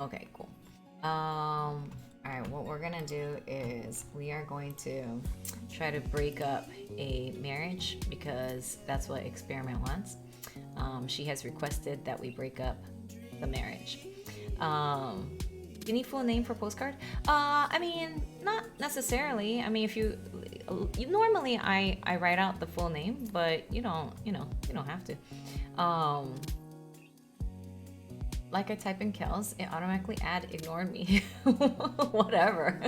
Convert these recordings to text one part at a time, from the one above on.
Okay, cool. Alright, what we're gonna do is we are going to try to break up a marriage because that's what Experiment wants. She has requested that we break up the marriage. Um, you need full name for postcard? I mean, not necessarily. I mean, if you normally I write out the full name, but you don't have to. Like I type in Kels, it automatically ignored me. Whatever.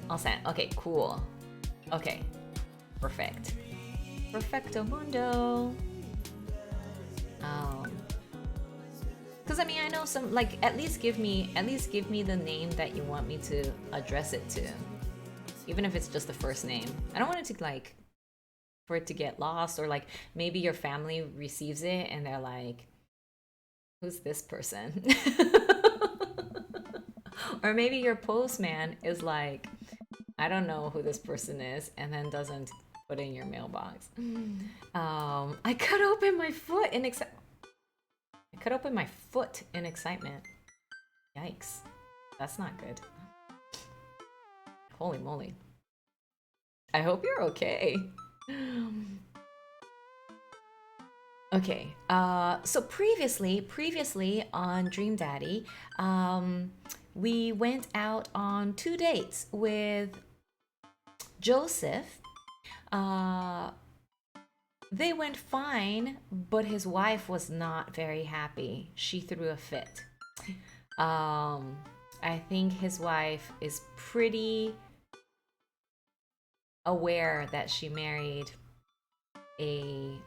All set. Okay, cool. Okay, perfect. Perfecto mundo. Um, because I mean, I know some like at least give me the name that you want me to address it to, even if it's just the first name. I don't want it to like for it to get lost, or like maybe your family receives it and they're like, who's this person? Or maybe your postman is like, I don't know who this person is, and then doesn't put in your mailbox. I cut open my foot in excitement. Yikes. That's not good. Holy moly. I hope you're okay. Okay. So previously on Dream Daddy, we went out on 2 dates with Joseph. They went fine, but his wife was not very happy. She threw a fit. I think his wife is pretty aware that she married a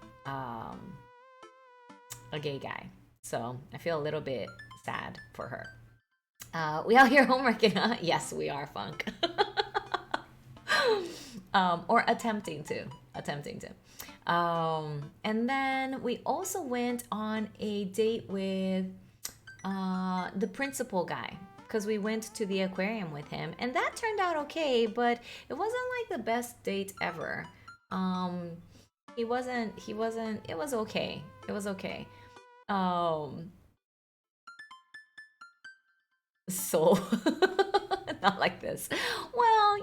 gay guy. So I feel a little bit sad for her. We out here homeworking, huh? Yes, we are, Funk. Or attempting to. And then we also went on a date with the principal guy because we went to the aquarium with him, and that turned out okay, but it wasn't like the best date ever. He wasn't. It was okay. It was okay. Um, so not like this. Well,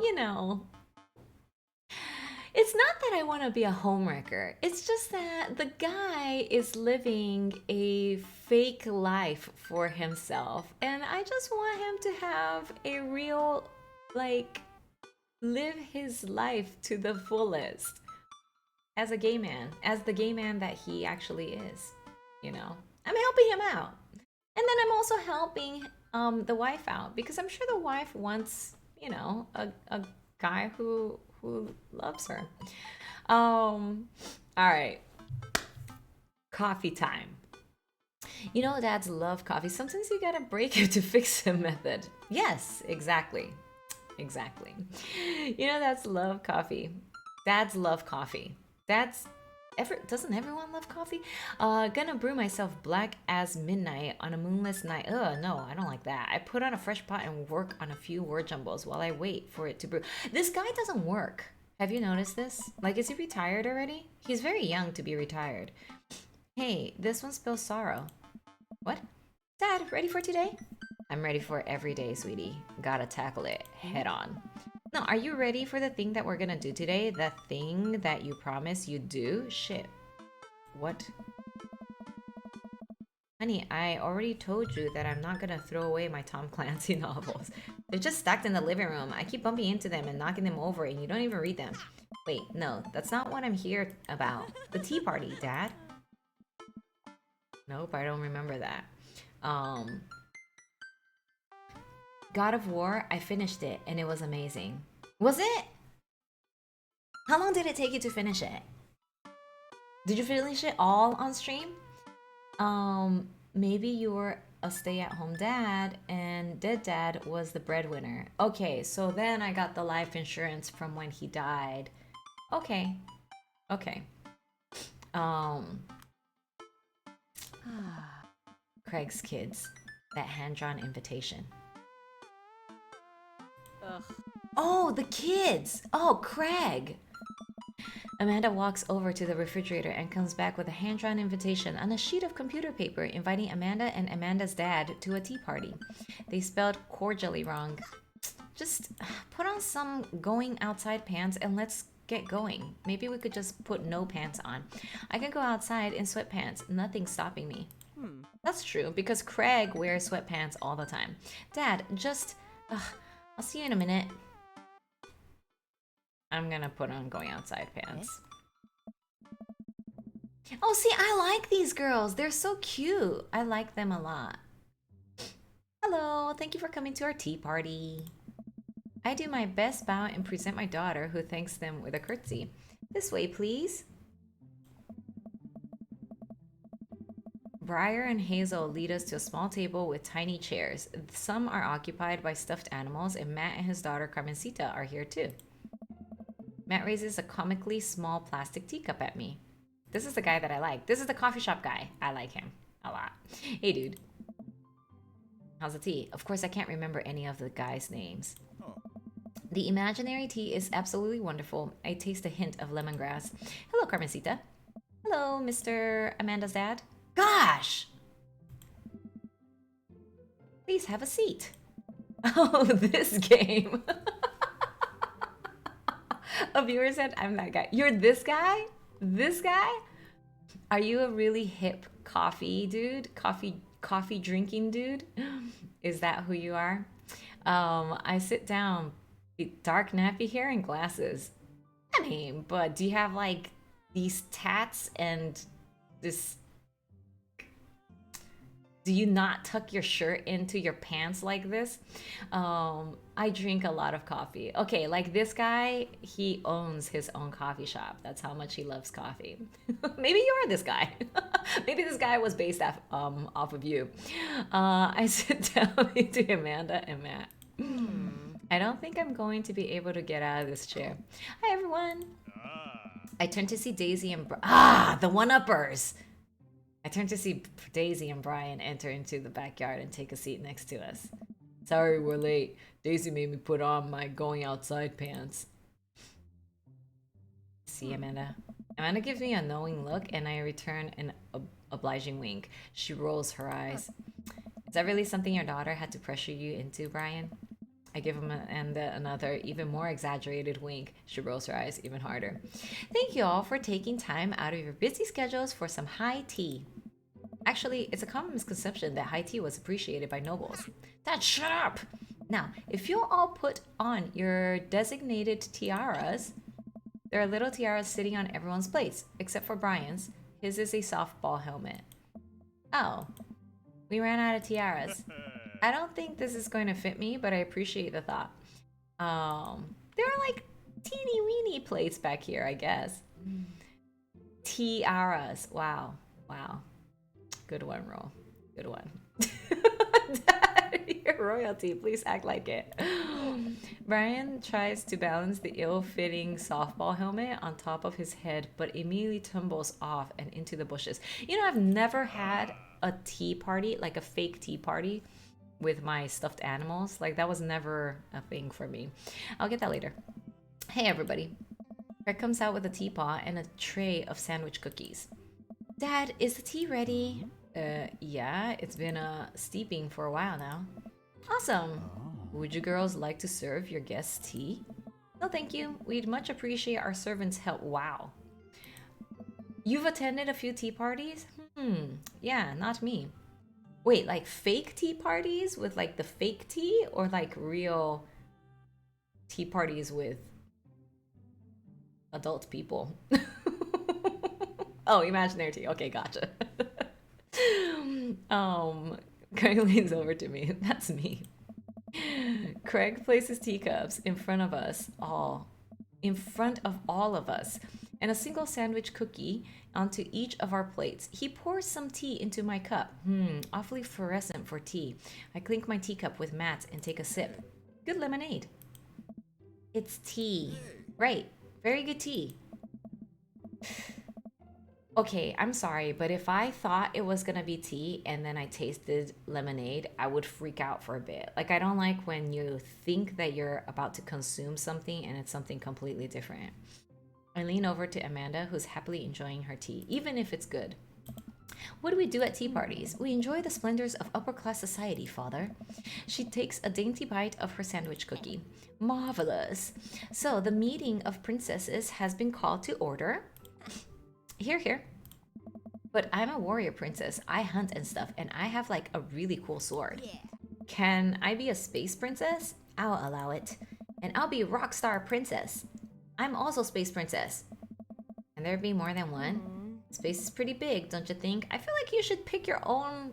it's not that I want to be a homewrecker. It's just that the guy is living a fake life for himself. And I just want him to have a real, like, live his life to the fullest as a gay man, as the gay man that he actually is. I'm helping him out. And then I'm also helping the wife out because I'm sure the wife wants, a guy who loves her. All right. Coffee time. Dads love coffee. Sometimes you gotta break it to fix a method. Yes, exactly. Exactly. Dads love coffee. Dads love coffee. Doesn't everyone love coffee? Gonna brew myself black as midnight on a moonless night. Ugh, no, I don't like that. I put on a fresh pot and work on a few word jumbles while I wait for it to brew. This guy doesn't work. Have you noticed this? Like, is he retired already? He's very young to be retired. Hey, this one spills sorrow. What? Dad, ready for today? I'm ready for every day, sweetie. Gotta tackle it head on. No, are you ready for the thing that we're gonna do today? The thing that you promised you'd do? Shit. What? Honey, I already told you that I'm not gonna throw away my Tom Clancy novels. They're just stacked in the living room. I keep bumping into them and knocking them over, and you don't even read them. Wait, no, that's not what I'm here about. The tea party, Dad. Nope, I don't remember that. God of War, I finished it, and it was amazing. Was it? How long did it take you to finish it? Did you finish it all on stream? Maybe you were a stay-at-home dad and dead dad was the breadwinner. Okay, so then I got the life insurance from when he died. Okay. Okay. Craig's kids. That hand-drawn invitation. Ugh. Oh, the kids! Oh, Craig! Amanda walks over to the refrigerator and comes back with a hand-drawn invitation on a sheet of computer paper inviting Amanda and Amanda's dad to a tea party. They spelled cordially wrong. Just put on some going outside pants and let's get going. Maybe we could just put no pants on. I can go outside in sweatpants. Nothing's stopping me. That's true, because Craig wears sweatpants all the time. Dad, just... I'll see you in a minute. I'm gonna put on going outside pants. Oh, see, I like these girls. They're so cute. I like them a lot. Hello, thank you for coming to our tea party. I do my best bow and present my daughter, who thanks them with a curtsy. This way, please. Briar and Hazel lead us to a small table with tiny chairs. Some are occupied by stuffed animals, and Matt and his daughter Carmencita are here too. Matt raises a comically small plastic teacup at me. This is the guy that I like. This is the coffee shop guy. I like him a lot. Hey, dude. How's the tea? Of course, I can't remember any of the guys' names. The imaginary tea is absolutely wonderful. I taste a hint of lemongrass. Hello, Carmencita. Hello, Mr. Amanda's dad. Gosh! Please have a seat. Oh, this game. A viewer said, I'm that guy. You're this guy? This guy? Are you a really hip coffee dude? Coffee drinking dude? Is that who you are? I sit down, dark nappy hair and glasses. I mean, but do you have like these tats and this... Do you not tuck your shirt into your pants like this? I drink a lot of coffee. Okay, like this guy, he owns his own coffee shop. That's how much he loves coffee. Maybe you're this guy. Maybe this guy was based off of you. I sit down to Amanda and Matt. I don't think I'm going to be able to get out of this chair. Hi, everyone. I turn to see Daisy and... the one-uppers! I turn to see Daisy and Brian enter into the backyard and take a seat next to us. Sorry we're late. Daisy made me put on my going outside pants. See, Amanda? Amanda gives me a knowing look and I return an obliging wink. She rolls her eyes. Is that really something your daughter had to pressure you into, Brian? I give him another, even more exaggerated wink. She rolls her eyes even harder. Thank you all for taking time out of your busy schedules for some high tea. Actually, it's a common misconception that high tea was appreciated by nobles. Dad, shut up! Now, if you'll all put on your designated tiaras, there are little tiaras sitting on everyone's plates, except for Brian's. His is a softball helmet. Oh, we ran out of tiaras. I don't think this is going to fit me, but I appreciate the thought. There are like teeny weeny plates back here, I guess. Tiaras. Wow. Wow. Good one, Ro. Good one. Dad, you're royalty. Please act like it. Brian tries to balance the ill-fitting softball helmet on top of his head, but immediately tumbles off and into the bushes. You know, I've never had a tea party, like a fake tea party, with my stuffed animals. Like, that was never a thing for me. I'll get that later. Hey, everybody. Greg comes out with a teapot and a tray of sandwich cookies. Dad, is the tea ready? Yeah, it's been steeping for a while now. Awesome. Would you girls like to serve your guests tea? No, thank you. We'd much appreciate our servants' help. Wow. You've attended a few tea parties? Yeah, not me. Wait, like fake tea parties with like the fake tea, or like real tea parties with adult people? Oh, imaginary tea. Okay, gotcha. Craig leans over to me. That's me. Craig places teacups in front of all of us, and a single sandwich cookie onto each of our plates. He pours some tea into my cup. Awfully fluorescent for tea. I clink my teacup with Matt and take a sip. Good lemonade. It's tea. Right. Very good tea. Okay, I'm sorry, but if I thought it was gonna be tea and then I tasted lemonade, I would freak out for a bit. Like, I don't like when you think that you're about to consume something and it's something completely different. I lean over to Amanda, who's happily enjoying her tea, even if it's good. What do we do at tea parties? We enjoy the splendors of upper class society, father. She takes a dainty bite of her sandwich cookie. Marvelous. So, the meeting of princesses has been called to order. Here, here. But I'm a warrior princess. I hunt and stuff, and I have like a really cool sword. Can I be a space princess? I'll allow it. And I'll be rockstar princess. I'm also space princess. Can there be more than one? Space is pretty big, don't you think? I feel like you should pick your own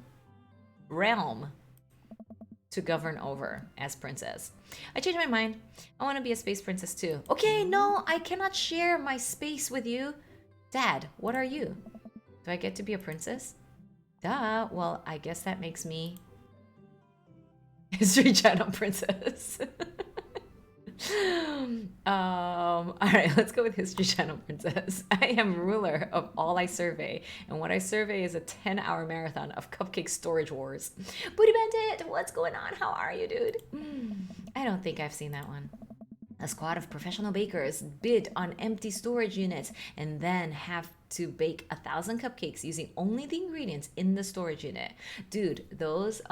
realm to govern over as princess. I changed my mind. I want to be a space princess too. Okay, no, I cannot share my space with you. Dad, what are you? Do I get to be a princess? Duh. Well, I guess that makes me History Channel princess. All right, let's go with History Channel princess. I am ruler of all I survey, and what I survey is a 10-hour marathon of cupcake storage wars. Booty Bandit, what's going on? How are you, dude? I don't think I've seen that one. A squad of professional bakers bid on empty storage units and then have to bake 1,000 cupcakes using only the ingredients in the storage unit. Dude, those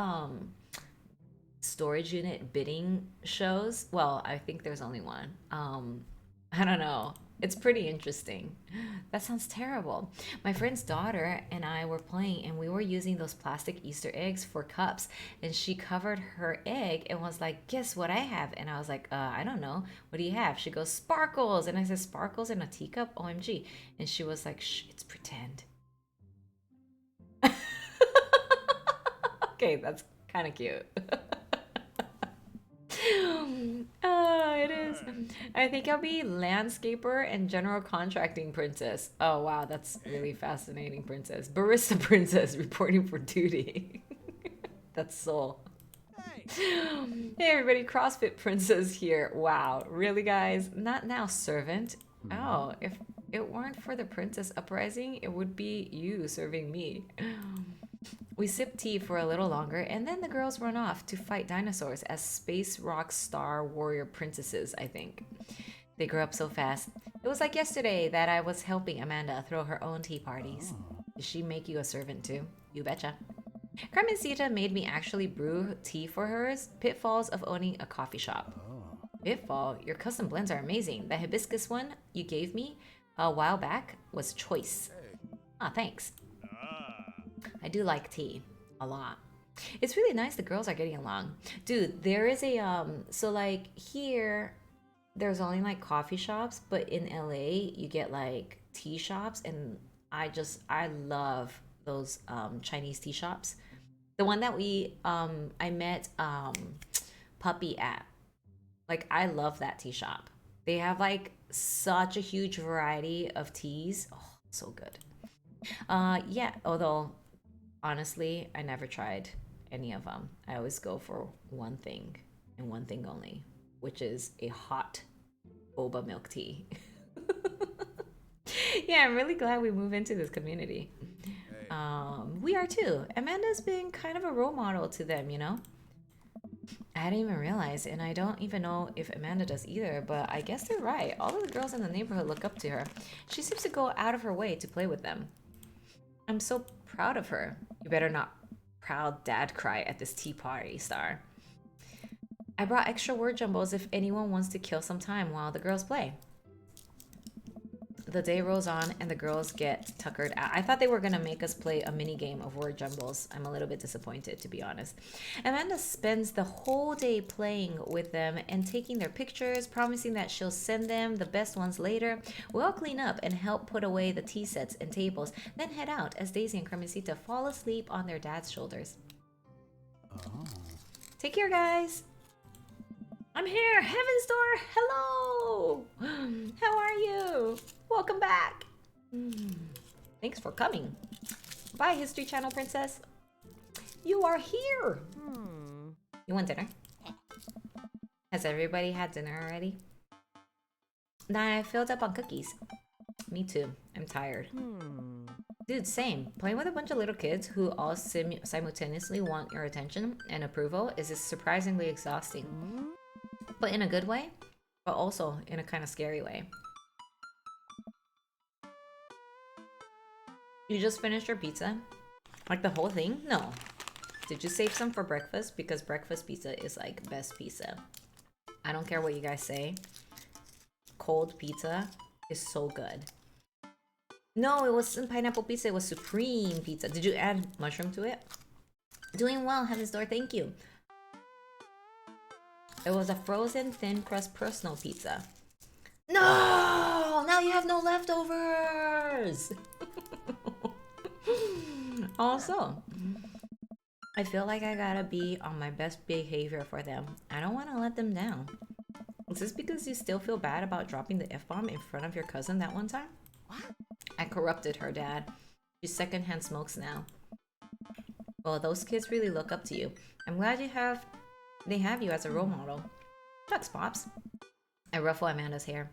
storage unit bidding shows, well, I think there's only one. I don't know. It's pretty interesting. That sounds terrible. My friend's daughter and I were playing and we were using those plastic Easter eggs for cups, and she covered her egg and was like, guess what I have? And I was like, I don't know. What do you have? She goes, sparkles. And I said, sparkles in a teacup? OMG. And she was like, shh, it's pretend. Okay, that's kind of cute. Oh, it is. I think I'll be landscaper and general contracting princess. Oh, wow, that's really fascinating, princess. Barista princess reporting for duty. That's soul. Hey, everybody, CrossFit princess here. Wow, really, guys? Not now, servant. Oh, if it weren't for the princess uprising, it would be you serving me. We sip tea for a little longer, and then the girls run off to fight dinosaurs as space rock star warrior princesses, I think. They grow up so fast. It was like yesterday that I was helping Amanda throw her own tea parties. Did she make you a servant too? You betcha. Carmencita made me actually brew tea for hers. Pitfalls of owning a coffee shop. Pitfall? Your custom blends are amazing. The hibiscus one you gave me a while back was choice. Ah, thanks. I do like tea a lot. It's really nice the girls are getting along. Dude, there is a so like here there's only like coffee shops, but in LA you get like tea shops, and I love those Chinese tea shops. The one that I met Puppy at. Like I love that tea shop. They have like such a huge variety of teas. Oh, so good. Yeah, although honestly, I never tried any of them. I always go for one thing and one thing only, which is a hot boba milk tea. Yeah, I'm really glad we move into this community. We are too. Amanda's been kind of a role model to them, you know? I hadn't even realized, and I don't even know if Amanda does either, but I guess they're right. All of the girls in the neighborhood look up to her. She seems to go out of her way to play with them. I'm so proud of her. You better not proud dad cry at this tea party, Star. I brought extra word jumbles if anyone wants to kill some time while the girls play. The day rolls on and the girls get tuckered out. I thought they were going to make us play a mini game of word jumbles. I'm a little bit disappointed, to be honest. Amanda spends the whole day playing with them and taking their pictures, promising that she'll send them the best ones later. We all clean up and help put away the tea sets and tables, then head out as Daisy and Carmencita fall asleep on their dad's shoulders. Oh. Take care, guys. I'm here! Heaven's Door! Hello! How are you? Welcome back! Thanks for coming. Bye, History Channel princess. You are here! You want dinner? Has everybody had dinner already? Nah, I filled up on cookies. Me too. I'm tired. Dude, same. Playing with a bunch of little kids who all simultaneously want your attention and approval is surprisingly exhausting. But in a good way, but also in a kind of scary way. You just finished your pizza? Like the whole thing? No. Did you save some for breakfast? Because breakfast pizza is like best pizza. I don't care what you guys say. Cold pizza is so good. No, it wasn't pineapple pizza. It was supreme pizza. Did you add mushroom to it? Doing well, Heaven's Door. Thank you. It was a frozen thin crust personal pizza. No! Now you have no leftovers! Also, I feel like I gotta be on my best behavior for them. I don't want to let them down. Is this because you still feel bad about dropping the F-bomb in front of your cousin that one time? What? I corrupted her, Dad. She's secondhand smokes now. Well, those kids really look up to you. I'm glad they have you as a role model. Shucks, Pops. I ruffle Amanda's hair.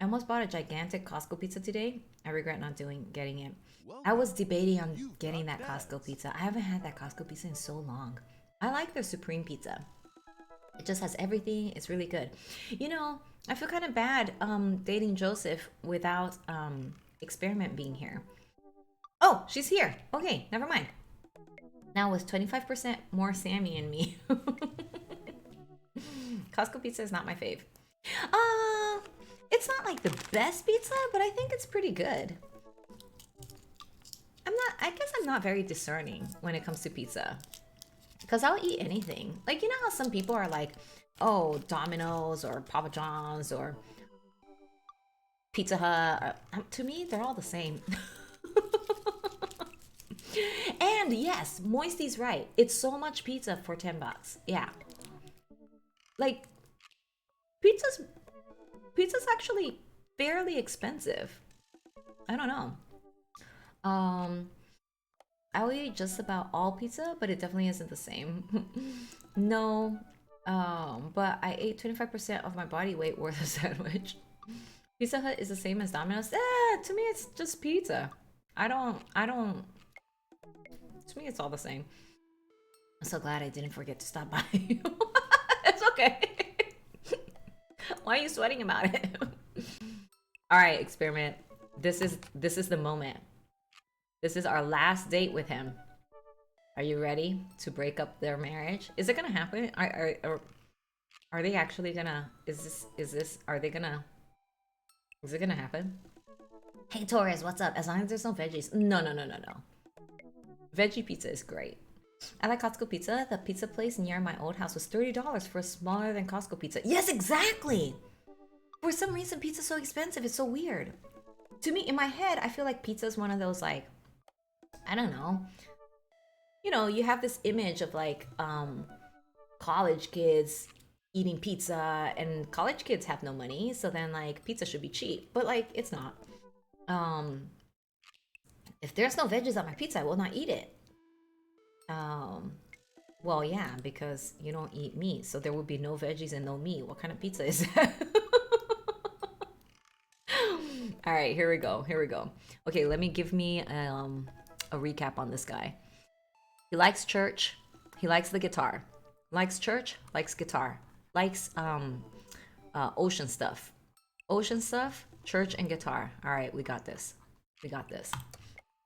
I almost bought a gigantic Costco pizza today. I regret not getting it. I was debating on getting that Costco pizza. I haven't had that Costco pizza in so long. I like their supreme pizza. It just has everything. It's really good. You know, I feel kind of bad dating Joseph without Experiment being here. Oh, she's here. Okay, never mind. Now with 25% more Sammy in me. Costco pizza is not my fave. It's not like the best pizza, but I think it's pretty good. I guess I'm not very discerning when it comes to pizza. Because I'll eat anything. Like, you know how some people are like, oh, Domino's or Papa John's or Pizza Hut. To me, they're all the same. And yes, Moisty's right. It's so much pizza for 10 bucks. Yeah. Like, pizza's actually fairly expensive. I don't know. I'll eat just about all pizza, but it definitely isn't the same. No, but I ate 25% of my body weight worth of sandwich. Pizza Hut is the same as Domino's. To me, it's just pizza. I don't. To me, it's all the same. I'm so glad I didn't forget to stop by. It's okay. Why are you sweating about it? All right, Experiment. This is the moment. This is our last date with him. Are you ready to break up their marriage? Is it gonna happen? Are they actually gonna? Is it gonna happen? Hey Torres, what's up? As long as there's no veggies. No. Veggie pizza is great. I like Costco pizza. The pizza place near my old house was $30 for a smaller than Costco pizza. Yes, exactly! For some reason, pizza's so expensive. It's so weird. To me, in my head, I feel like pizza is one of those, like, I don't know. You know, you have this image of, like, college kids eating pizza, and college kids have no money, so then, like, pizza should be cheap. But, like, it's not. If there's no veggies on my pizza, I will not eat it. Well, yeah, because you don't eat meat, so there would be no veggies and no meat. What kind of pizza is that? All right, here we go. Okay, let me give me a recap on this guy. He likes church. He likes the guitar. Likes church. Likes guitar. Likes ocean stuff. Ocean stuff. Church and guitar. All right, we got this. This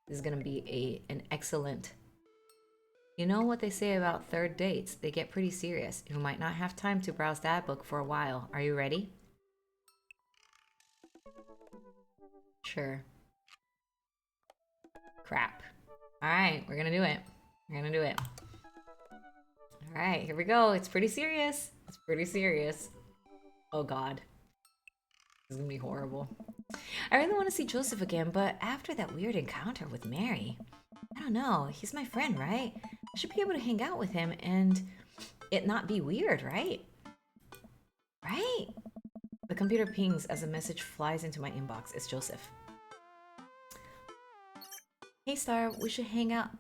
is gonna be an excellent. You know what they say about third dates? They get pretty serious. You might not have time to browse that book for a while. Are you ready? Sure. Crap. Alright, we're gonna do it. Alright, here we go. It's pretty serious. Oh god. This is gonna be horrible. I really want to see Joseph again, but after that weird encounter with Mary, I don't know. He's my friend, right? I should be able to hang out with him and it not be weird, right? Right? The computer pings as a message flies into my inbox. It's Joseph. Hey Star, we should hang out.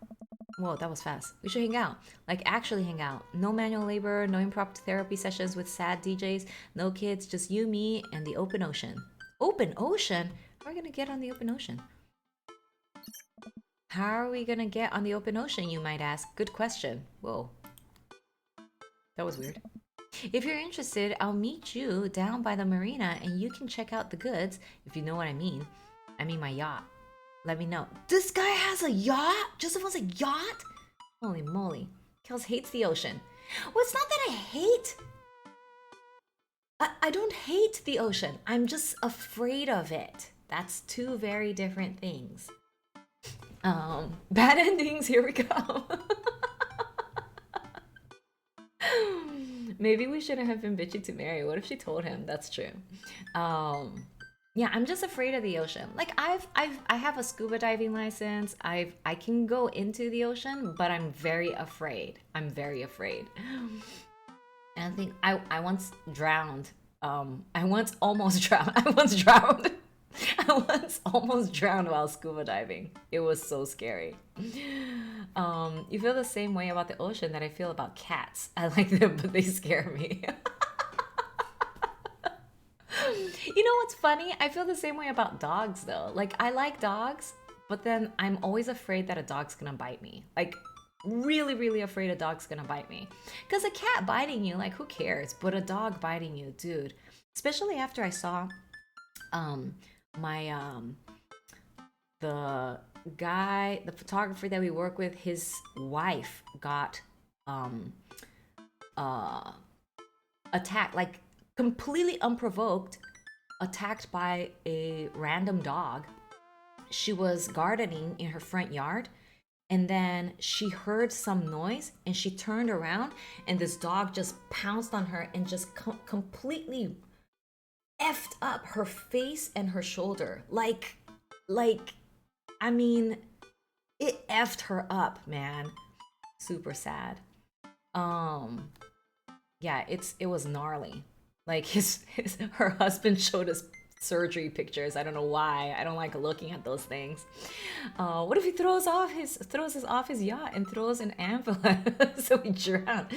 Whoa, that was fast. We should hang out. Like actually hang out. No manual labor, no impromptu therapy sessions with sad DJs, no kids, just you, me, and the open ocean. Open ocean? How are we gonna get on the open ocean? How are we gonna get on the open ocean, you might ask? Good question. Whoa. That was weird. If you're interested, I'll meet you down by the marina and you can check out the goods, if you know what I mean. I mean my yacht. Let me know. This guy has a yacht? Joseph wants a yacht? Holy moly. Kels hates the ocean. Well, it's not that I hate. I don't hate the ocean. I'm just afraid of it. That's two very different things. Bad endings, here we go. Maybe we shouldn't have been bitchy to Mary. What if she told him? That's true. Yeah, I'm just afraid of the ocean. Like I have a scuba diving license. I can go into the ocean, but I'm very afraid. I'm very afraid. And I think I once drowned. I once almost drowned. I once drowned. I once almost drowned while scuba diving. It was so scary. You feel the same way about the ocean that I feel about cats. I like them, but they scare me. You know what's funny? I feel the same way about dogs though. Like I like dogs, but then I'm always afraid that a dog's gonna bite me. Like really, really afraid a dog's gonna bite me. Because a cat biting you, like who cares? But a dog biting you, dude. Especially after I saw my the guy, the photographer that we work with, his wife got uh attacked, like completely unprovoked, attacked by a random dog. She was gardening in her front yard and then she heard some noise and she turned around and this dog just pounced on her and just completely effed up her face and her shoulder. Like, I mean, it effed her up, man. Super sad. Yeah, it was gnarly. Like her husband showed us surgery pictures. I don't know why. I don't like looking at those things. What if he throws us off his yacht and throws an ambulance so we drown?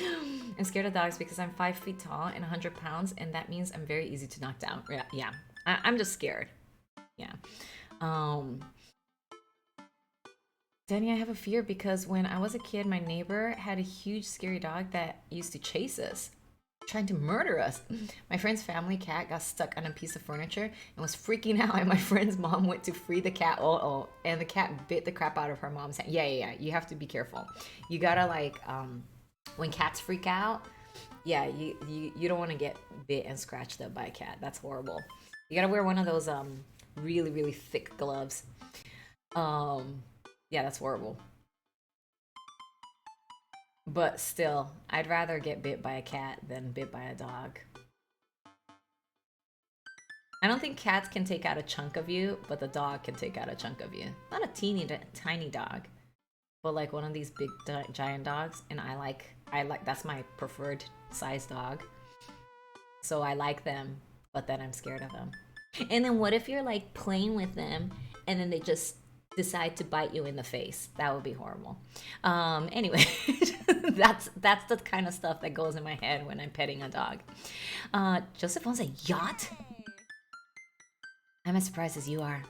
I'm scared of dogs because I'm 5 feet tall and 100 pounds, and that means I'm very easy to knock down. Yeah. I'm just scared. Yeah. Danny, I have a fear because when I was a kid, my neighbor had a huge scary dog that used to chase us, trying to murder us. My friend's family cat got stuck on a piece of furniture and was freaking out, and my friend's mom went to free the cat. And the cat bit the crap out of her mom's hand. Yeah. You have to be careful. You gotta like, when cats freak out, yeah, you don't want to get bit and scratched up by a cat. That's horrible. You gotta wear one of those really really thick gloves. Yeah, that's horrible. But still, I'd rather get bit by a cat than bit by a dog. I don't think cats can take out a chunk of you, but the dog can take out a chunk of you. Not a tiny dog, but like one of these big giant dogs. And I like that's my preferred size dog. So I like them, but then I'm scared of them. And then what if you're like playing with them and then they just decide to bite you in the face? That would be horrible. Anyway, that's the kind of stuff that goes in my head when I'm petting a dog. Joseph owns a yacht? I'm as surprised as you are.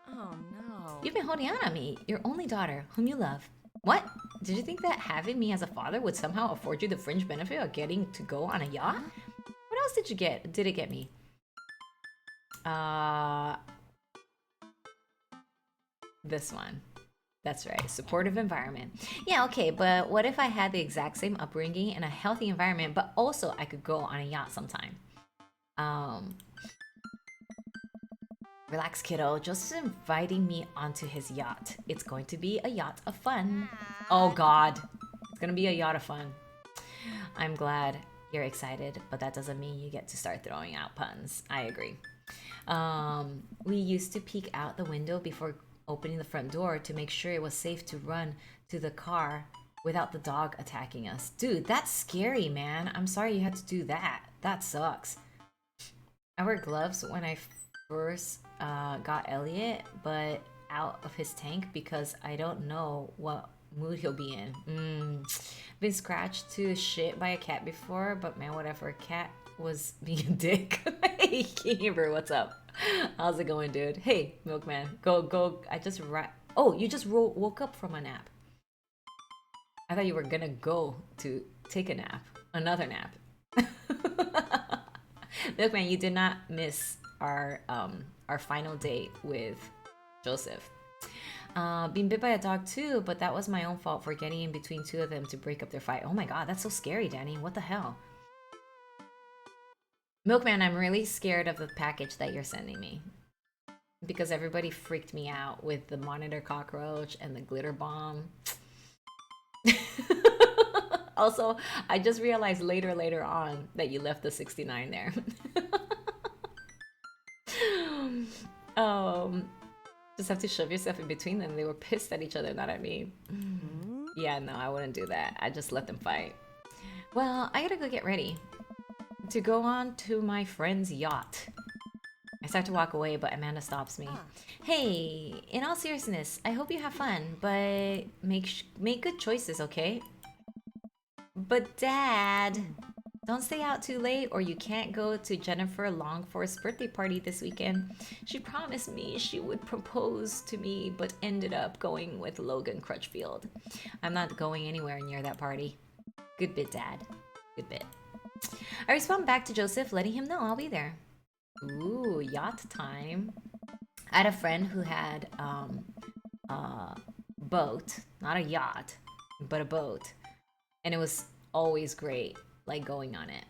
Oh no. You've been holding out on me, your only daughter, whom you love. What? Did you think that having me as a father would somehow afford you the fringe benefit of getting to go on a yacht? What else did it get me? This one. That's right, supportive environment. Yeah, okay, but what if I had the exact same upbringing and a healthy environment, but also I could go on a yacht sometime? Relax, kiddo. Joseph's inviting me onto his yacht. It's going to be a yacht of fun. Oh God, it's gonna be a yacht of fun. I'm glad you're excited, but that doesn't mean you get to start throwing out puns. I agree. We used to peek out the window before opening the front door to make sure it was safe to run to the car without the dog attacking us. Dude, that's scary, man. I'm sorry you had to do that. That sucks. I wear gloves when I first got Elliot, but out of his tank because I don't know what mood he'll be in. Been scratched to shit by a cat before, but man, whatever. Cat was being a dick. Hey, Kimber, what's up? How's it going, dude? Hey, Milkman, go. I just Oh, you just woke up from a nap. I thought you were gonna go to take a nap, another nap. Milkman, you did not miss our final date with Joseph. Being bit by a dog too, but that was my own fault for getting in between two of them to break up their fight. Oh my god, that's so scary, Danny. What the hell? Milkman, I'm really scared of the package that you're sending me. Because everybody freaked me out with the monitor cockroach and the glitter bomb. Also, I just realized later on that you left the 69 there. Just have to shove yourself in between them. They were pissed at each other, not at me. Yeah, no, I wouldn't do that. I just let them fight. Well, I gotta go get ready to go on to my friend's yacht. I start to walk away, but Amanda stops me. Hey, in all seriousness, I hope you have fun, but make good choices, okay? But Dad, don't stay out too late or you can't go to Jennifer Longforth's birthday party this weekend. She promised me she would propose to me, but ended up going with Logan Crutchfield. I'm not going anywhere near that party. Good bit, Dad. Good bit. I respond back to Joseph, letting him know I'll be there. Ooh, yacht time. I had a friend who had a boat, not a yacht, but a boat. And it was always great, like going on it.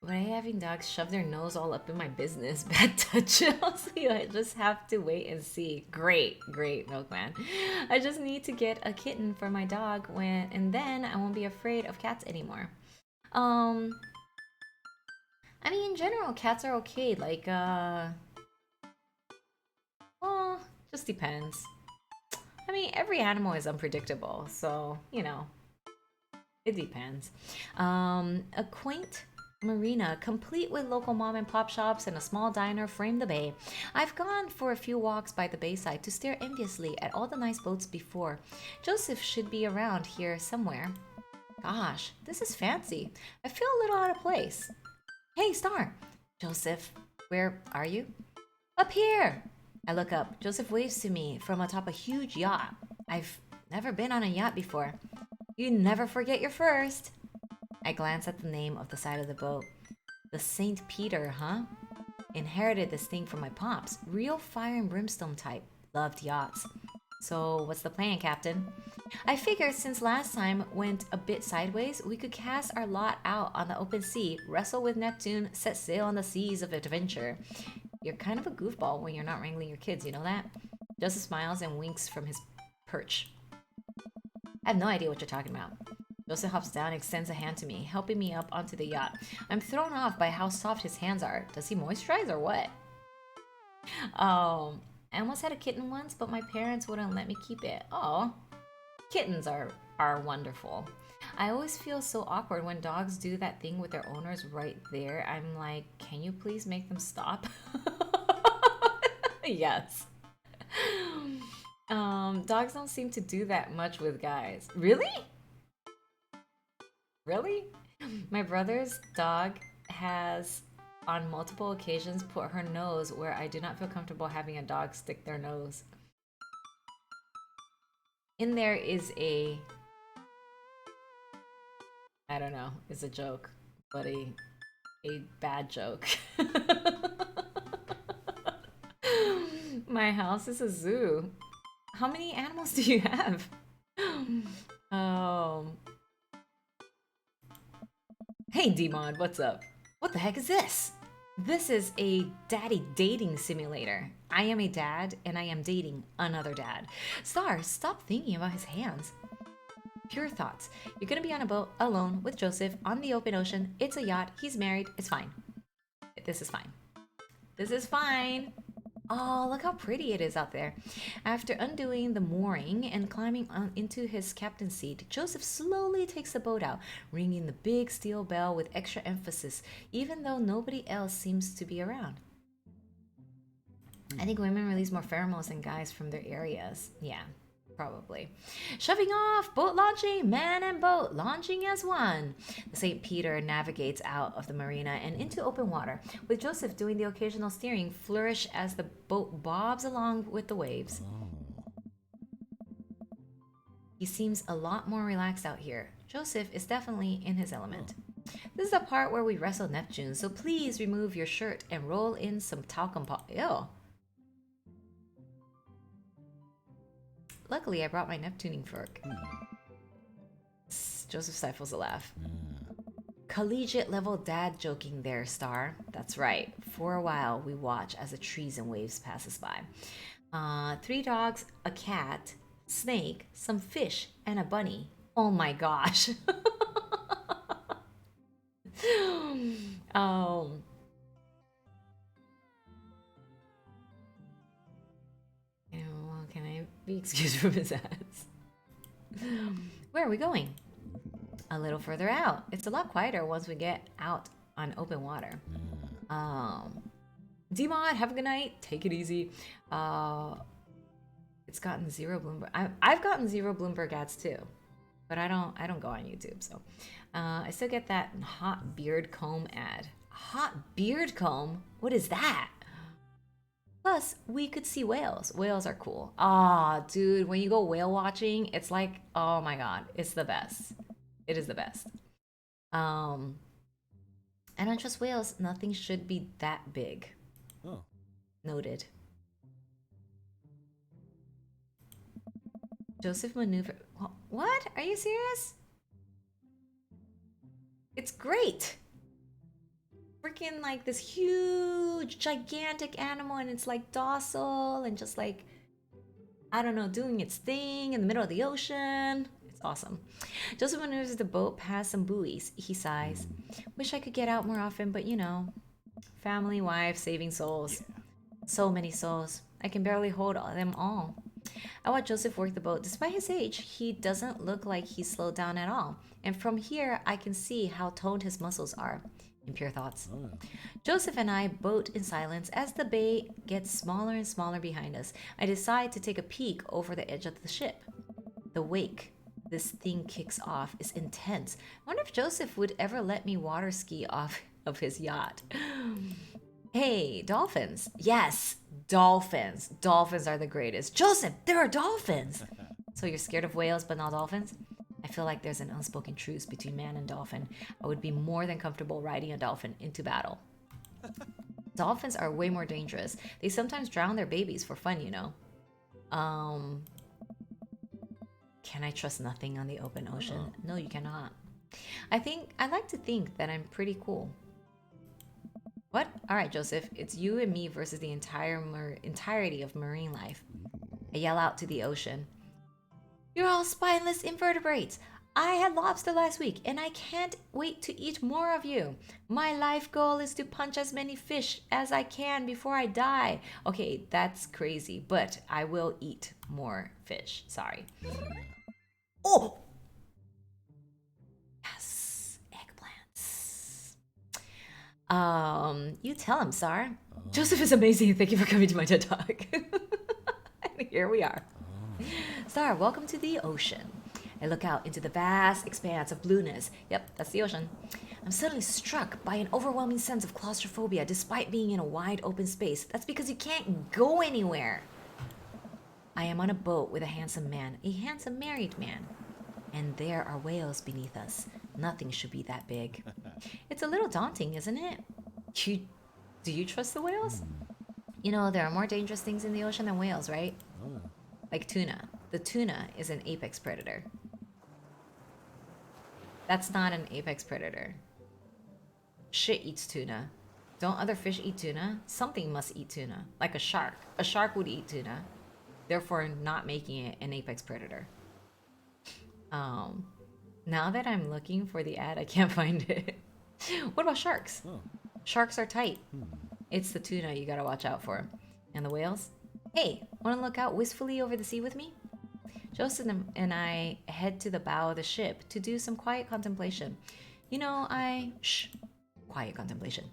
But having dogs shove their nose all up in my business, bad touch. I just have to wait and see. Great, Milkman. I just need to get a kitten for my dog and then I won't be afraid of cats anymore. I mean, in general, cats are okay. Like, well, just depends. I mean, every animal is unpredictable, so, you know, it depends. A quaint marina, complete with local mom and pop shops and a small diner, frame the bay. I've gone for a few walks by the bayside to stare enviously at all the nice boats before. Joseph should be around here somewhere. Gosh, this is fancy. I feel a little out of place. Hey, Star! Joseph, where are you? Up here! I look up. Joseph waves to me from atop a huge yacht. I've never been on a yacht before. You never forget your first. I glance at the name of the side of the boat. The St. Peter, huh? Inherited this thing from my pops. Real fire and brimstone type. Loved yachts. So, what's the plan, Captain? I figured since last time went a bit sideways, we could cast our lot out on the open sea, wrestle with Neptune, set sail on the seas of adventure. You're kind of a goofball when you're not wrangling your kids, you know that? Joseph smiles and winks from his perch. I have no idea what you're talking about. Joseph hops down and extends a hand to me, helping me up onto the yacht. I'm thrown off by how soft his hands are. Does he moisturize or what? I almost had a kitten once, but my parents wouldn't let me keep it. Oh, kittens are wonderful. I always feel so awkward when dogs do that thing with their owners right there. I'm like, can you please make them stop? Yes. Dogs don't seem to do that much with guys. Really? Really? My brother's dog has on multiple occasions put her nose where I do not feel comfortable having a dog stick their nose. In there is a, I don't know, it's a joke, but a bad joke. My house is a zoo. How many animals do you have? Hey D-Mod, what's up? What the heck is this? This is a daddy dating simulator. I am a dad and I am dating another dad. Star, stop thinking about his hands. Pure thoughts. You're gonna be on a boat alone with Joseph on the open ocean. It's a yacht. He's married. It's fine. This is fine. This is fine. Oh, look how pretty it is out there. After undoing the mooring and climbing into his captain's seat, Joseph slowly takes the boat out, ringing the big steel bell with extra emphasis, even though nobody else seems to be around. I think women release more pheromones than guys from their areas. Yeah, probably. Shoving off, boat launching, man and boat launching as one. The St. Peter navigates out of the marina and into open water, with Joseph doing the occasional steering flourish as the boat bobs along with the waves. He seems a lot more relaxed out here. Joseph is definitely in his element. This is the part where we wrestle Neptune, so please remove your shirt and roll in some talcum powder. Ew. Luckily, I brought my Neptuning fork. Joseph stifles a laugh. Collegiate level dad joking there, Star. That's right. For a while, we watch as the trees and waves pass us by. 3 dogs, a cat, snake, some fish, and a bunny. Oh my gosh. um, can I be excused from his ass? Where are we going? A little further out. It's a lot quieter once we get out on open water. Dmod, have a good night. Take it easy. It's gotten 0 Bloomberg. I've gotten 0 Bloomberg ads too, but I don't go on YouTube. So I still get that hot beard comb ad. Hot beard comb? What is that? Plus, we could see whales. Whales are cool. Ah, dude, when you go whale watching, it's like, oh my god, it's the best. It is the best. And on just whales, nothing should be that big. Oh. Noted. Joseph maneuver. What? Are you serious? It's great. Freaking like this huge, gigantic animal, and it's like docile and just like, I don't know, doing its thing in the middle of the ocean. It's awesome. Joseph maneuvers the boat past some buoys. He sighs. Wish I could get out more often, but you know, family, wife, saving souls. So many souls. I can barely hold them all. I watch Joseph work the boat. Despite his age, he doesn't look like he's slowed down at all. And from here, I can see how toned his muscles are. In pure thoughts. Oh. Joseph and I boat in silence as the bay gets smaller and smaller behind us. I decide to take a peek over the edge of the ship. The wake this thing kicks off is intense. I wonder if Joseph would ever let me water ski off of his yacht. Hey, dolphins. Yes, dolphins. Dolphins are the greatest. Joseph, there are dolphins. So you're scared of whales but not dolphins? I feel like there's an unspoken truce between man and dolphin. I would be more than comfortable riding a dolphin into battle. Dolphins are way more dangerous. They sometimes drown their babies for fun, you know. Can I trust nothing on the open ocean? No, you cannot. I like to think that I'm pretty cool. What? All right, Joseph. It's you and me versus the entirety of marine life. I yell out to the ocean. You're all spineless invertebrates. I had lobster last week, and I can't wait to eat more of you. My life goal is to punch as many fish as I can before I die. Okay, that's crazy, but I will eat more fish. Sorry. Oh! Yes, eggplants. You tell him, Sar. Joseph is amazing. Thank you for coming to my TED Talk. And here we are. Star, welcome to the ocean. I look out into the vast expanse of blueness. Yep, that's the ocean. I'm suddenly struck by an overwhelming sense of claustrophobia despite being in a wide open space. That's because you can't go anywhere. I am on a boat with a handsome man, a handsome married man. And there are whales beneath us. Nothing should be that big. It's a little daunting, isn't it? Do you trust the whales? You know, there are more dangerous things in the ocean than whales, right? Oh. Like tuna. The tuna is an apex predator. That's not an apex predator. Shit eats tuna. Don't other fish eat tuna? Something must eat tuna. Like a shark. A shark would eat tuna. Therefore not making it an apex predator. Now that I'm looking for the ad, I can't find it. What about sharks? Oh. Sharks are tight. It's the tuna you gotta watch out for. And the whales? Hey, wanna look out wistfully over the sea with me? Joseph and I head to the bow of the ship to do some quiet contemplation. You know, Shh. Quiet contemplation.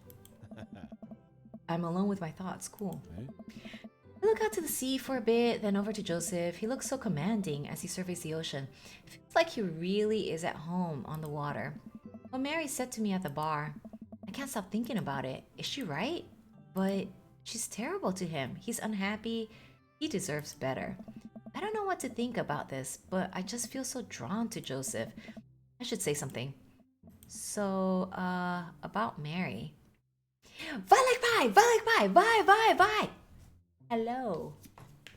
I'm alone with my thoughts. Cool. Right? I look out to the sea for a bit, then over to Joseph. He looks so commanding as he surveys the ocean. It feels like he really is at home on the water. What Mary said to me at the bar, I can't stop thinking about it. Is she right? But she's terrible to him. He's unhappy. He deserves better. I don't know what to think about this, but I just feel so drawn to Joseph. I should say something. So, about Mary. Violet Pie! Violet Pie! Bye! Hello.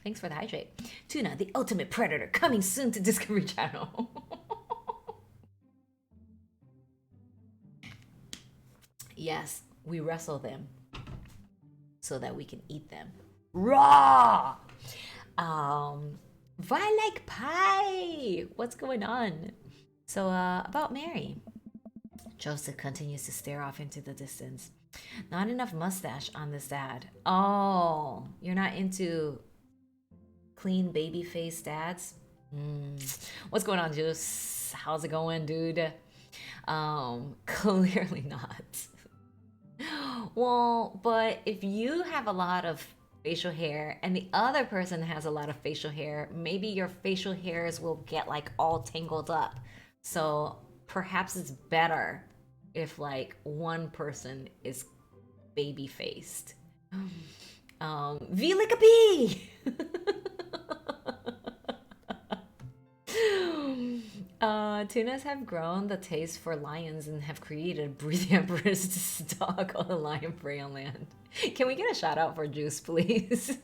Thanks for the hydrate. Tuna, the ultimate predator, coming soon to Discovery Channel. Yes, we wrestle them so that we can eat them raw. Violet Pie! What's going on? So, about Mary. Joseph continues to stare off into the distance. Not enough mustache on this dad. Oh, you're not into clean baby face dads? What's going on, Juice? How's it going, dude? Clearly not. Well, but if you have a lot of facial hair and the other person has a lot of facial hair, maybe your facial hairs will get like all tangled up. So perhaps it's better if like one person is baby faced. V like a bee! Tunas have grown the taste for lions and have created Breathe the Empress dog on the lion prey on land. Can we get a shout out for Juice, please?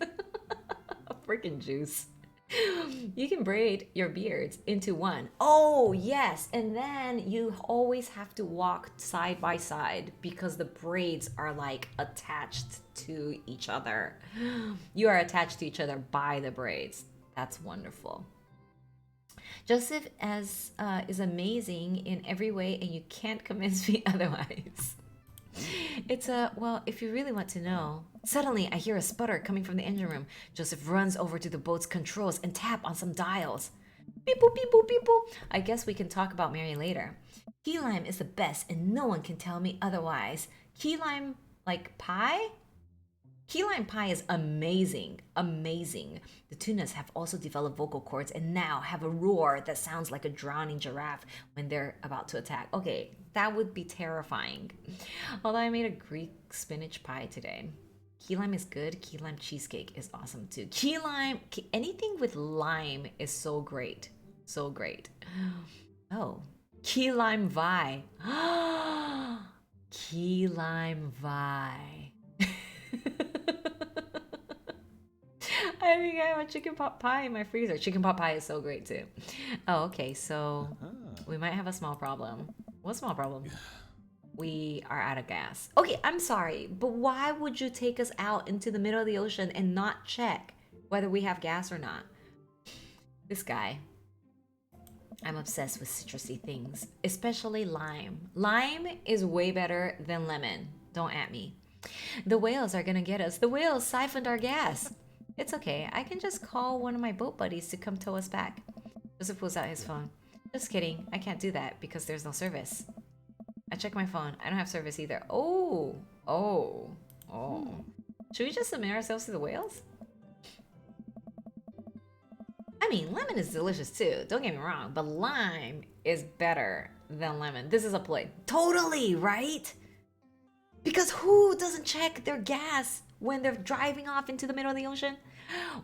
Freaking Juice. You can braid your beards into one. Oh, yes. And then you always have to walk side by side because the braids are like attached to each other. You are attached to each other by the braids. That's wonderful. Joseph is amazing in every way, and you can't convince me otherwise. It's well, if you really want to know. Suddenly, I hear a sputter coming from the engine room. Joseph runs over to the boat's controls and tap on some dials. Beep boop, beep boop, beep boop. I guess we can talk about Mary later. Key lime is the best, and no one can tell me otherwise. Key lime, like pie? Key lime pie is amazing, amazing. The tunas have also developed vocal cords and now have a roar that sounds like a drowning giraffe when they're about to attack. Okay, that would be terrifying. Although I made a Greek spinach pie today. Key lime is good. Key lime cheesecake is awesome too. Key lime, anything with lime is so great. So great. Oh, key lime vi. Key lime vi. I think I have a chicken pot pie in my freezer. Chicken pot pie is so great too. Oh, okay. So we might have a small problem. What small problem? We are out of gas. Okay, I'm sorry, but why would you take us out into the middle of the ocean and not check whether we have gas or not? This guy. I'm obsessed with citrusy things, especially lime. Lime is way better than lemon. Don't at me. The whales are gonna get us. The whales siphoned our gas. It's okay. I can just call one of my boat buddies to come tow us back. Joseph pulls out his phone. Just kidding. I can't do that because there's no service. I check my phone. I don't have service either. Oh. Should we just submit ourselves to the whales? I mean, lemon is delicious too. Don't get me wrong. But lime is better than lemon. This is a play. Totally, right? Because who doesn't check their gas when they're driving off into the middle of the ocean?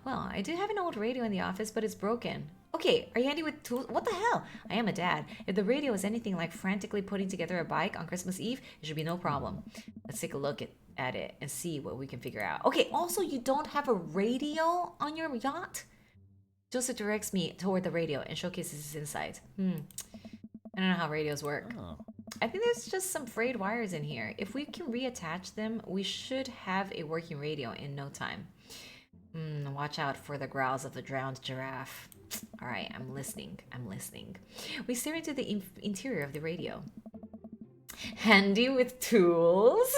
Well, I do have an old radio in the office, but it's broken. Okay, are you handy with tools? What the hell? I am a dad. If the radio is anything like frantically putting together a bike on Christmas Eve, it should be no problem. Let's take a look at it and see what we can figure out. Okay, also, you don't have a radio on your yacht? Joseph directs me toward the radio and showcases his insides. I don't know how radios work. Oh. I think there's just some frayed wires in here. If we can reattach them, we should have a working radio in no time. Watch out for the growls of the drowned giraffe. All right, I'm listening. We stare into the interior of the radio. Handy with tools.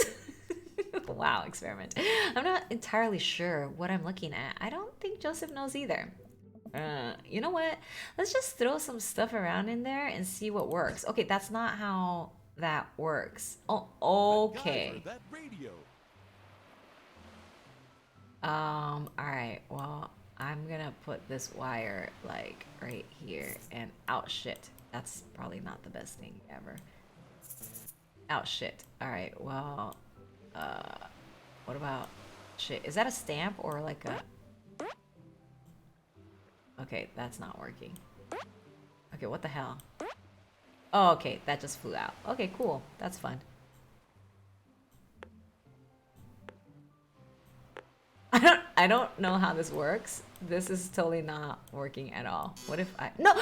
Wow, experiment. I'm not entirely sure what I'm looking at. I don't think Joseph knows either. You know what? Let's just throw some stuff around in there and see what works. Okay, that's not how that works. Oh, okay. All right. Well, I'm gonna put this wire like right here and out shit. That's probably not the best thing ever. Out shit. All right. Well, what about shit? Is that a stamp or like a? Okay, that's not working. Okay, what the hell? Oh, okay, that just flew out. Okay, cool. That's fun. I don't know how this works. This is totally not working at all. What if I no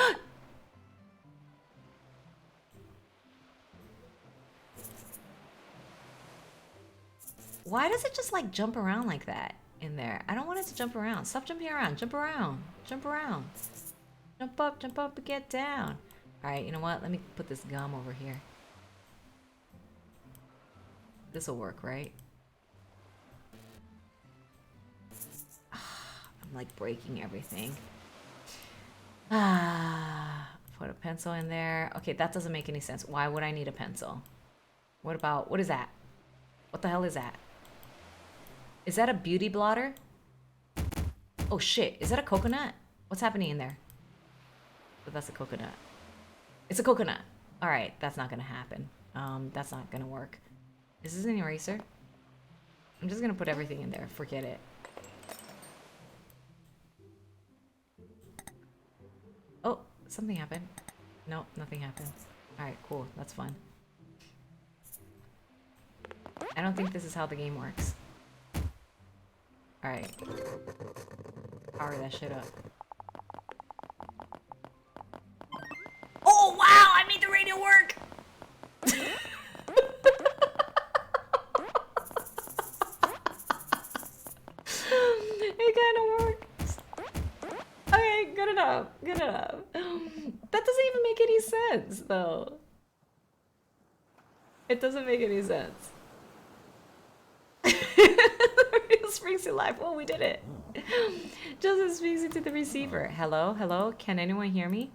Why does it just like jump around like that in there? I don't want it to jump around. Stop jumping around. Jump around. Jump around. Jump up and get down. Alright, you know what? Let me put this gum over here. This'll work, right? I'm like breaking everything. Put a pencil in there. Okay, that doesn't make any sense. Why would I need a pencil? What about, what is that? What the hell is that? Is that a beauty blotter? Oh shit, is that a coconut? What's happening in there? But that's a coconut. It's a coconut. All right, that's not gonna happen. That's not gonna work. Is this an eraser? I'm just gonna put everything in there. Forget it. Oh, something happened. Nope, nothing happened. All right, cool. That's fun. I don't think this is how the game works. All right. Power that shit up. Oh, wow! I made the radio work! It kind of works. Okay, good enough. Good enough. That doesn't even make any sense, though. It doesn't make any sense. Springs to life. Oh, we did it. Joseph speaks into the receiver. Hello? Hello? Can anyone hear me?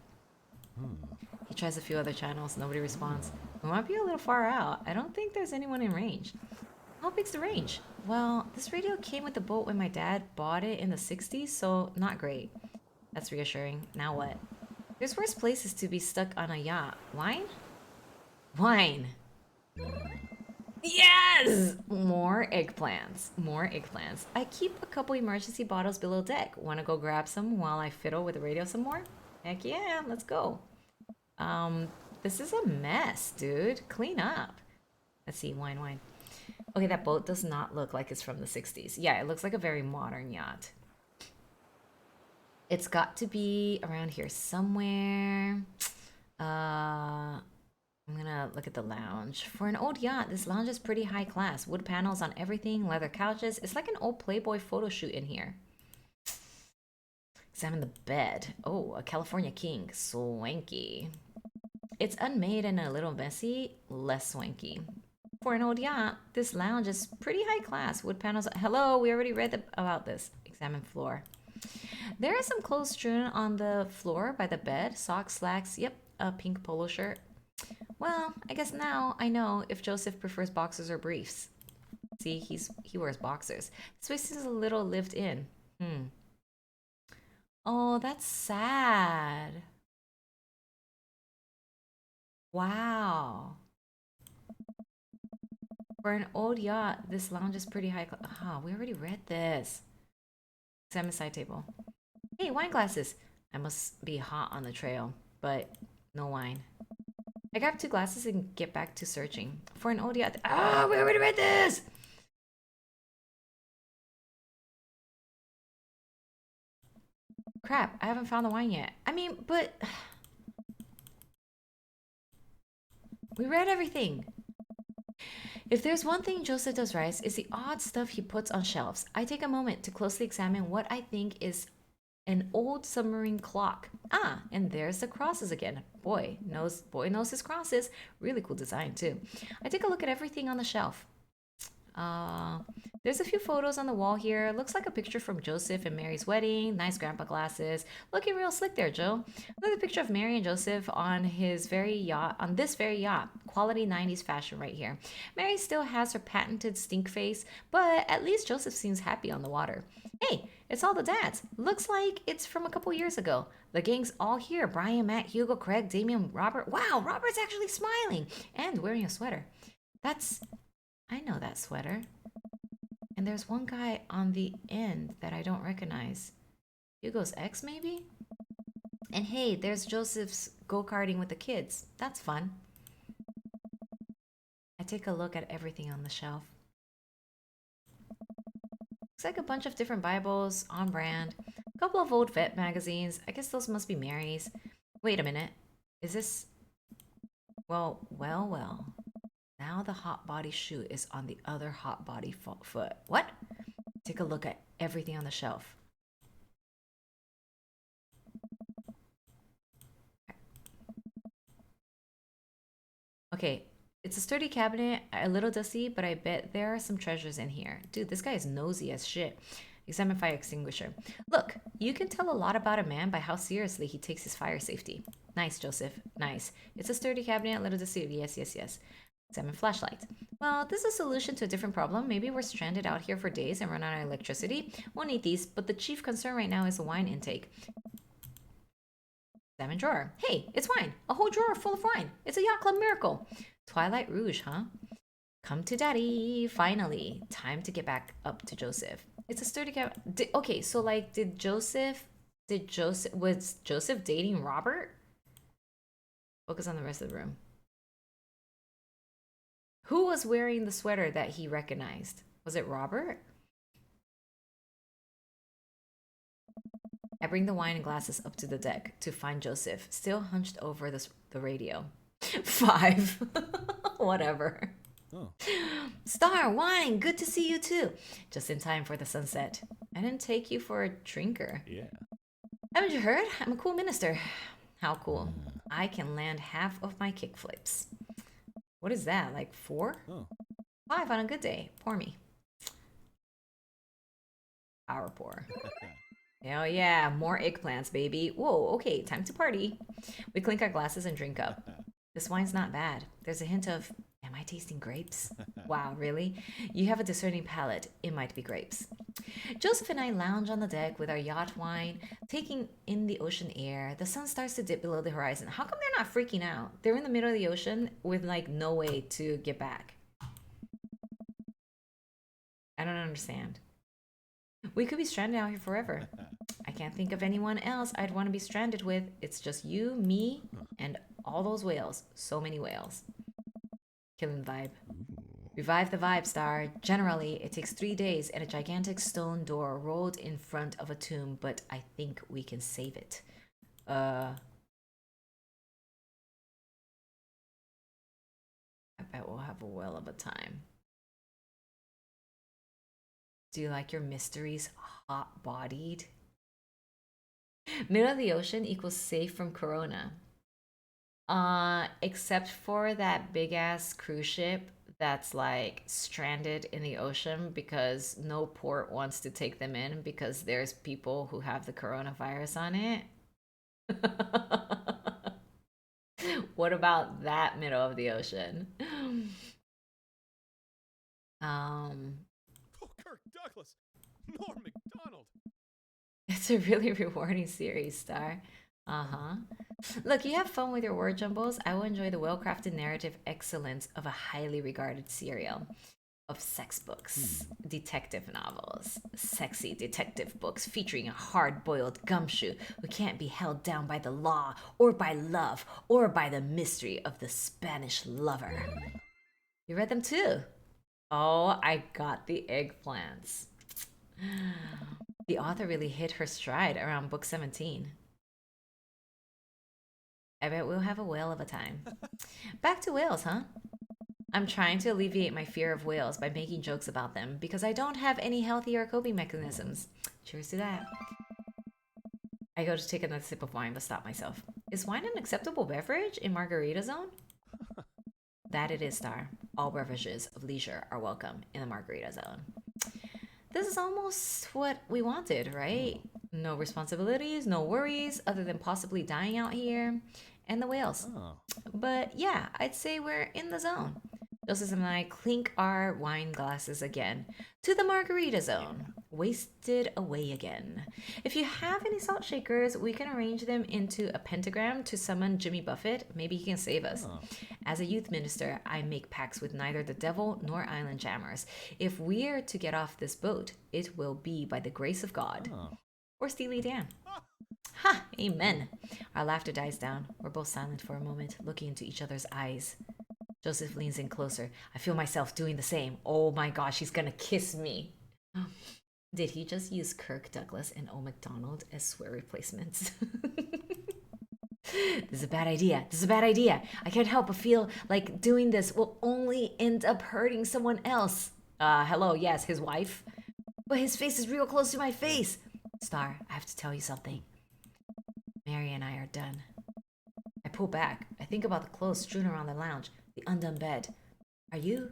He tries a few other channels. Nobody responds. We might be a little far out. I don't think there's anyone in range. How big's the range? Well, this radio came with the boat when my dad bought it in the 60s, so not great. That's reassuring. Now what? There's worse places to be stuck on a yacht. Wine? Wine. Yes! More eggplants. More eggplants. I keep a couple emergency bottles below deck. Want to go grab some while I fiddle with the radio some more? Heck yeah, let's go. This is a mess, dude. Clean up. Let's see, wine. Okay, that boat does not look like it's from the 60s. Yeah, it looks like a very modern yacht. It's got to be around here somewhere. I'm gonna look at the lounge. For an old yacht, this lounge is pretty high class. Wood panels on everything, leather couches. It's like an old Playboy photo shoot in here. Examine the bed. Oh, a California king. Swanky. It's unmade and a little messy. Less swanky. For an old yacht, this lounge is pretty high class. Wood panels. Hello, we already read about this. Examine floor. There is some clothes strewn on the floor by the bed. Socks, slacks. Yep, a pink polo shirt. Well, I guess now I know if Joseph prefers boxers or briefs. See, he wears boxers. This place is a little lived in. Oh, that's sad. Wow. For an old yacht, this lounge is pretty high. We already read this. Examine side table. Hey, wine glasses. I must be hot on the trail, but no wine. I grab 2 glasses and get back to searching. For an old yacht. We already read this! Crap, I haven't found the wine yet. I mean, but... we read everything. If there's one thing Joseph does right, it's the odd stuff he puts on shelves. I take a moment to closely examine what I think is an old submarine clock. And there's the crosses again. Boy knows his crosses. Really cool design too. I take a look at everything on the shelf. There's a few photos on the wall here. Looks like a picture from Joseph and Mary's wedding. Nice grandpa glasses. Looking real slick there, Joe. Another picture of Mary and Joseph on this very yacht. Quality 90s fashion right here. Mary still has her patented stink face, but at least Joseph seems happy on the water. Hey, it's all the dads. Looks like it's from a couple years ago. The gang's all here. Brian, Matt, Hugo, Craig, Damien, Robert. Wow, Robert's actually smiling and wearing a sweater. I know that sweater. And there's one guy on the end that I don't recognize. Hugo's ex, maybe? And hey, there's Joseph's go-karting with the kids. That's fun. I take a look at everything on the shelf. Looks like a bunch of different Bibles on brand. A couple of old vet magazines. I guess those must be Mary's. Wait a minute. Is this... Well. Now the hot body shoe is on the other hot body foot. What? Take a look at everything on the shelf. Okay, it's a sturdy cabinet, a little dusty, but I bet there are some treasures in here. Dude, this guy is nosy as shit. Examine fire extinguisher. Look, you can tell a lot about a man by how seriously he takes his fire safety. Nice, Joseph. Nice. It's a sturdy cabinet, a little dusty. Yes. Examine flashlight. Well, this is a solution to a different problem. Maybe we're stranded out here for days and run out of electricity. Won't need these, but the chief concern right now is the wine intake. Examine drawer. Hey, it's wine. A whole drawer full of wine. It's a yacht club miracle. Twilight Rouge, huh? Come to daddy. Finally. Time to get back up to Joseph. It's a sturdy cabinet. Okay, so like, was Joseph dating Robert? Focus on the rest of the room. Who was wearing the sweater that he recognized? Was it Robert? I bring the wine and glasses up to the deck to find Joseph, still hunched over the radio. 5. Whatever. Oh. Star, wine, good to see you too. Just in time for the sunset. I didn't take you for a drinker. Yeah. Haven't you heard? I'm a cool minister. How cool. I can land half of my kickflips. What is that, like 4? Oh. 5 on a good day. Pour me. Power pour. Hell yeah, more eggplants, baby. Whoa, okay, time to party. We clink our glasses and drink up. This wine's not bad. There's a hint of, am I tasting grapes? Wow, really? You have a discerning palate. It might be grapes. Joseph and I lounge on the deck with our yacht wine, taking in the ocean air. The sun starts to dip below the horizon. How come they're not freaking out? They're in the middle of the ocean with like no way to get back. I don't understand. We could be stranded out here forever. I can't think of anyone else I'd want to be stranded with. It's just you, me, and all those whales. So many whales. Killing the vibe. Revive the vibe, Star. Generally, it takes 3 days and a gigantic stone door rolled in front of a tomb, but I think we can save it. I bet we'll have a whale of a time. Do you like your mysteries hot-bodied? Middle of the ocean equals safe from corona. Except for that big-ass cruise ship that's like stranded in the ocean because no port wants to take them in because there's people who have the coronavirus on it. What about that middle of the ocean? Kirk Douglas, Norm Macdonald. It's a really rewarding series, Star. Look, you have fun with your word jumbles. I will enjoy the well-crafted narrative excellence of a highly regarded serial of sex books, detective novels, sexy detective books featuring a hard-boiled gumshoe who can't be held down by the law or by love or by the mystery of the Spanish lover. You read them too? Oh, I got the eggplants. The author really hit her stride around book 17. I bet we'll have a whale of a time. Back to whales, huh? I'm trying to alleviate my fear of whales by making jokes about them because I don't have any healthier coping mechanisms. Cheers to that. I go to take another sip of wine but stop myself. Is wine an acceptable beverage in Margarita Zone? That it is, Star. All beverages of leisure are welcome in the Margarita Zone. This is almost what we wanted, right? No responsibilities, no worries, other than possibly dying out here, and the whales. Oh. But yeah, I'd say we're in the zone. Joseph and I clink our wine glasses again to the Margarita Zone. Wasted away again. If you have any salt shakers, we can arrange them into a pentagram to summon Jimmy Buffett. Maybe he can save us. Oh. As a youth minister, I make pacts with neither the devil nor island jammers. If we're to get off this boat, it will be by the grace of God. Oh. Or Steely Dan. Ha! Amen. Our laughter dies down. We're both silent for a moment, looking into each other's eyes. Joseph leans in closer. I feel myself doing the same. Oh my gosh, he's gonna kiss me. Did he just use Kirk Douglas and O. McDonald as swear replacements? This is a bad idea. This is a bad idea. I can't help but feel like doing this will only end up hurting someone else. Hello, yes, his wife. But his face is real close to my face. Star, I have to tell you something. Mary and I are done. I pull back. I think about the clothes strewn around the lounge, the undone bed. Are you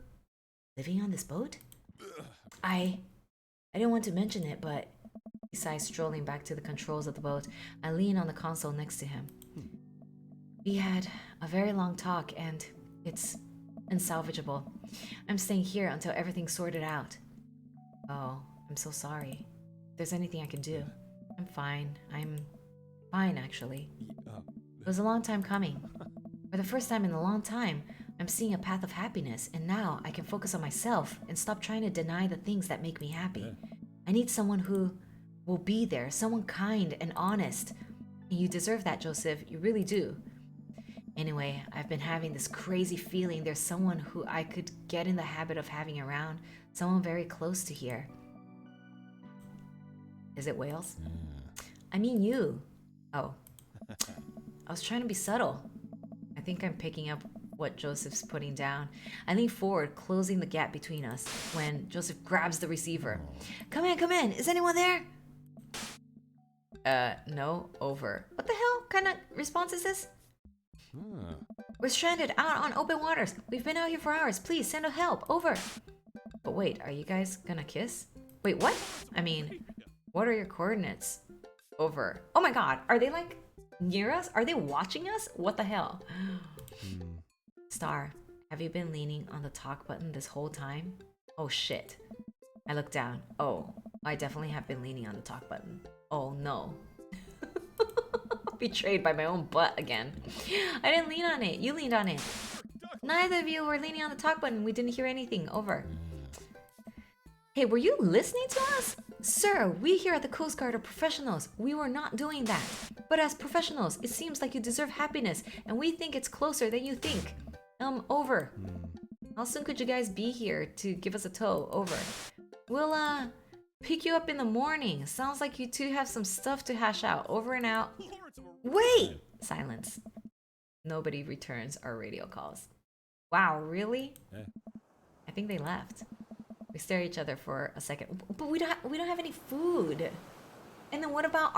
living on this boat? I didn't want to mention it, but he sighs, strolling back to the controls of the boat. I lean on the console next to him. We had a very long talk, and it's unsalvageable. I'm staying here until everything's sorted out. Oh, I'm so sorry. If there's anything I can do. I'm fine. I'm fine, actually. It was a long time coming. For the first time in a long time, I'm seeing a path of happiness, and now I can focus on myself and stop trying to deny the things that make me happy. I need someone who will be there, someone kind and honest. And you deserve that, Joseph. You really do. Anyway, I've been having this crazy feeling there's someone who I could get in the habit of having around, someone very close to here. Is it Wales? I mean you. Oh. I was trying to be subtle. I think I'm picking up what Joseph's putting down. I lean forward, closing the gap between us, when Joseph grabs the receiver. Come in, come in. Is anyone there? No, over. What the hell kind of response is this? We're stranded out on open waters. We've been out here for hours. Please send help. Over. But wait, are you guys gonna kiss? Wait, what? I mean, what are your coordinates? Over. Oh my god, are they like near us? Are they watching us? What the hell? Star, have you been leaning on the talk button this whole time? Oh shit. I look down. Oh, I definitely have been leaning on the talk button. Oh no. Betrayed by my own butt again. I didn't lean on it. You leaned on it. Neither of you were leaning on the talk button. We didn't hear anything. Over. Hey, were you listening to us? Sir, we here at the Coast Guard are professionals. We were not doing that. But as professionals, it seems like you deserve happiness, and we think it's closer than you think. Over. How soon could you guys be here to give us a tow? Over. We'll, pick you up in the morning. Sounds like you two have some stuff to hash out. Over and out. Wait! Silence. Nobody returns our radio calls. Wow, really? I think they left. We stare at each other for a second. But we don't have any food. And then what about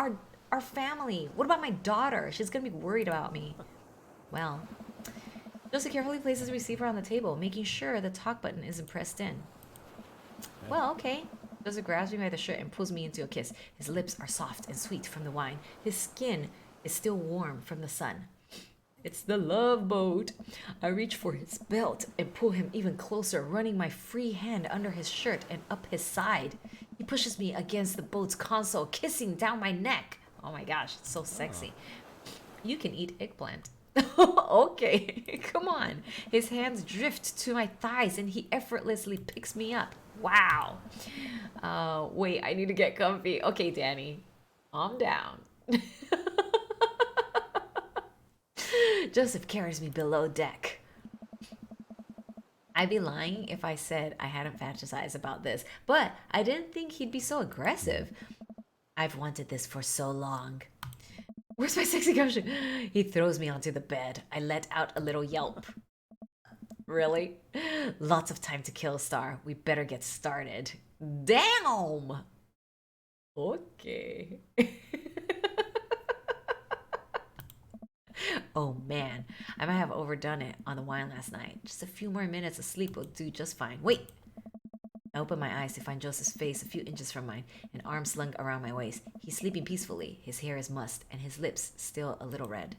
our family? What about my daughter? She's gonna be worried about me. Well, Joseph carefully places the receiver on the table, making sure the talk button isn't pressed in. Well, okay. Joseph grabs me by the shirt and pulls me into a kiss. His lips are soft and sweet from the wine. His skin is still warm from the sun. It's the love boat. I reach for his belt and pull him even closer, running my free hand under his shirt and up his side. He pushes me against the boat's console, kissing down my neck. Oh my gosh, it's so sexy. You can eat eggplant. Okay, come on. His hands drift to my thighs and he effortlessly picks me up. Wow. Wait, I need to get comfy. Okay, Danny, calm down. Joseph carries me below deck. I'd be lying if I said I hadn't fantasized about this, but I didn't think he'd be so aggressive. I've wanted this for so long. Where's my sexy gumption? He throws me onto the bed. I let out a little yelp. Really? Lots of time to kill, Star. We better get started. Damn! Okay. Oh man, I might have overdone it on the wine last night. Just a few more minutes of sleep will do just fine. Wait! I open my eyes to find Joseph's face a few inches from mine, an arm slung around my waist. He's sleeping peacefully. His hair is mussed, and his lips still a little red.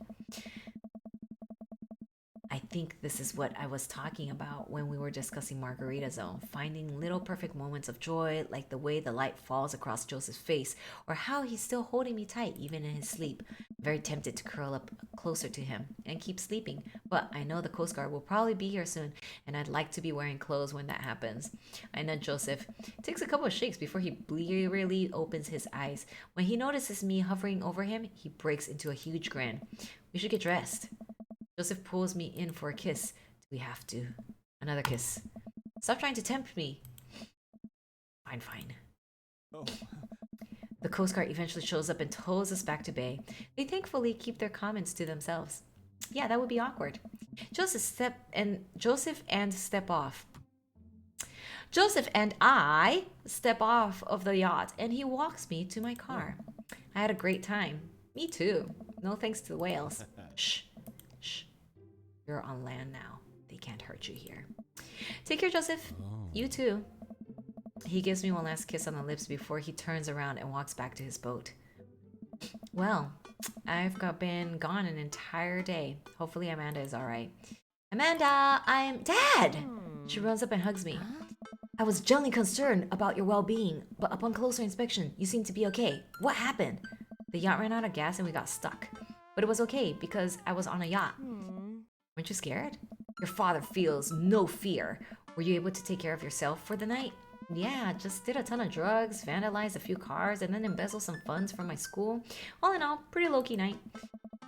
I think this is what I was talking about when we were discussing Margarita Zone, finding little perfect moments of joy, like the way the light falls across Joseph's face, or how he's still holding me tight even in his sleep. very tempted to curl up closer to him and keep sleeping, but I know the Coast Guard will probably be here soon, and I'd like to be wearing clothes when that happens. I nudge Joseph. It takes a couple of shakes before he blearily opens his eyes. When he notices me hovering over him, he breaks into a huge grin. We should get dressed. Joseph pulls me in for a kiss. Do we have to? Another kiss. Stop trying to tempt me. Fine, fine. Oh, The Coast Guard eventually shows up and tows us back to Bay. They thankfully keep their comments to themselves. Yeah, that would be awkward. Joseph and step off. Joseph and I step off of the yacht, and he walks me to my car. I had a great time. Me too. No thanks to the whales. Shh, shh. You're on land now. They can't hurt you here. Take care, Joseph. You too. He gives me one last kiss on the lips before he turns around and walks back to his boat. Well, I've been gone an entire day. Hopefully Amanda is alright. Amanda, I'm... Dad! She runs up and hugs me. I was genuinely concerned about your well-being, but upon closer inspection, you seem to be okay. What happened? The yacht ran out of gas and we got stuck. But it was okay because I was on a yacht. Weren't you scared? Your father feels no fear. Were you able to take care of yourself for the night? Yeah, just did a ton of drugs, vandalized a few cars, and then embezzled some funds from my school. All in all, pretty low-key night.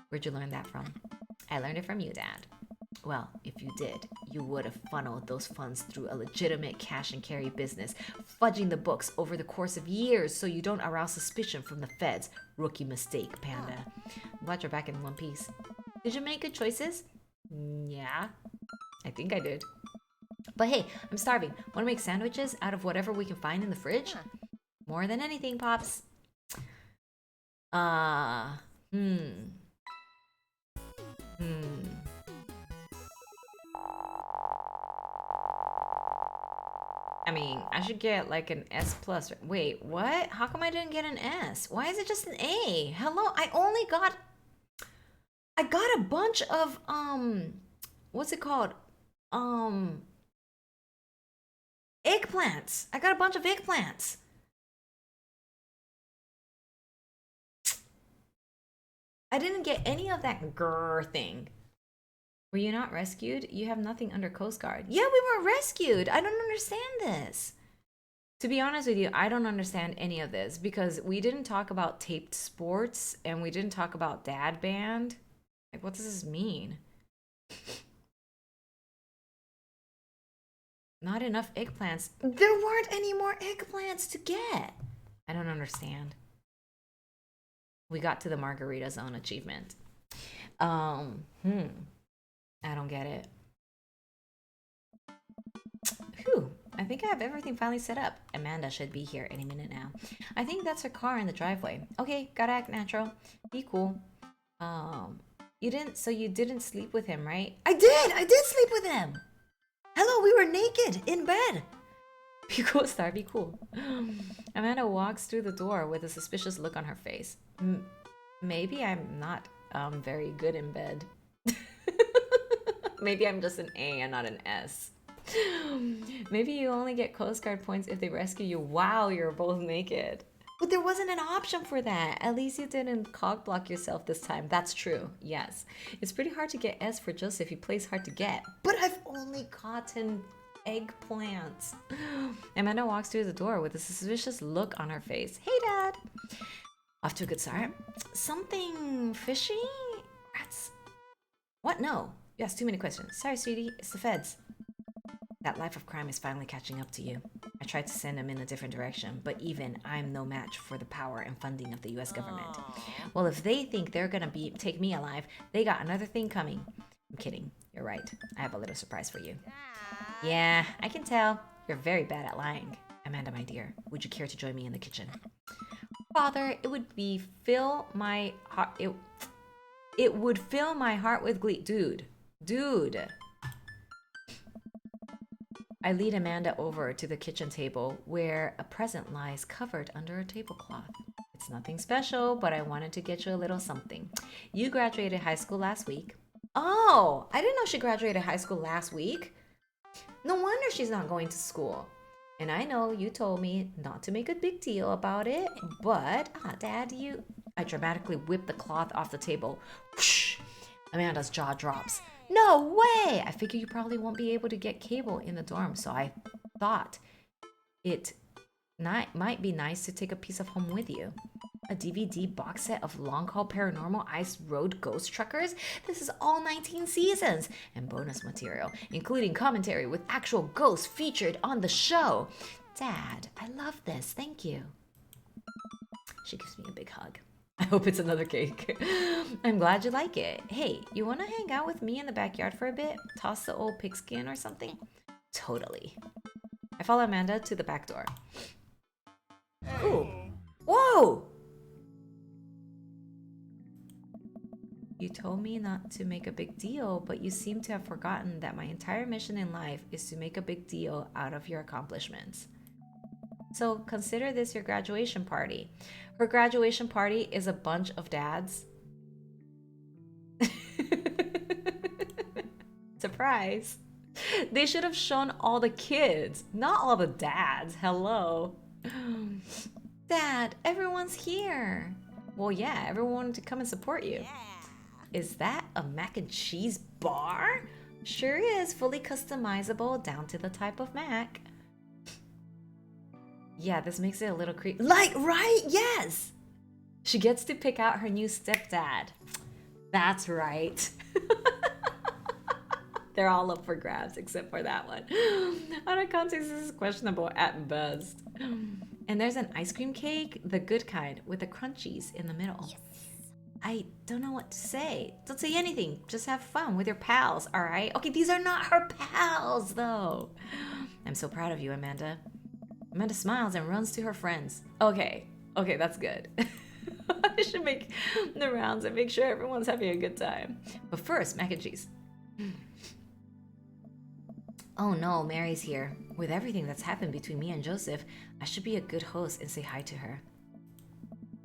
Where'd you learn that from? I learned it from you, Dad. Well, if you did, you would have funneled those funds through a legitimate cash and carry business, fudging the books over the course of years so you don't arouse suspicion from the feds. Rookie mistake, Panda. I'm glad you're back in one piece. Did you make good choices? Yeah, I think I did. But hey, I'm starving. Want to make sandwiches out of whatever we can find in the fridge? More than anything, Pops. I mean, I should get like an S plus. Wait, what? How come I didn't get an S? Why is it just an A? Hello, I got a bunch of what's it called? Eggplants. I got a bunch of eggplants. I didn't get any of that grr thing. Were you not rescued? You have nothing under Coast Guard. Yeah, we were rescued. I don't understand this. To be honest with you, I don't understand any of this because we didn't talk about taped sports and we didn't talk about dad band. Like, what does this mean? Not enough eggplants. There weren't any more eggplants to get. I don't understand. We got to the Margarita Zone achievement. I don't get it. Phew. I think I have everything finally set up. Amanda should be here any minute now. I think that's her car in the driveway. Okay, gotta act natural. Be cool. You didn't sleep with him, right? I did sleep with him. Hello, we were naked in bed. Be cool, Star, be cool. Amanda walks through the door with a suspicious look on her face. Maybe I'm not very good in bed. Maybe I'm just an A and not an S. Maybe you only get Coast Guard points if they rescue you while you're both naked. But there wasn't an option for that. At least you didn't cock block yourself this time. That's true. Yes. It's pretty hard to get S for Joseph. He plays hard to get. But I've only gotten eggplants. Amanda walks through the door with a suspicious look on her face. Hey, Dad. Off to a good start. Something fishy? Rats. What? No. You asked too many questions. Sorry, sweetie. It's the feds. That life of crime is finally catching up to you. I tried to send him in a different direction, but even I'm no match for the power and funding of the US government. Well, if they think they're gonna take me alive, they got another thing coming. I'm kidding. You're right. I have a little surprise for you. Yeah, I can tell. You're very bad at lying. Amanda, my dear, would you care to join me in the kitchen? Father, it would fill my heart. It would fill my heart with glee. Dude. I lead Amanda over to the kitchen table where a present lies covered under a tablecloth. It's nothing special, but I wanted to get you a little something. You graduated high school last week. Oh, I didn't know she graduated high school last week. No wonder she's not going to school. And I know you told me not to make a big deal about it, but Dad, I dramatically whip the cloth off the table. Whoosh! Amanda's jaw drops. No way! I figure you probably won't be able to get cable in the dorm, so I thought it might be nice to take a piece of home with you. A DVD box set of Long Haul Paranormal Ice Road Ghost Truckers? This is all 19 seasons! And bonus material, including commentary with actual ghosts featured on the show. Dad, I love this. Thank you. She gives me a big hug. I hope it's another cake. I'm glad you like it. Hey, you want to hang out with me in the backyard for a bit? Toss the old pigskin or something? Totally. I follow Amanda to the back door. Ooh. Whoa! You told me not to make a big deal, but you seem to have forgotten that my entire mission in life is to make a big deal out of your accomplishments. So consider this your graduation party. Her graduation party is a bunch of dads. Surprise. They should have shown all the kids, not all the dads. Hello. Dad, everyone's here. Well, yeah, everyone wanted to come and support you. Is that a mac and cheese bar? Sure is, fully customizable down to the type of mac. Yeah, this makes it a little creepy. Like, right? Yes! She gets to pick out her new stepdad. That's right. They're all up for grabs except for that one. Out of context, this is questionable at best. And there's an ice cream cake, the good kind, with the crunchies in the middle. Yes. I don't know what to say. Don't say anything. Just have fun with your pals, all right? Okay, these are not her pals, though. I'm so proud of you, Amanda. Amanda smiles and runs to her friends. Okay, that's good. I should make the rounds and make sure everyone's having a good time. But first, mac and cheese. Oh no, Mary's here. With everything that's happened between me and Joseph, I should be a good host and say hi to her.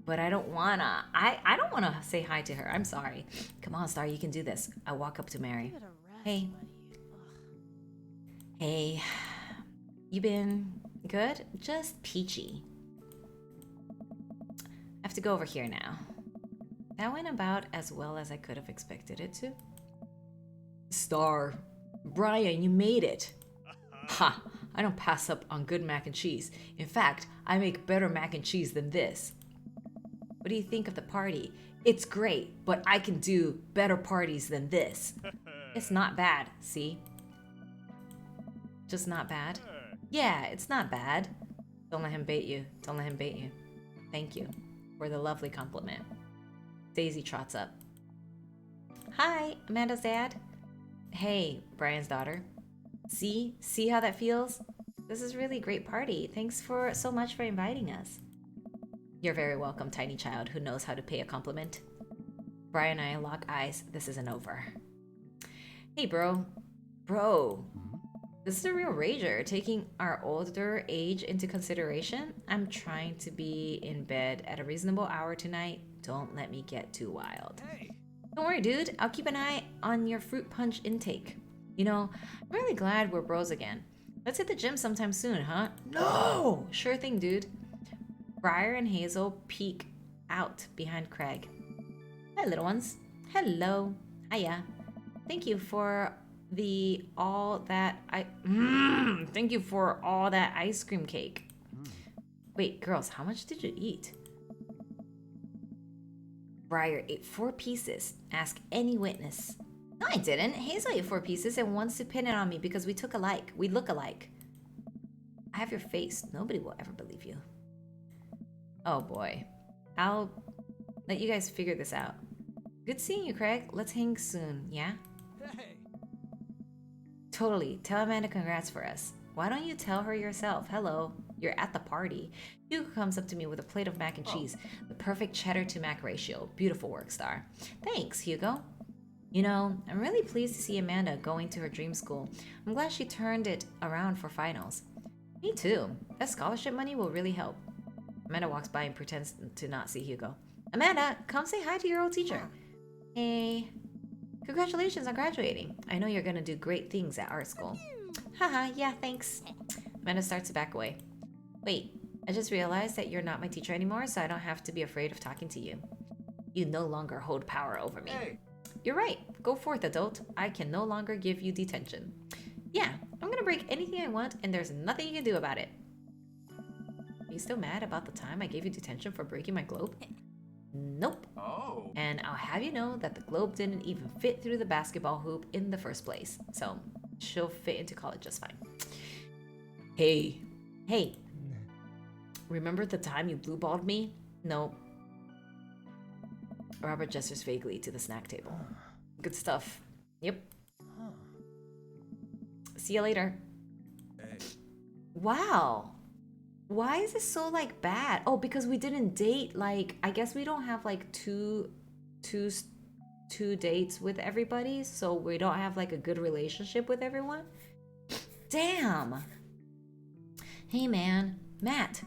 But I don't wanna. I don't wanna say hi to her. I'm sorry. Come on, Star, you can do this. I walk up to Mary. Hey. Hey. You been good? Just peachy. I have to go over here now. That went about as well as I could have expected it to. Star. Brian, you made it. Ha! I don't pass up on good mac and cheese. In fact, I make better mac and cheese than this. What do you think of the party? It's great, but I can do better parties than this. It's not bad, see? Just not bad? Yeah, it's not bad. Don't let him bait you. Don't let him bait you. Thank you for the lovely compliment. Daisy trots up. Hi, Amanda's dad. Hey, Brian's daughter. See how that feels? This is really a great party. Thanks so much for inviting us. You're very welcome, tiny child who knows how to pay a compliment. Brian and I lock eyes. This isn't over. Hey, bro. Bro. This is a real rager, taking our older age into consideration. I'm trying to be in bed at a reasonable hour tonight. Don't let me get too wild. Hey. Don't worry, dude. I'll keep an eye on your fruit punch intake. You know, I'm really glad we're bros again. Let's hit the gym sometime soon, huh? No! Sure thing, dude. Briar and Hazel peek out behind Craig. Hi, little ones. Hello. Hiya. Thank you for Thank you for all that ice cream cake. Wait, girls, how much did you eat? Briar ate 4 pieces. Ask any witness. No, I didn't. Hazel ate 4 pieces and wants to pin it on me because we look alike. I have your face. Nobody will ever believe you. Oh boy. I'll let you guys figure this out. Good seeing you, Craig. Let's hang soon, yeah? Hey. Totally. Tell Amanda congrats for us. Why don't you tell her yourself? Hello. You're at the party. Hugo comes up to me with a plate of mac and cheese. The perfect cheddar to mac ratio. Beautiful work, Star. Thanks, Hugo. You know, I'm really pleased to see Amanda going to her dream school. I'm glad she turned it around for finals. Me too. That scholarship money will really help. Amanda walks by and pretends to not see Hugo. Amanda, come say hi to your old teacher. Hey. Congratulations on graduating. I know you're gonna do great things at art school. Haha, yeah, thanks. Amanda starts to back away. Wait, I just realized that you're not my teacher anymore, so I don't have to be afraid of talking to you. You no longer hold power over me. Hey. You're right. Go forth, adult. I can no longer give you detention. Yeah, I'm gonna break anything I want, and there's nothing you can do about it. Are you still mad about the time I gave you detention for breaking my globe? Nope. Oh. And I'll have you know that the globe didn't even fit through the basketball hoop in the first place. So she'll fit into college just fine. Hey. Hey. Remember the time you blue-balled me? No. Robert gestures vaguely to the snack table. Good stuff. Yep. See you later. Hey. Wow. Why is it so like bad? Oh, because we didn't date. Like, I guess we don't have like two dates with everybody, so we don't have like a good relationship with everyone. Damn. Hey man, Matt.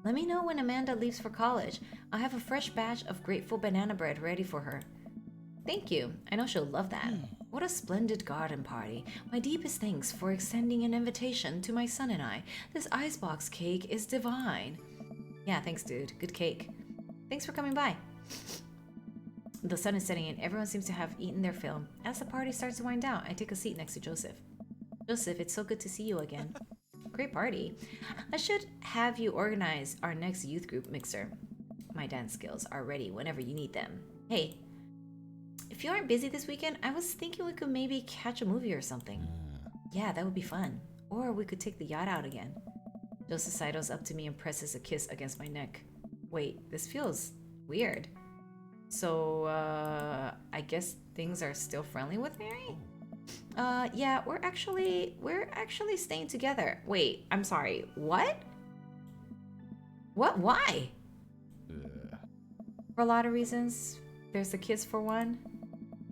Let me know when Amanda leaves for college. I'll have a fresh batch of grateful banana bread ready for her. Thank you. I know she'll love that. What a splendid garden party. My deepest thanks for extending an invitation to my son and I. This icebox cake is divine. Yeah, thanks, dude. Good cake. Thanks for coming by. The sun is setting and everyone seems to have eaten their fill. As the party starts to wind down, I take a seat next to Joseph. Joseph, it's so good to see you again. Great party. I should have you organize our next youth group mixer. My dance skills are ready whenever you need them. Hey, if you aren't busy this weekend, I was thinking we could maybe catch a movie or something. Yeah, that would be fun. Or we could take the yacht out again. Joseph sidles up to me and presses a kiss against my neck. Wait, this feels weird. So, I guess things are still friendly with Mary? Yeah, we're actually staying together. Wait, I'm sorry. What? What? Why? For a lot of reasons. There's the kids for one,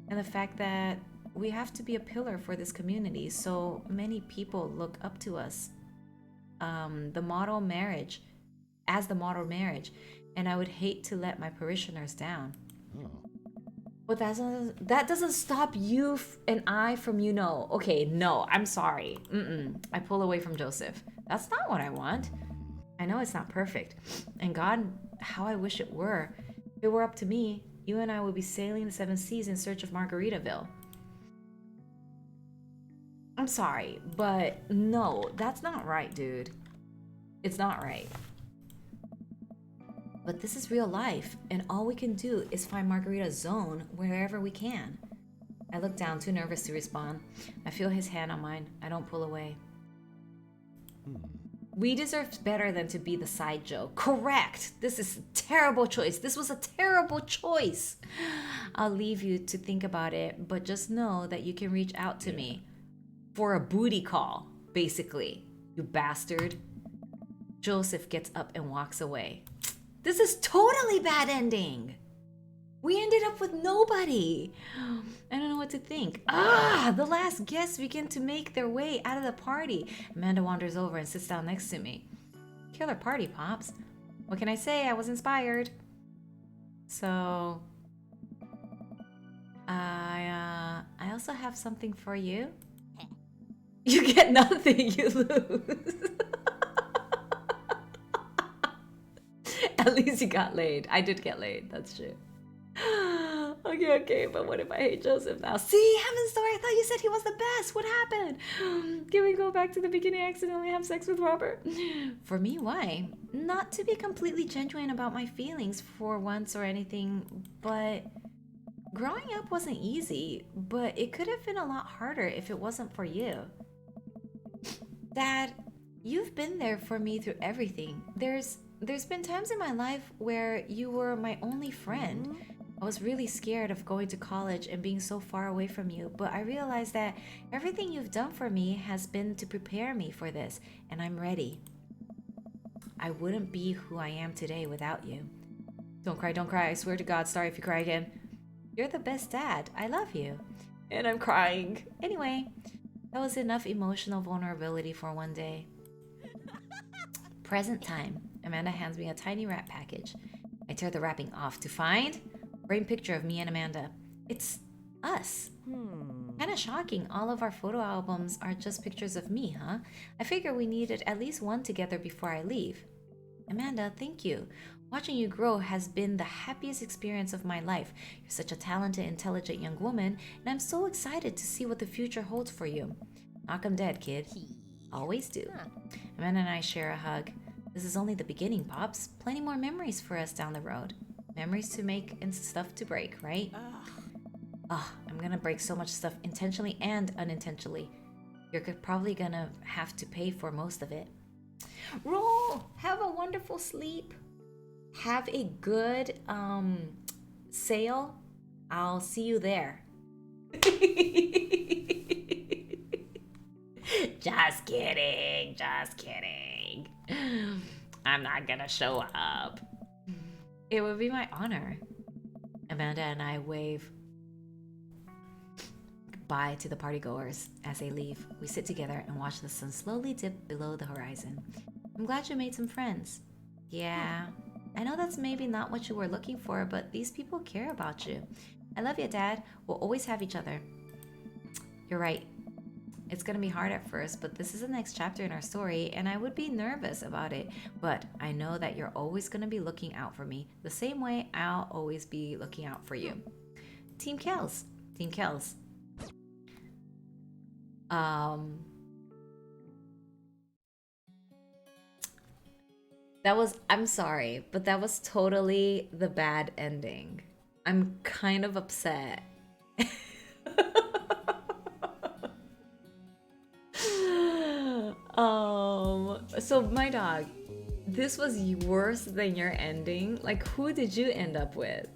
and the fact that we have to be a pillar for this community. So many people look up to us. The model marriage, and I would hate to let my parishioners down. But that doesn't stop you and I from, okay, no, I'm sorry. I pull away from Joseph. That's not what I want. I know it's not perfect. And God, how I wish it were. If it were up to me, you and I would be sailing the 7 seas in search of Margaritaville. I'm sorry, but no, that's not right, dude. It's not right. But this is real life, and all we can do is find Margarita's zone wherever we can. I look down, too nervous to respond. I feel his hand on mine. I don't pull away. We deserved better than to be the side joke. Correct! This is a terrible choice. This was a terrible choice. I'll leave you to think about it, but just know that you can reach out to me. For a booty call, basically. You bastard. Joseph gets up and walks away. This is totally bad ending. We ended up with nobody. I don't know what to think. The last guests begin to make their way out of the party. Amanda wanders over and sits down next to me. Killer party, Pops. What can I say? I was inspired. So, I also have something for you. You get nothing, you lose. At least you got laid. I did get laid, that's true. Okay, but what if I hate Joseph now? See, heaven's door, I thought you said he was the best. What happened? Can we go back to the beginning and accidentally have sex with Robert? For me, why? Not to be completely genuine about my feelings for once or anything, but growing up wasn't easy, but it could have been a lot harder if it wasn't for you. Dad, you've been there for me through everything. There's been times in my life where you were my only friend. I was really scared of going to college and being so far away from you, but I realized that everything you've done for me has been to prepare me for this, and I'm ready. I wouldn't be who I am today without you. Don't cry, I swear to God, sorry if you cry again. You're the best dad, I love you. And I'm crying. Anyway, that was enough emotional vulnerability for one day. Present time. Amanda hands me a tiny wrap package. I tear the wrapping off to find a framed picture of me and Amanda. It's us. Kinda shocking. All of our photo albums are just pictures of me, huh? I figure we needed at least one together before I leave. Amanda, thank you. Watching you grow has been the happiest experience of my life. You're such a talented, intelligent young woman, and I'm so excited to see what the future holds for you. Knock 'em dead, kid. Always do. Amanda and I share a hug. This is only the beginning, Pops. Plenty more memories for us down the road. Memories to make and stuff to break, right? I'm gonna break so much stuff intentionally and unintentionally. You're probably gonna have to pay for most of it. Roll! Have a wonderful sleep. Have a good sail. I'll see you there. Just kidding, just kidding. I'm not gonna show up. It would be my honor. Amanda and I wave goodbye to the partygoers as they leave. We sit together and watch the sun slowly dip below the horizon. I'm glad you made some friends. Yeah, I know that's maybe not what you were looking for, but these people care about you. I love you, Dad. We'll always have each other. You're right. It's gonna be hard at first, but this is the next chapter in our story, and I would be nervous about it. But I know that you're always gonna be looking out for me, the same way I'll always be looking out for you. Team Kells. Team Kells. That was, I'm sorry, but that was totally the bad ending. I'm kind of upset. So my dog, this was worse than your ending. Like, who did you end up with?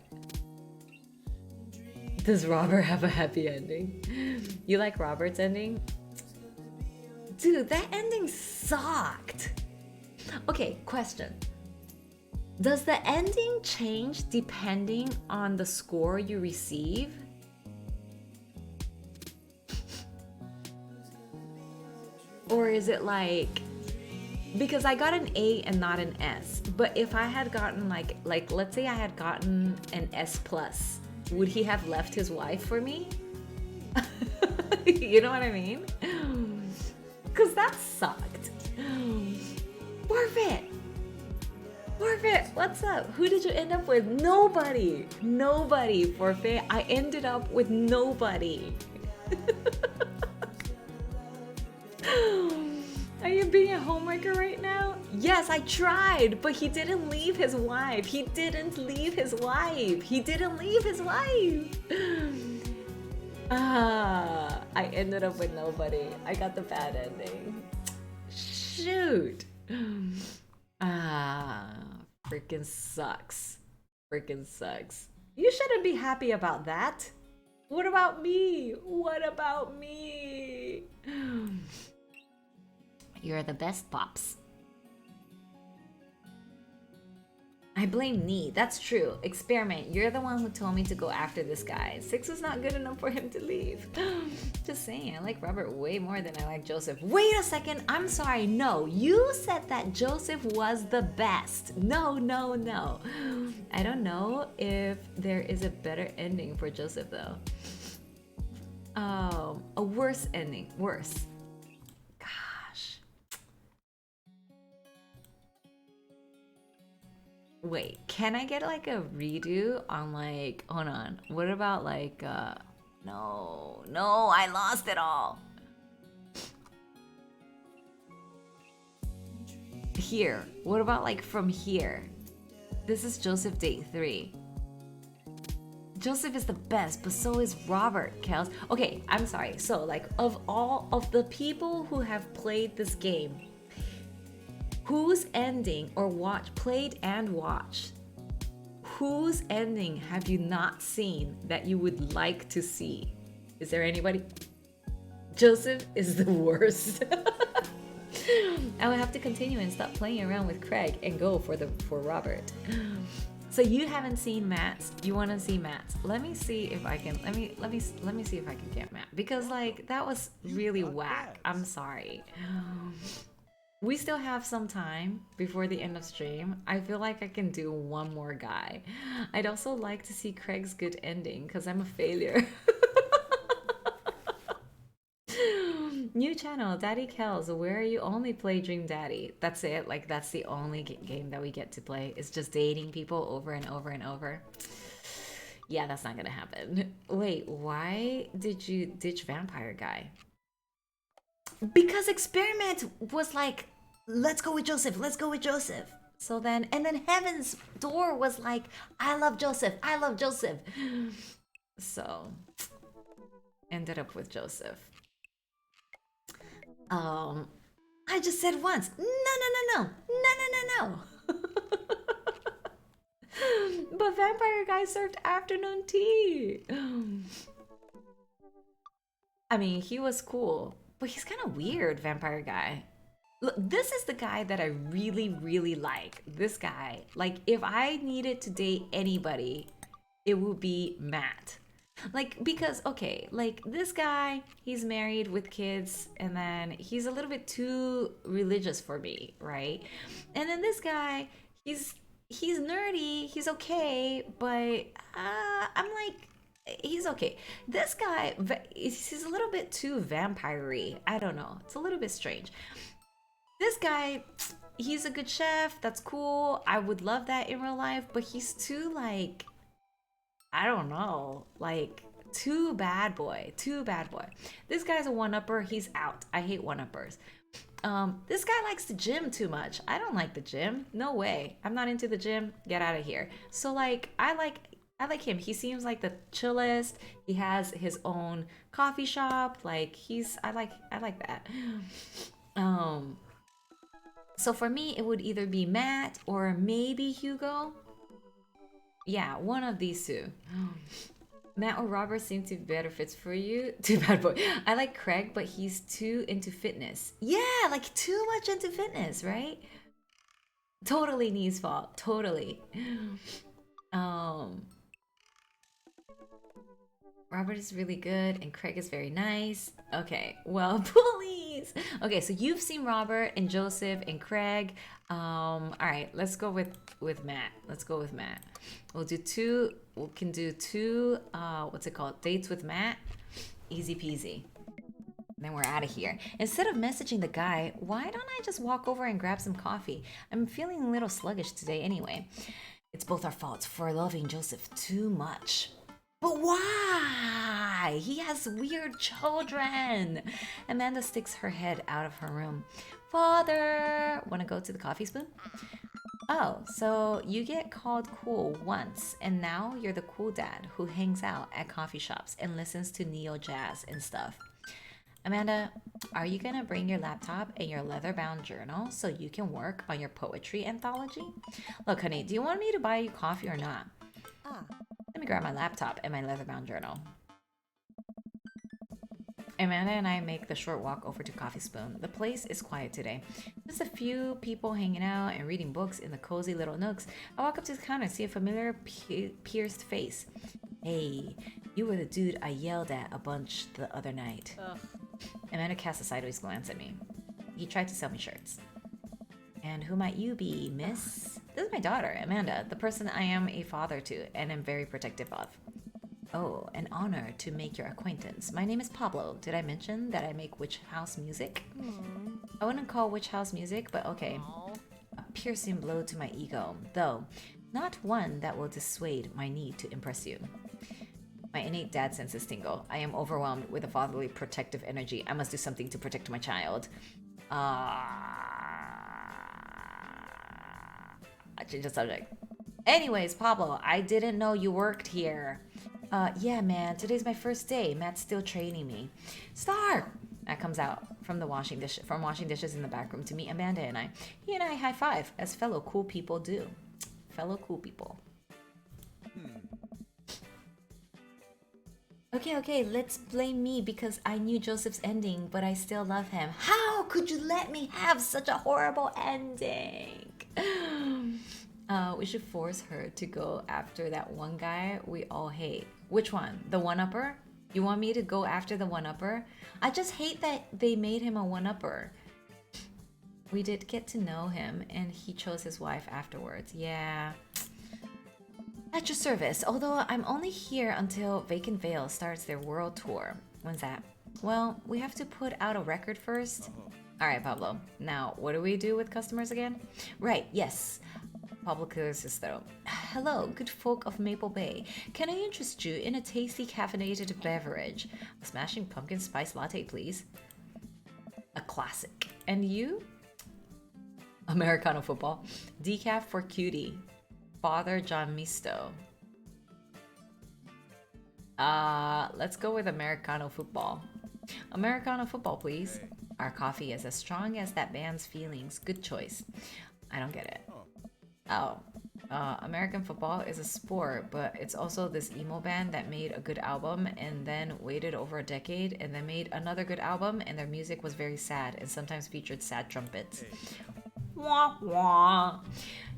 Does Robert have a happy ending? You like Robert's ending? Dude, that ending sucked. Okay, question. Does the ending change depending on the score you receive? Or is it like, because I got an A and not an S, but if I had gotten like let's say I had gotten an S plus, would he have left his wife for me? You know what I mean? Because that sucked. Forfeit! Forfeit, what's up? Who did you end up with? Nobody! Nobody, Forfeit. I ended up with nobody. Are you being a homewrecker right now? Yes, I tried, but he didn't leave his wife. He didn't leave his wife. He didn't leave his wife. I ended up with nobody. I got the bad ending. Shoot. Freaking sucks. Freaking sucks. You shouldn't be happy about that. What about me? What about me? You're the best, Pops. I blame Nee. That's true. Experiment. You're the one who told me to go after this guy. 6 was not good enough for him to leave. Just saying, I like Robert way more than I like Joseph. Wait a second. I'm sorry. No, you said that Joseph was the best. No, no, no. I don't know if there is a better ending for Joseph, though. A worse ending. Worse. Gosh. Wait, can I get like a redo on like, hold on, what about like, no, I lost it all. Here, what about like from here? This is Joseph Day 3. Joseph is the best, but so is Robert, Kels. Okay, I'm sorry. So like of all of the people who have played this game, whose ending or played and watched, whose ending have you not seen that you would like to see? Is there anybody? Joseph is the worst. I would have to continue and stop playing around with Craig and go for Robert. So you haven't seen Matt's. You want to see Matt's? Let me see if I can. Let me see if I can get Matt, because like that was really whack. I'm sorry. We still have some time before the end of stream. I feel like I can do one more guy. I'd also like to see Craig's good ending because I'm a failure. New channel, Daddy Kells, where you only play Dream Daddy. That's it. Like, that's the only game that we get to play. It's just dating people over and over and over. Yeah, that's not gonna happen. Wait, why did you ditch Vampire Guy? Because Experiment was like, let's go with Joseph, let's go with Joseph. So then, and then Heaven's Door was like, I love Joseph, I love Joseph. So, ended up with Joseph. I just said once, no. But Vampire Guy served afternoon tea. I mean, he was cool, but he's kind of weird, Vampire Guy. Look, this is the guy that I really, really like. This guy. Like, if I needed to date anybody, it would be Matt. Like, because, okay, like, this guy, he's married with kids, and then he's a little bit too religious for me, right? And then this guy, he's nerdy, he's okay, but I'm like, he's okay. This guy, he's a little bit too vampire-y. I don't know. It's a little bit strange. This guy, he's a good chef. That's cool. I would love that in real life, but he's too, like, I don't know, like, too bad boy. This guy's a one-upper. He's out. I hate one-uppers. This guy likes the gym too much. I don't like the gym. No way. I'm not into the gym. Get out of here. So, like, I like him. He seems like the chillest. He has his own coffee shop. Like, I like that. So for me, it would either be Matt or maybe Hugo. Yeah, one of these two. Matt or Robert seem to be better fits for you. Too bad boy. I like Craig, but he's too into fitness. Yeah, like too much into fitness, right? Totally Nee's fault. Totally. Robert is really good and Craig is very nice. Okay, well, please. Okay, so you've seen Robert and Joseph and Craig. All right, let's go with Matt. Let's go with Matt. We can do two, what's it called? Dates with Matt. Easy peasy. Then we're out of here. Instead of messaging the guy, why don't I just walk over and grab some coffee? I'm feeling a little sluggish today anyway. It's both our faults for loving Joseph too much. But why? He has weird children. Amanda sticks her head out of her room. Father, want to go to the coffee spoon? Oh, so you get called cool once, and now you're the cool dad who hangs out at coffee shops and listens to neo jazz and stuff. Amanda, are you gonna bring your laptop and your leather-bound journal so you can work on your poetry anthology? Look, honey, do you want me to buy you coffee or not? Let me grab my laptop and my leather-bound journal. Amanda and I make the short walk over to Coffee Spoon. The place is quiet today. Just a few people hanging out and reading books in the cozy little nooks. I walk up to the counter and see a familiar pierced face. Hey, you were the dude I yelled at a bunch the other night. Amanda casts a sideways glance at me. He tried to sell me shirts. And who might you be, miss? This is my daughter, Amanda, the person I am a father to and am very protective of. Oh, an honor to make your acquaintance. My name is Pablo. Did I mention that I make witch house music? I wouldn't call witch house music, but okay. A piercing blow to my ego, though not one that will dissuade my need to impress you. My innate dad senses tingle. I am overwhelmed with a fatherly protective energy. I must do something to protect my child. I changed the subject. Anyways, Pablo, I didn't know you worked here. Yeah, man, today's my first day. Matt's still training me. Star! Matt comes out from washing dishes in the back room to meet Amanda and I. He and I high five, as fellow cool people do. Fellow cool people. Okay, let's blame me because I knew Joseph's ending, but I still love him. How could you let me have such a horrible ending? We should force her to go after that one guy we all hate. Which one? The one-upper? You want me to go after the one-upper? I just hate that they made him a one-upper. We did get to know him, and he chose his wife afterwards. Yeah. At your service, although I'm only here until Vacant Veil starts their world tour. When's that? Well, we have to put out a record first. All right, Pablo. Now, what do we do with customers again? Right, yes. Pablo clears his throat. Hello, good folk of Maple Bay. Can I interest you in a tasty caffeinated beverage? A smashing pumpkin spice latte, please. A classic. And you? Americano football. Decaf for cutie. Father John Misto. Let's go with Americano football. Americano football, please. Our coffee is as strong as that band's feelings. Good choice. I don't get it. Oh. American football is a sport, but it's also this emo band that made a good album and then waited over a decade and then made another good album, and their music was very sad and sometimes featured sad trumpets. Wah wah.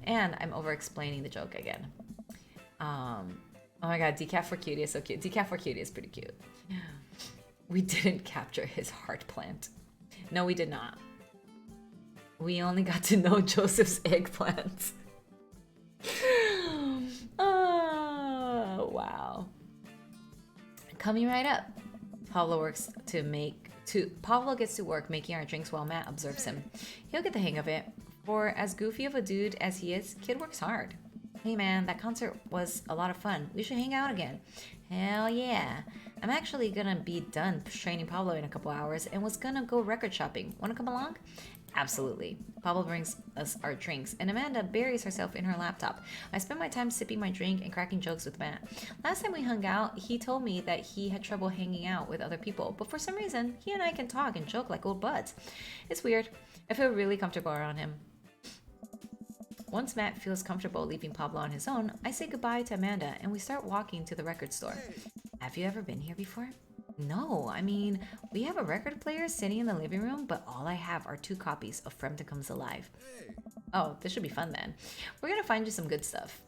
And I'm over explaining the joke again. Oh my god, Decaf for Cutie is so cute. Decaf for Cutie is pretty cute. We didn't capture his heart plant. No, we did not. We only got to know Joseph's eggplant. Oh, wow. Coming right up. Pablo gets to work making our drinks while Matt observes him. He'll get the hang of it. For as goofy of a dude as he is, kid works hard. Hey man, that concert was a lot of fun. We should hang out again. Hell yeah. I'm actually gonna be done training Pablo in a couple hours and was gonna go record shopping. Wanna come along? Absolutely. Pablo brings us our drinks, and Amanda buries herself in her laptop. I spend my time sipping my drink and cracking jokes with Matt. Last time we hung out, he told me that he had trouble hanging out with other people, but for some reason, he and I can talk and joke like old buds. It's weird. I feel really comfortable around him. Once Matt feels comfortable leaving Pablo on his own, I say goodbye to Amanda and we start walking to the record store. Have you ever been here before? No, I mean, we have a record player sitting in the living room, but all I have are 2 copies of Frampton Comes Alive. Oh, this should be fun then. We're gonna find you some good stuff.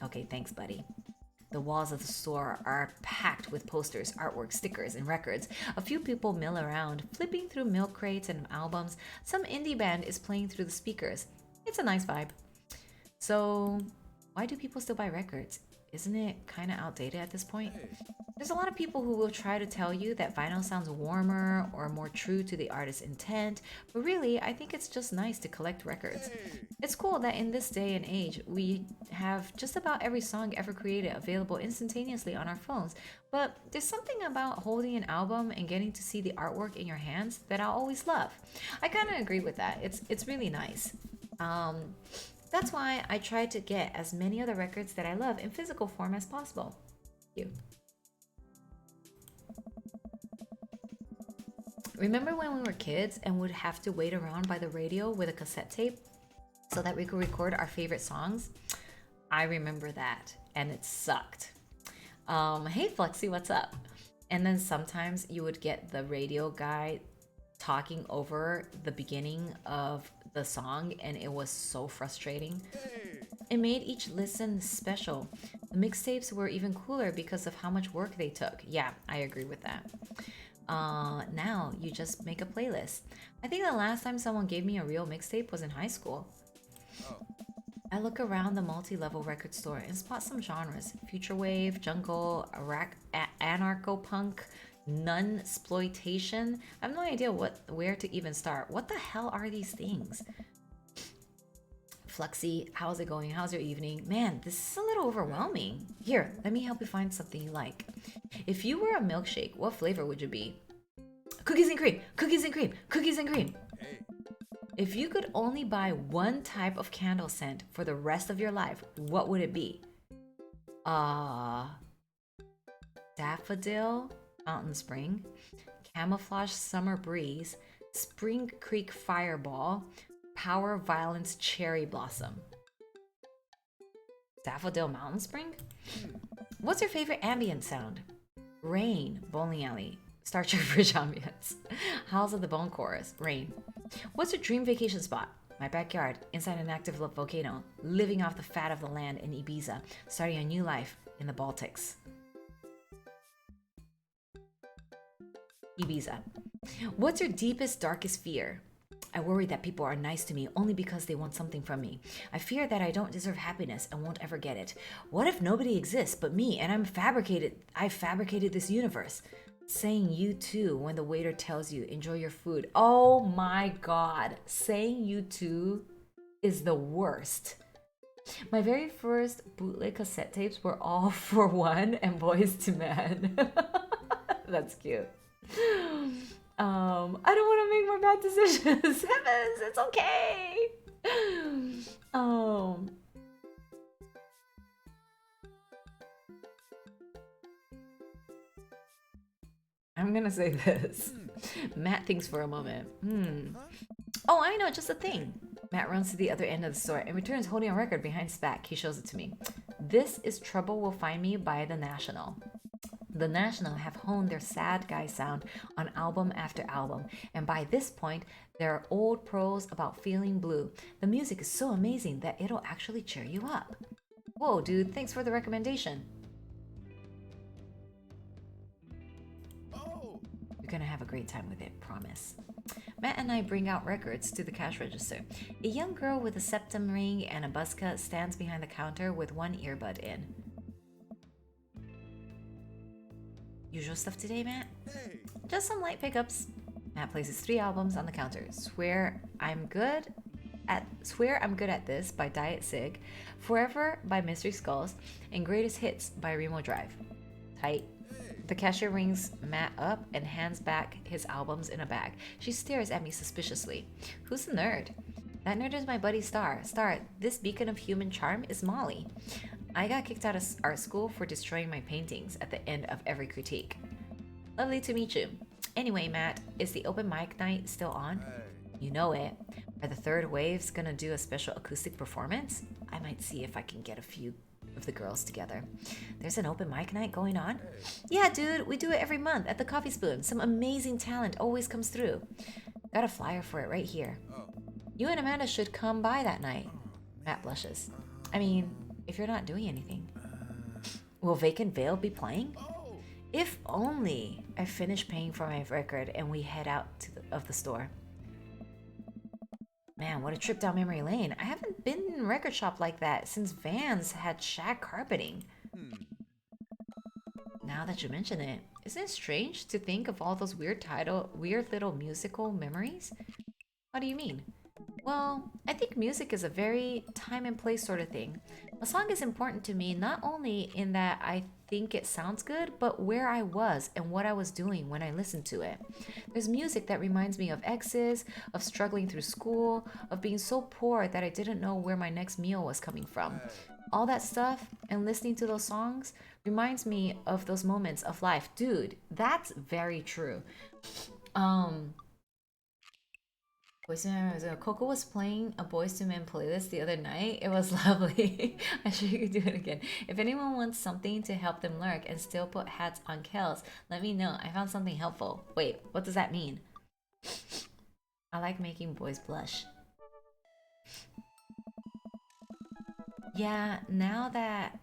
Okay, thanks, buddy. The walls of the store are packed with posters, artwork, stickers, and records. A few people mill around, flipping through milk crates and albums. Some indie band is playing through the speakers. It's a nice vibe. So, why do people still buy records? Isn't it kind of outdated at this point? There's a lot of people who will try to tell you that vinyl sounds warmer or more true to the artist's intent, but really, I think it's just nice to collect records. It's cool that in this day and age, we have just about every song ever created available instantaneously on our phones, but there's something about holding an album and getting to see the artwork in your hands that I'll always love. I kind of agree with that. It's really nice. That's why I try to get as many of the records that I love in physical form as possible. Thank you. Remember when we were kids and would have to wait around by the radio with a cassette tape so that we could record our favorite songs? I remember that, and it sucked. Hey Flexi, what's up? And then sometimes you would get the radio guy talking over the beginning of the song, and it was so frustrating. It made each listen special. The mixtapes were even cooler because of how much work they took. Yeah, I agree with that. Now you just make a playlist. I think the last time someone gave me a real mixtape was in high school. I look around the multi-level record store and spot some genres: future wave, jungle, anarcho-punk, nunsploitation. I have no idea where to even start. What the hell are these things? Fluxy, how's it going? How's your evening? Man, this is a little overwhelming. Here, let me help you find something you like. If you were a milkshake, what flavor would you be? Cookies and cream, cookies and cream, cookies and cream. If you could only buy one type of candle scent for the rest of your life, what would it be? Daffodil, Mountain Spring, Camouflage Summer Breeze, Spring Creek Fireball, Power Violence Cherry Blossom. Daffodil Mountain Spring? What's your favorite ambient sound? Rain, Bowling Alley, Star Trek Bridge Ambience, Howls of the Bone Chorus, Rain. What's your dream vacation spot? My backyard, inside an active volcano, living off the fat of the land in Ibiza, starting a new life in the Baltics. Ibiza. What's your deepest, darkest fear? I worry that people are nice to me only because they want something from me. I fear that I don't deserve happiness and won't ever get it. What if nobody exists but me and I fabricated this universe? Saying you too when the waiter tells you enjoy your food. Oh my god. Saying you too is the worst. My very first bootleg cassette tapes were all for one and Boys to Men. That's cute. I don't want to make more bad decisions. Heavens, it's okay. I'm gonna say this. Matt thinks for a moment. Oh, I know, just a thing. Matt runs to the other end of the store and returns holding a record behind his back. He shows it to me. This is Trouble Will Find Me by The National. The National have honed their sad guy sound on album after album, and by this point, they're old pros about feeling blue. The music is so amazing that it'll actually cheer you up. Whoa, dude, thanks for the recommendation. Oh! You're gonna have a great time with it, promise. Matt and I bring out records to the cash register. A young girl with a septum ring and a buzz cut stands behind the counter with one earbud in. Usual stuff today, Matt? Hey! Just some light pickups. Matt places 3 albums on the counter. Swear I'm Good at This by Diet Sig, Forever by Mystery Skulls, and Greatest Hits by Remo Drive. Tight. The cashier rings Matt up and hands back his albums in a bag. She stares at me suspiciously. Who's the nerd? That nerd is my buddy Star. Star, this beacon of human charm is Molly. I got kicked out of art school for destroying my paintings at the end of every critique. Lovely to meet you. Anyway, Matt, is the open mic night still on? You know it. Are the Third Waves gonna do a special acoustic performance? I might see if I can get a few of the girls together. There's an open mic night going on? Yeah, dude, we do it every month at the Coffee Spoon. Some amazing talent always comes through. Got a flyer for it right here. You and Amanda should come by that night. Matt blushes. I mean, if you're not doing anything. Will Vacant Veil be playing? If only I finish paying for my record and we head out of the store. Man, what a trip down memory lane. I haven't been in a record shop like that since Vans had shag carpeting. Now that you mention it, isn't it strange to think of all those weird little musical memories? What do you mean? Well, I think music is a very time and place sort of thing. A song is important to me not only in that I think it sounds good, but where I was and what I was doing when I listened to it. There's music that reminds me of exes, of struggling through school, of being so poor that I didn't know where my next meal was coming from. All that stuff and listening to those songs reminds me of those moments of life. Dude, that's very true. Coco was playing a Boyz II Men playlist the other night. It was lovely. I sure you could do it again. If anyone wants something to help them lurk and still put hats on Kels, let me know. I found something helpful. Wait, what does that mean? I like making boys blush. Yeah, now that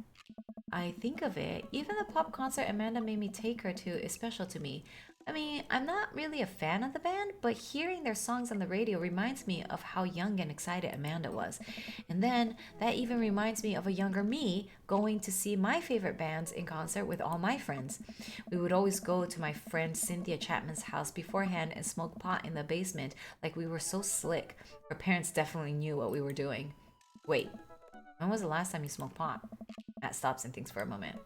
I think of it, even the pop concert Amanda made me take her to is special to me. I mean, I'm not really a fan of the band, but hearing their songs on the radio reminds me of how young and excited Amanda was. And then that even reminds me of a younger me going to see my favorite bands in concert with all my friends. We would always go to my friend Cynthia Chapman's house beforehand and smoke pot in the basement like we were so slick. Our parents definitely knew what we were doing. Wait, when was the last time you smoked pot? Matt stops and thinks for a moment.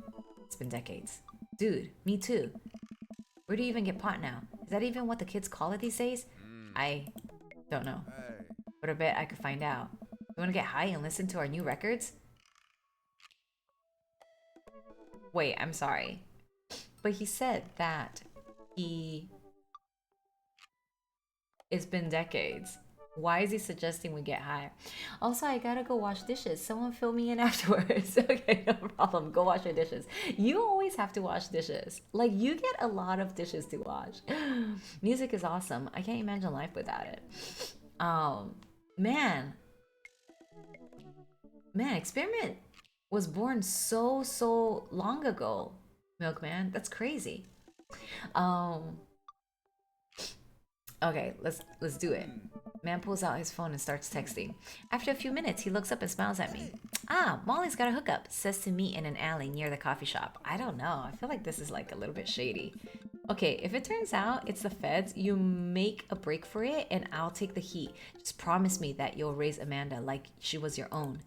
It's been decades. Dude, me too. Where do you even get pot now? Is that even what the kids call it these days? I don't know. But I bet I could find out. You want to get high and listen to our new records? Wait, I'm sorry. But he said that it's been decades. Why is he suggesting we get high? Also, I gotta go wash dishes. Someone fill me in afterwards. Okay, no problem. Go wash your dishes. You always have to wash dishes. Like, you get a lot of dishes to wash. Music is awesome. I can't imagine life without it. Man, Experiment was born so long ago, Milkman. That's crazy. Okay, let's do it. Man pulls out his phone and starts texting. After a few minutes, he looks up and smiles at me. Ah, Molly's got a hookup, says to me in an alley near the coffee shop. I don't know. I feel like this is like a little bit shady. Okay, if it turns out it's the feds, you make a break for it and I'll take the heat. Just promise me that you'll raise Amanda like she was your own.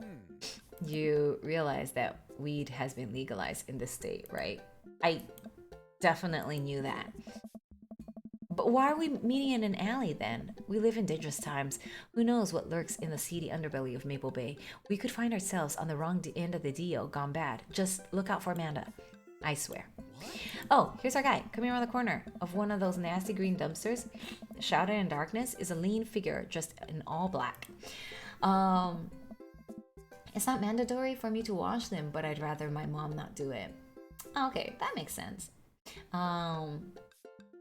You realize that weed has been legalized in this state, right? I definitely knew that. But why are we meeting in an alley then? We live in dangerous times. Who knows what lurks in the seedy underbelly of Maple Bay? We could find ourselves on the wrong end of the deal gone bad. Just look out for Amanda. I swear. Oh, here's our guy, coming around the corner of one of those nasty green dumpsters. Shrouded in darkness is a lean figure dressed in all black. It's not mandatory for me to wash them, but I'd rather my mom not do it. Okay, that makes sense.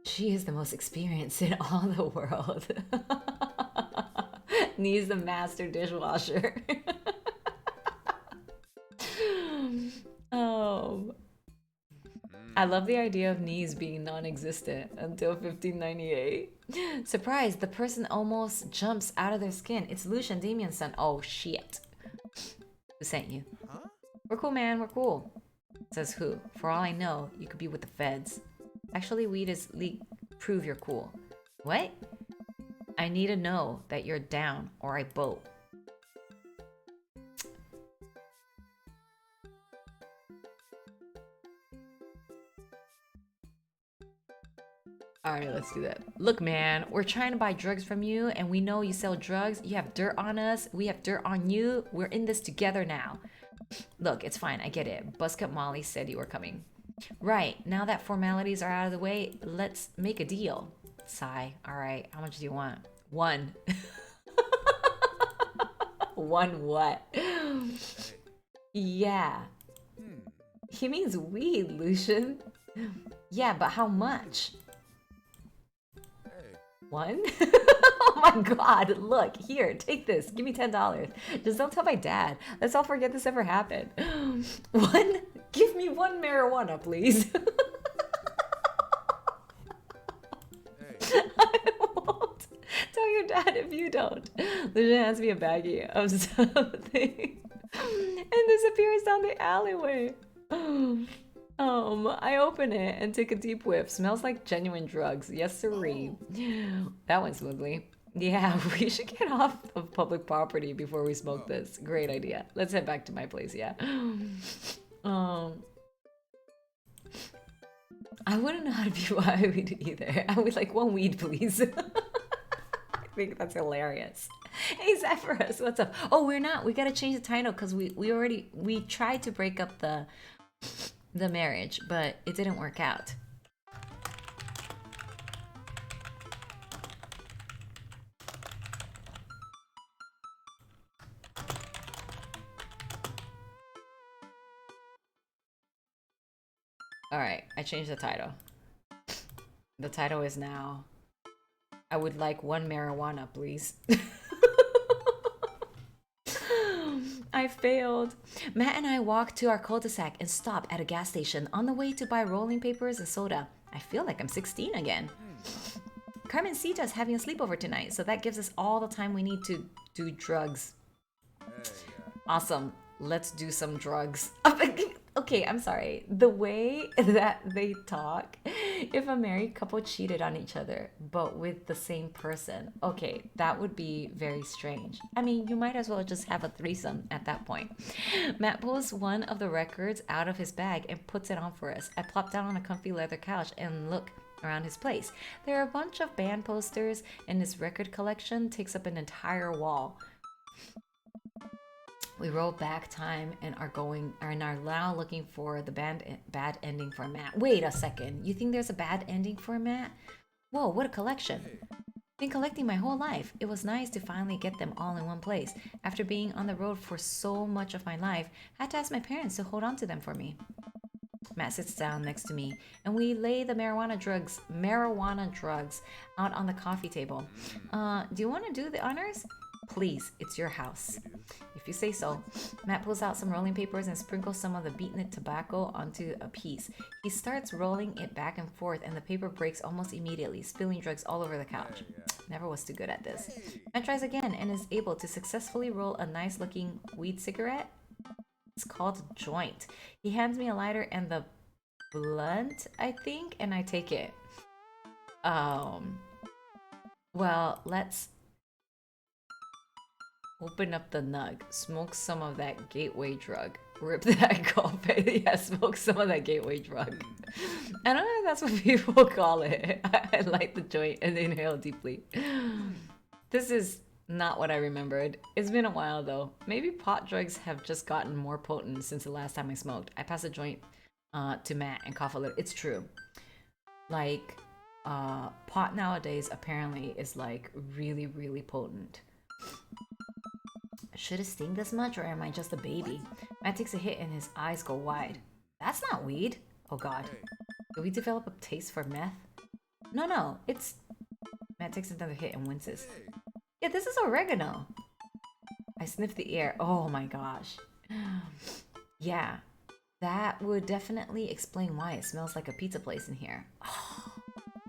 She is the most experienced in all the world. Needs the master dishwasher. I love the idea of knees being non-existent until 1598. Surprise, the person almost jumps out of their skin. It's Lucian, Damien's son. Oh, shit. Who sent you? Huh? We're cool, man. We're cool. Says who? For all I know, you could be with the feds. Actually, weed is prove you're cool. What? I need to know that you're down or I bolt. Alright, let's do that. Look, man, we're trying to buy drugs from you, and we know you sell drugs. You have dirt on us. We have dirt on you. We're in this together now. Look, it's fine. I get it. Buzzcut Molly said you were coming. Right. Now that formalities are out of the way, let's make a deal. Sigh. Alright, how much do you want? One. One what? Yeah. He means weed, Lucian. Yeah, but how much? One? Oh my god, look, here, take this. Give me $10. Just don't tell my dad. Let's all forget this ever happened. One? Give me one marijuana, please. I won't. Tell your dad if you don't. Lucian hands me a baggie of something and disappears down the alleyway. I open it and take a deep whiff. Smells like genuine drugs. Yes, sirree. That went smoothly. Yeah, we should get off of public property before we smoke this. Great idea. Let's head back to my place, yeah. I wouldn't know how to be wild either. I would like one weed, please. I think that's hilarious. Hey, Zephyrus, what's up? Oh, we're not. We gotta change the title because we tried to break up the marriage, but it didn't work out. Alright, I changed the title. The title is now, I would like one marijuana, please. I failed. Matt and I walk to our cul-de-sac and stop at a gas station on the way to buy rolling papers and soda. I feel like I'm 16 again. Carmencita's having a sleepover tonight, so that gives us all the time we need to do drugs. Awesome. Let's do some drugs. Okay, I'm sorry. The way that they talk, if a married couple cheated on each other, but with the same person, okay, that would be very strange. I mean, you might as well just have a threesome at that point. Matt pulls one of the records out of his bag and puts it on for us. I plop down on a comfy leather couch and look around his place. There are a bunch of band posters, and his record collection takes up an entire wall. We roll back time and are now looking for the bad ending for Matt. Wait a second. You think there's a bad ending for Matt? Whoa, what a collection. Been collecting my whole life. It was nice to finally get them all in one place. After being on the road for so much of my life, I had to ask my parents to hold on to them for me. Matt sits down next to me and we lay the marijuana drugs out on the coffee table. Do you want to do the honors? Please, it's your house. If you say so. Matt pulls out some rolling papers and sprinkles some of the beaten tobacco onto a piece. He starts rolling it back and forth and the paper breaks almost immediately, spilling drugs all over the couch. Never was too good at this. Matt tries again and is able to successfully roll a nice looking weed cigarette. It's called a joint. He hands me a lighter and the blunt, I think, and I take it. Um, well, let's open up the nug, smoke some of that gateway drug, rip that gulp. Yeah, smoke some of that gateway drug. I don't know if that's what people call it. I light the joint and inhale deeply. This is not what I remembered. It's been a while though. Maybe pot drugs have just gotten more potent since the last time I smoked. I pass a joint to Matt and cough a little. It's true. Like, pot nowadays apparently is like really, really potent. Should it sting this much, or am I just a baby? Matt takes a hit and his eyes go wide. That's not weed. Oh god. Did we develop a taste for meth? No, it's... Matt takes another hit and winces. Yeah, this is oregano. I sniff the air. Oh my gosh. Yeah, that would definitely explain why it smells like a pizza place in here. Oh,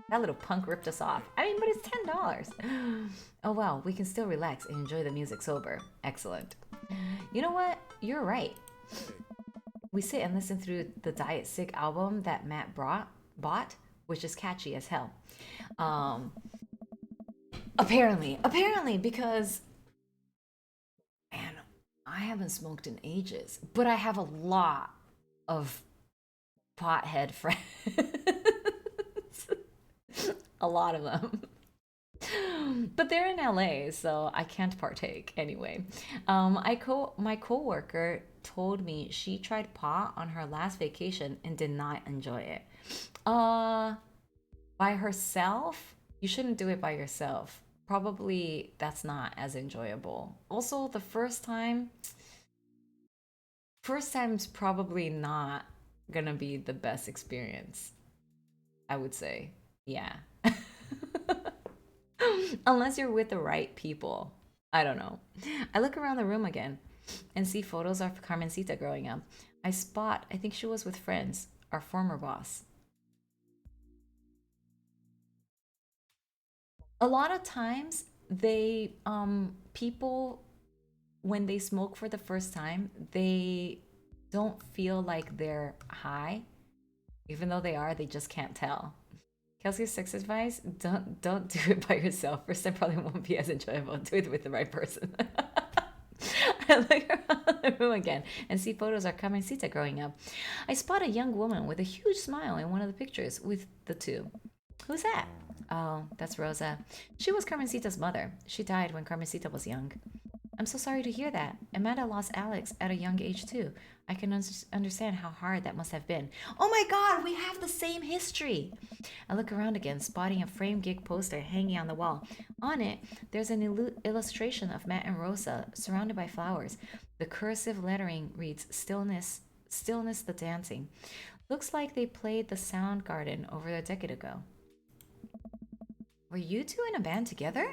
that little punk ripped us off. I mean, but it's $10. Oh well, we can still relax and enjoy the music sober. Excellent. You know what? You're right. We sit and listen through the Diet Sick album that Matt bought, which is catchy as hell. Apparently, because, man, I haven't smoked in ages, but I have a lot of pothead friends. A lot of them. But they're in LA, so I can't partake anyway. My coworker told me she tried pot on her last vacation and did not enjoy it. By herself, you shouldn't do it by yourself. Probably that's not as enjoyable. Also, the first time's probably not gonna be the best experience, I would say. Yeah. Unless you're with the right people. I don't know. I look around the room again and see photos of Carmencita growing up. I think she was with friends, our former boss. A lot of times they people, when they smoke for the first time, they don't feel like they're high. Even though they are, they just can't tell. Kelsey's sex advice: don't do it by yourself. First time probably won't be as enjoyable. Do it with the right person. I look around the room again and see photos of Carmencita growing up. I spot a young woman with a huge smile in one of the pictures with the two. Who's that? Oh, that's Rosa. She was Carmencita's mother. She died when Carmencita was young. I'm so sorry to hear that. Amanda lost Alex at a young age too. I can understand how hard that must have been. Oh my god, we have the same history! I look around again, spotting a frame gig poster hanging on the wall. On it, there's an illustration of Matt and Rosa surrounded by flowers. The cursive lettering reads, Stillness the Dancing. Looks like they played the Soundgarden over a decade ago. Were you two in a band together?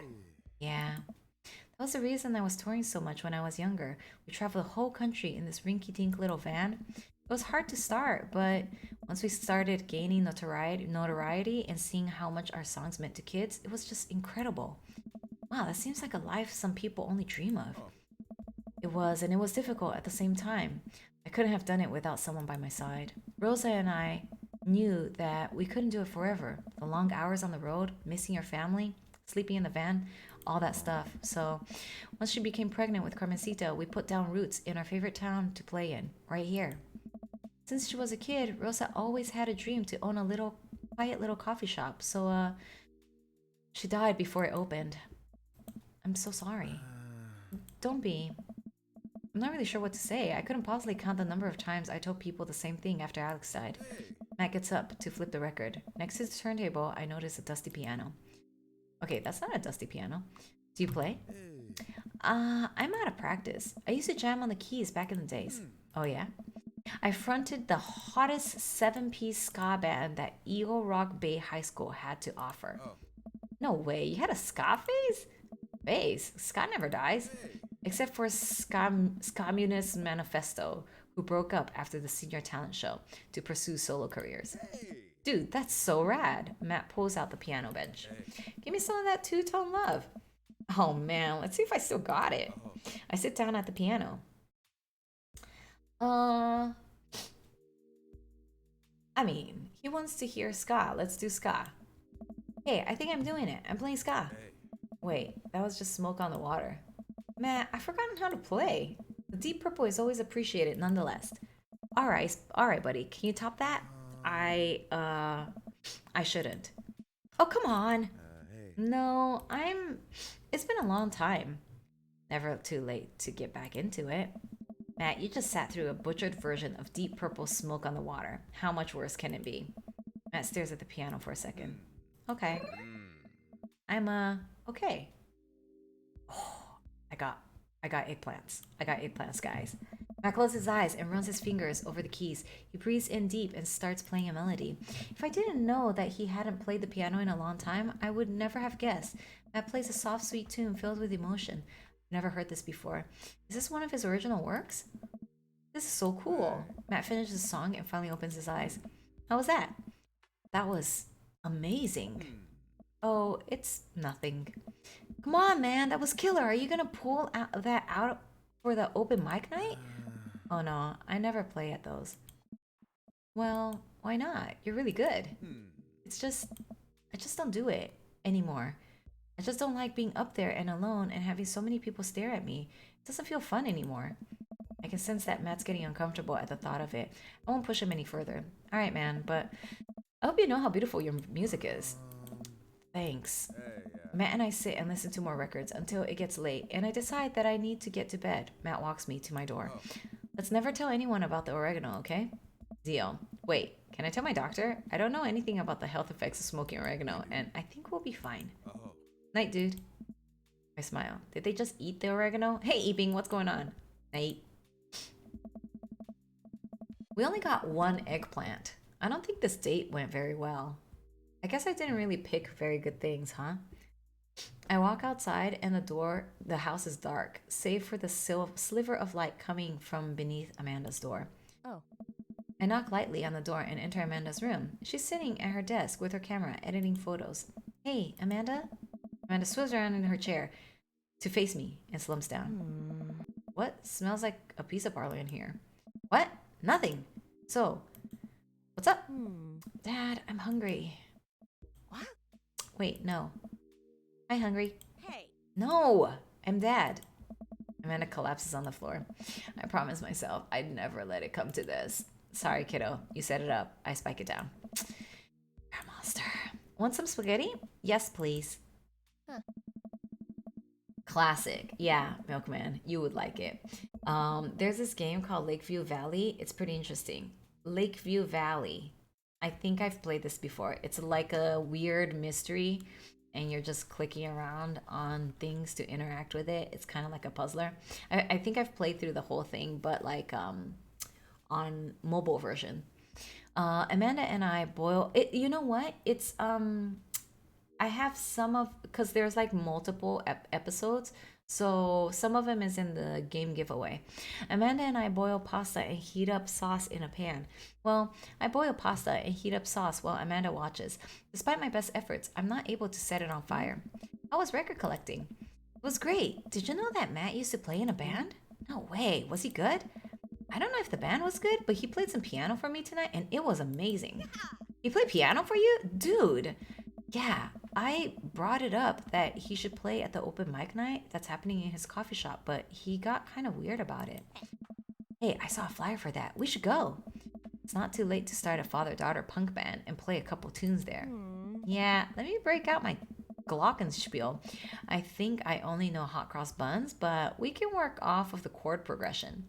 Yeah. That was the reason I was touring so much when I was younger. We traveled the whole country in this rinky-dink little van. It was hard to start, but once we started gaining notoriety and seeing how much our songs meant to kids, it was just incredible. Wow, that seems like a life some people only dream of. It was, and it was difficult at the same time. I couldn't have done it without someone by my side. Rosa and I knew that we couldn't do it forever. The long hours on the road, missing your family, sleeping in the van, all that stuff. So once she became pregnant with Carmencita, we put down roots in our favorite town to play in, right here. Since she was a kid, Rosa always had a dream to own a quiet little coffee shop. So she died before it opened. I'm so sorry. Don't be. I'm not really sure what to say. I couldn't possibly count the number of times I told people the same thing after Alex died. Matt gets up to flip the record. Next to the turntable, I notice a dusty piano. Okay, that's not a dusty piano. Do you play? I'm out of practice. I used to jam on the keys back in the days. Oh yeah? I fronted the hottest 7-piece ska band that Eagle Rock Bay High School had to offer. No way, you had a ska phase? Bass, ska never dies. Except for Scommunist Manifesto, who broke up after the senior talent show to pursue solo careers. Dude, that's so rad. Matt pulls out the piano bench. Give me some of that two-tone love. Oh man, let's see if I still got it. I sit down at the piano. I mean, he wants to hear ska. Let's do ska. Hey, I think I'm doing it. I'm playing ska. Hey. Wait, that was just smoke on the water. Man, I've forgotten how to play. The deep purple is always appreciated nonetheless. Alright, buddy. Can you top that? I shouldn't. Oh, come on. Hey. No, it's been a long time. Never too late to get back into it. Matt, you just sat through a butchered version of Deep Purple Smoke on the Water. How much worse can it be? Matt stares at the piano for a second. Okay. Okay. Oh, I got eggplants. I got eggplants, guys. Matt closes his eyes and runs his fingers over the keys. He breathes in deep and starts playing a melody. If I didn't know that he hadn't played the piano in a long time, I would never have guessed. Matt plays a soft, sweet tune filled with emotion. I've never heard this before. Is this one of his original works? This is so cool. Matt finishes the song and finally opens his eyes. How was that? That was amazing. Oh, it's nothing. Come on, man, that was killer. Are you gonna pull that out for the open mic night? Oh no, I never play at those. Well, why not? You're really good. It's just, I just don't do it anymore. I just don't like being up there and alone and having so many people stare at me. It doesn't feel fun anymore. I can sense that Matt's getting uncomfortable at the thought of it. I won't push him any further. Alright, man, but I hope you know how beautiful your music is. Thanks. Matt and I sit and listen to more records until it gets late, and I decide that I need to get to bed. Matt walks me to my door. Let's never tell anyone about the oregano, okay? Zio. Wait, can I tell my doctor? I don't know anything about the health effects of smoking oregano, and I think we'll be fine. Night, dude. I smile. Did they just eat the oregano? Hey, Eeping, what's going on? Night. We only got one eggplant. I don't think this date went very well. I guess I didn't really pick very good things, huh? I walk outside and the house is dark, save for the sliver of light coming from beneath Amanda's door. Oh. I knock lightly on the door and enter Amanda's room. She's sitting at her desk with her camera, editing photos. Hey, Amanda? Amanda swims around in her chair to face me and slumps down. What? Smells like a pizza parlor in here. What? Nothing. So, what's up? Dad, I'm hungry. What? Wait, no. Hi, hungry. Hey. No, I'm Dad. Amanda collapses on the floor. I promised myself I'd never let it come to this. Sorry, kiddo. You set it up. I spike it down. You're a monster. Want some spaghetti? Yes, please. Huh. Classic. Yeah, Milkman. You would like it. There's this game called Lakeview Valley. It's pretty interesting. Lakeview Valley. I think I've played this before. It's like a weird mystery and you're just clicking around on things to interact with it. It's kind of like a puzzler. I think I've played through the whole thing, but like on mobile version. Amanda and I boil it. You know what? It's I have some of, because there's like multiple episodes, so some of them is in the game giveaway. Amanda and I boil pasta and heat up sauce in a pan. Well, I boil pasta and heat up sauce while Amanda watches. Despite my best efforts, I'm not able to set it on fire. I was record collecting. It was great. Did you know that Matt used to play in a band? No way. Was he good? I don't know if the band was good, but he played some piano for me tonight and it was amazing. He played piano for you? Dude. Yeah, I brought it up that he should play at the open mic night that's happening in his coffee shop, but he got kind of weird about it. Hey, I saw a flyer for that. We should go. It's not too late to start a father-daughter punk band and play a couple tunes there. Yeah, let me break out my glockenspiel. I think I only know hot cross buns, but we can work off of the chord progression.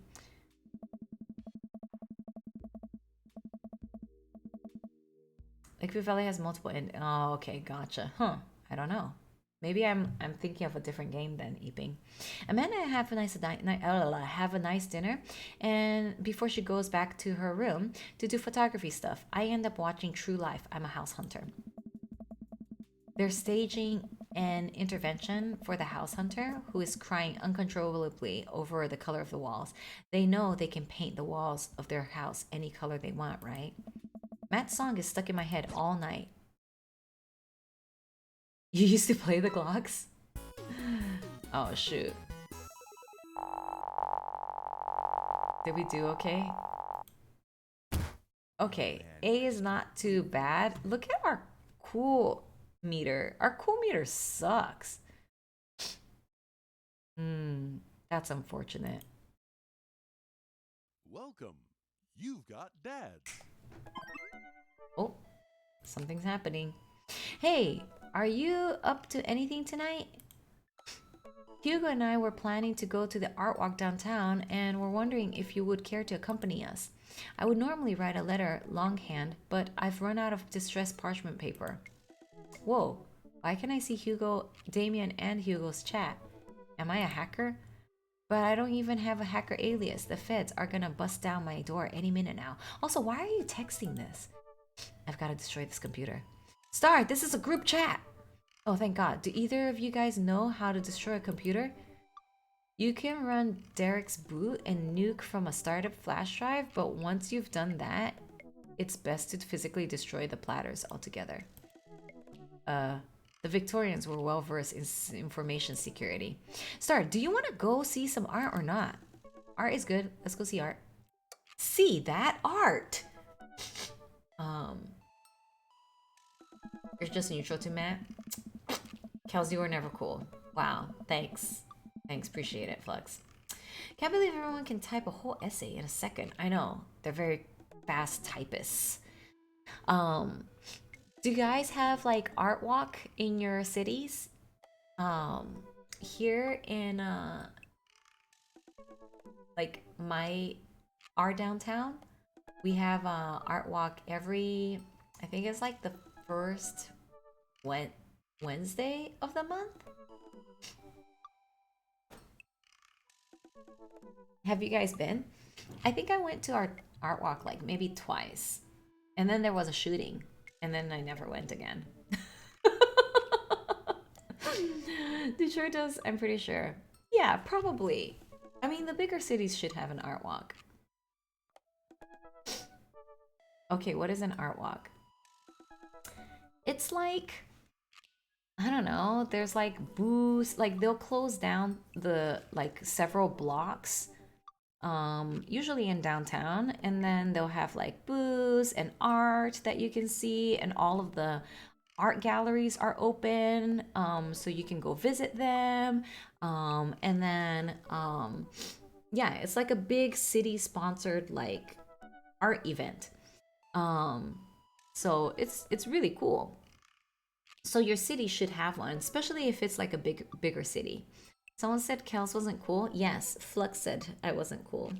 Lakeview Valley has multiple oh, okay, gotcha. Huh. I don't know. Maybe I'm thinking of a different game than Eeping. Amanda and I have a nice dinner, and before she goes back to her room to do photography stuff, I end up watching True Life. I'm a house hunter. They're staging an intervention for the house hunter who is crying uncontrollably over the color of the walls. They know they can paint the walls of their house any color they want, right? Matt's song is stuck in my head all night. You used to play the Glocks? Oh, shoot. Did we do okay? Okay, Man. A is not too bad. Look at our cool meter. Our cool meter sucks. Hmm, that's unfortunate. Welcome. You've got dads. Oh, something's happening. Hey, are you up to anything tonight? Hugo and I were planning to go to the art walk downtown and were wondering if you would care to accompany us. I would normally write a letter longhand, but I've run out of distressed parchment paper. Whoa, why can I see Hugo, Damien, and Hugo's chat? Am I a hacker? But I don't even have a hacker alias. The feds are gonna bust down my door any minute now. Also, why are you texting this? I've gotta destroy this computer. Star, this is a group chat! Oh, thank God. Do either of you guys know how to destroy a computer? You can run Derek's boot and nuke from a startup flash drive, but once you've done that, it's best to physically destroy the platters altogether. The Victorians were well versed in information security. Star, do you want to go see some art or not? Art is good. Let's go see art. See that art. You're just neutral to Matt. Kels, you were never cool. Wow, thanks. Thanks, appreciate it, Flux. Can't believe everyone can type a whole essay in a second. I know, they're very fast typists. Do you guys have like art walk in your cities? Here in like our downtown, we have art walk every, I think it's like the first Wednesday of the month. Have you guys been? I think I went to our art walk like maybe twice, and then there was a shooting, and then I never went again. Detroit does, I'm pretty sure. Yeah, probably. I mean, the bigger cities should have an art walk. Okay, what is an art walk? It's like, I don't know, there's like booths, like they'll close down the like several blocks, usually in downtown, and then they'll have like booths and art that you can see, and all of the art galleries are open, so you can go visit them, and then yeah, it's like a big city sponsored like art event. So it's really cool. So your city should have one, especially if it's like a bigger city. Someone said Kels wasn't cool. Yes, Flux said I wasn't cool.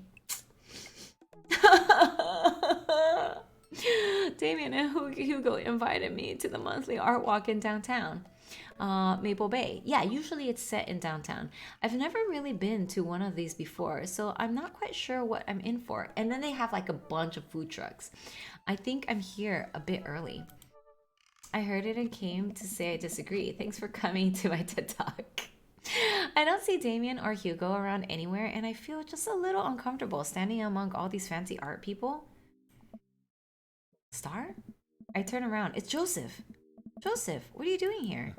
Damien and Hugo invited me to the monthly art walk in downtown, Maple Bay. Yeah, usually it's set in downtown. I've never really been to one of these before, so I'm not quite sure what I'm in for. And then they have like a bunch of food trucks. I think I'm here a bit early. I heard it and came to say I disagree. Thanks for coming to my TED Talk. I don't see Damien or Hugo around anywhere, and I feel just a little uncomfortable standing among all these fancy art people. Star? I turn around. It's Joseph. Joseph, what are you doing here?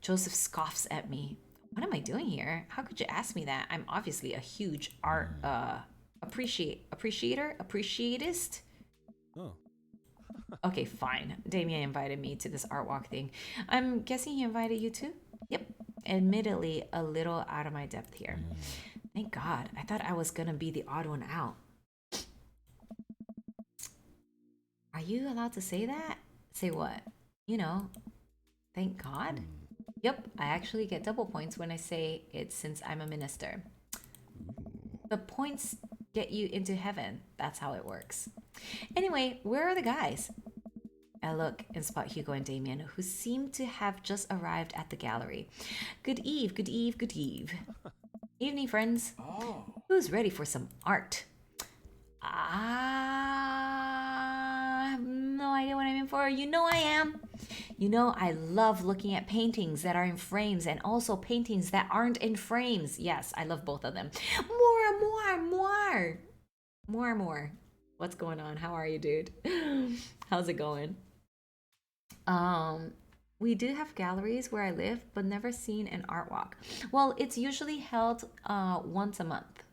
Joseph scoffs at me. What am I doing here? How could you ask me that? I'm obviously a huge art appreciatist. Oh. Okay, fine. Damien invited me to this art walk thing. I'm guessing he invited you too? Yep. Admittedly, a little out of my depth here. Thank God. I thought I was gonna be the odd one out. Are you allowed to say that? Say what? You know, thank God? Yep, I actually get double points when I say it since I'm a minister. The points get you into heaven. That's how it works. Anyway, where are the guys? I look and spot Hugo and Damien, who seem to have just arrived at the gallery. Good eve, good eve, good eve. Evening, friends. Oh. Who's ready for some art? I have no idea what I'm in for. You know I am. You know I love looking at paintings that are in frames and also paintings that aren't in frames. Yes, I love both of them. More. What's going on? How are you, dude? How's it going? We do have galleries where I live, but never seen an art walk. Well, it's usually held once a month.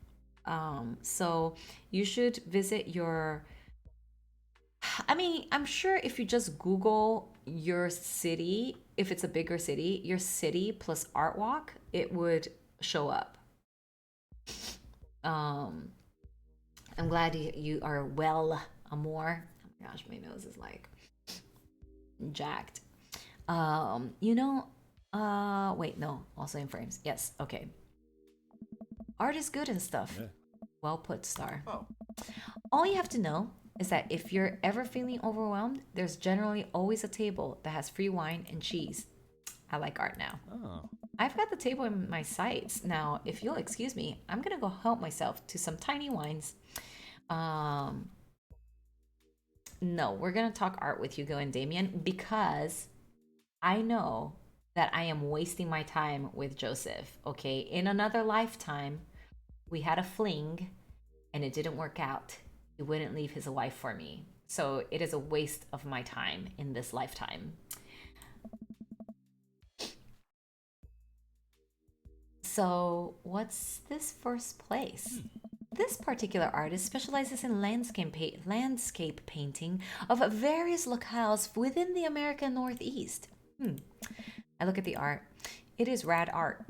So you should visit your I mean, I'm sure if you just Google your city, if it's a bigger city, your city plus art walk, it would show up. Um, I'm glad you are well, Amor. Oh my gosh, my nose is like jacked. You know, wait, no, also in frames. Yes, okay. Art is good and stuff. Yeah. Well put, Star. Oh. All you have to know is that if you're ever feeling overwhelmed, there's generally always a table that has free wine and cheese. I like art now. Oh. I've got the table in my sights. Now, if you'll excuse me, I'm gonna go help myself to some tiny wines. No, we're gonna talk art with Hugo and Damien because I know that I am wasting my time with Joseph. Okay, in another lifetime, we had a fling and it didn't work out. He wouldn't leave his wife for me. So it is a waste of my time in this lifetime. So, what's this first place? This particular artist specializes in landscape painting of various locales within the American Northeast. I look at the art. It is rad art.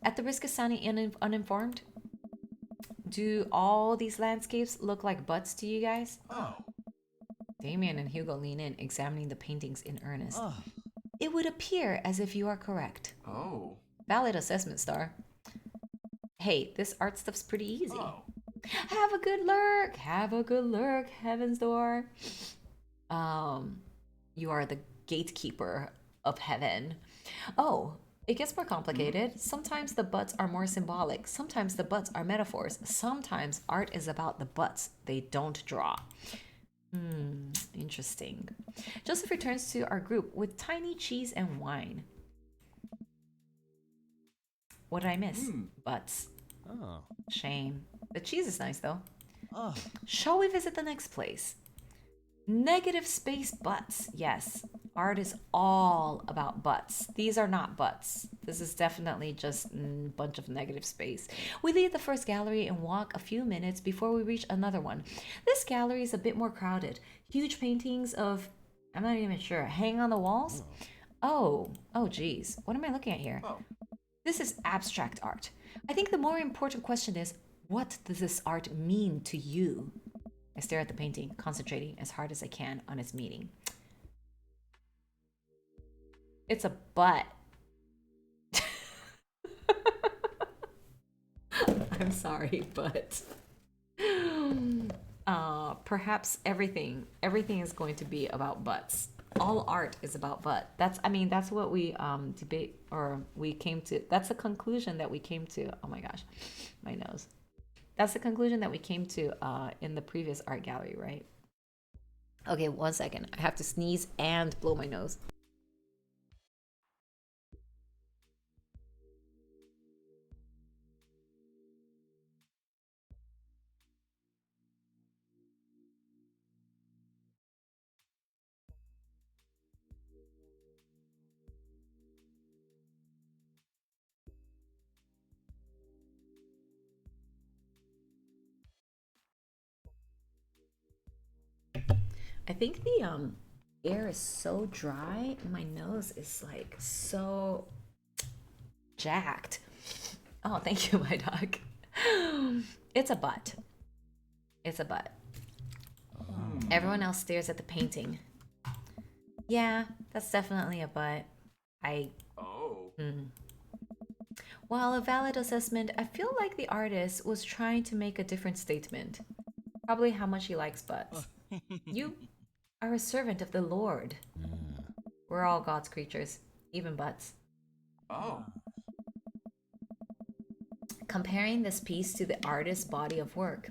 At the risk of sounding uninformed, do all these landscapes look like butts to you guys? Oh. Damien and Hugo lean in, examining the paintings in earnest. Oh. It would appear as if you are correct. Oh. Valid assessment, Star. Hey, this art stuff's pretty easy. Oh. Have a good lurk. Have a good lurk, Heaven's Door. You are the gatekeeper of heaven. Oh, it gets more complicated. Sometimes the butts are more symbolic. Sometimes the butts are metaphors. Sometimes art is about the butts they don't draw. Interesting. Joseph returns to our group with tiny cheese and wine. What did I miss? Butts. Oh. Shame. The cheese is nice though. Oh. Shall we visit the next place? Negative space butts. Yes, art is all about butts. These are not butts. This is definitely just a bunch of negative space. We leave the first gallery and walk a few minutes before we reach another one. This gallery is a bit more crowded. Huge paintings of, I'm not even sure, hang on the walls? Oh geez. What am I looking at here? Oh. This is abstract art. I think the more important question is, what does this art mean to you? I stare at the painting, concentrating as hard as I can on its meaning. It's a butt. I'm sorry, but perhaps everything is going to be about butts. All art is about butt. That's what we debate, or we came to. That's the conclusion that we came to. Oh my gosh, my nose. That's the conclusion that we came to in the previous art gallery, right? Okay, 1 second. I have to sneeze and blow my nose. I think the air is so dry, my nose is like so jacked. Oh, thank you, my dog. It's a butt. It's a butt. Everyone else stares at the painting. Yeah, that's definitely a butt. Oh. While a valid assessment, I feel like the artist was trying to make a different statement. Probably how much he likes butts. You are a servant of the Lord. We're all God's creatures, even butts. Oh. Comparing this piece to the artist's body of work,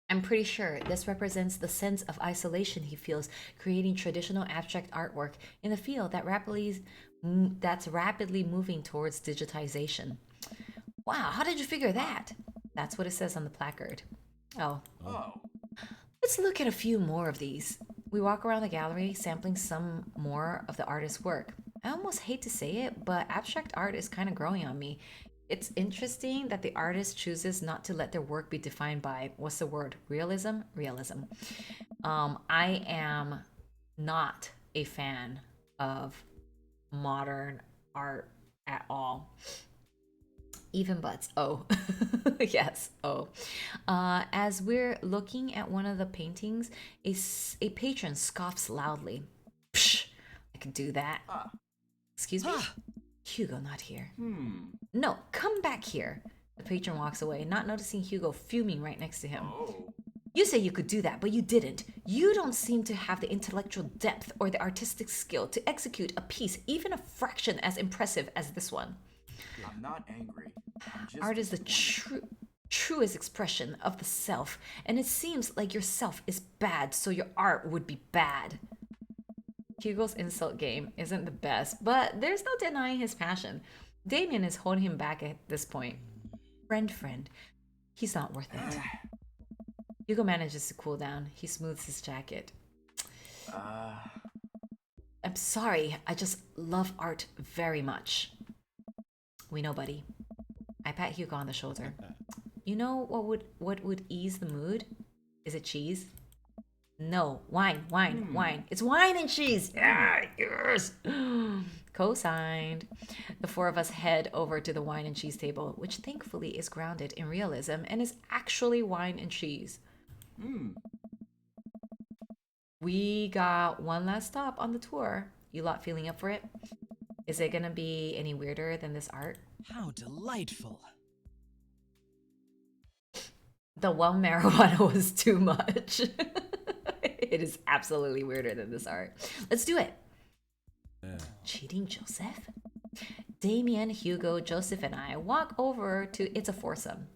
I'm pretty sure this represents the sense of isolation he feels creating traditional abstract artwork in a field that's rapidly moving towards digitization. Wow, how did you figure that? That's what it says on the placard. Oh. Let's look at a few more of these. We walk around the gallery, sampling some more of the artist's work. I almost hate to say it, but abstract art is kind of growing on me. It's interesting that the artist chooses not to let their work be defined by, what's the word, realism? Realism. I am not a fan of modern art at all. Even butts. Oh, yes. Oh. As we're looking at one of the paintings, a patron scoffs loudly. Psh, I could do that. Excuse me? Hugo, not here. No, come back here. The patron walks away, not noticing Hugo fuming right next to him. Oh. You say you could do that, but you didn't. You don't seem to have the intellectual depth or the artistic skill to execute a piece even a fraction as impressive as this one. I'm not angry. I'm just Art is the disappointed. truest expression of the self, and it seems like your self is bad, so your art would be bad. Hugo's insult game isn't the best, but there's no denying his passion. Damien is holding him back at this point. Friend, he's not worth it. Hugo manages to cool down. He smooths his jacket. I'm sorry, I just love art very much. We know, buddy. I pat Hugo on the shoulder. You know what would ease the mood? Is it cheese? No, wine. It's wine and cheese. Yeah, yes. Co-signed. The four of us head over to the wine and cheese table, which thankfully is grounded in realism and is actually wine and cheese. We got one last stop on the tour. You lot feeling up for it? Is it gonna be any weirder than this art? How delightful. The one marijuana was too much. It is absolutely weirder than this art. Let's do it. Cheating Joseph? Damien, Hugo, Joseph, and I walk over to It's a Foursome.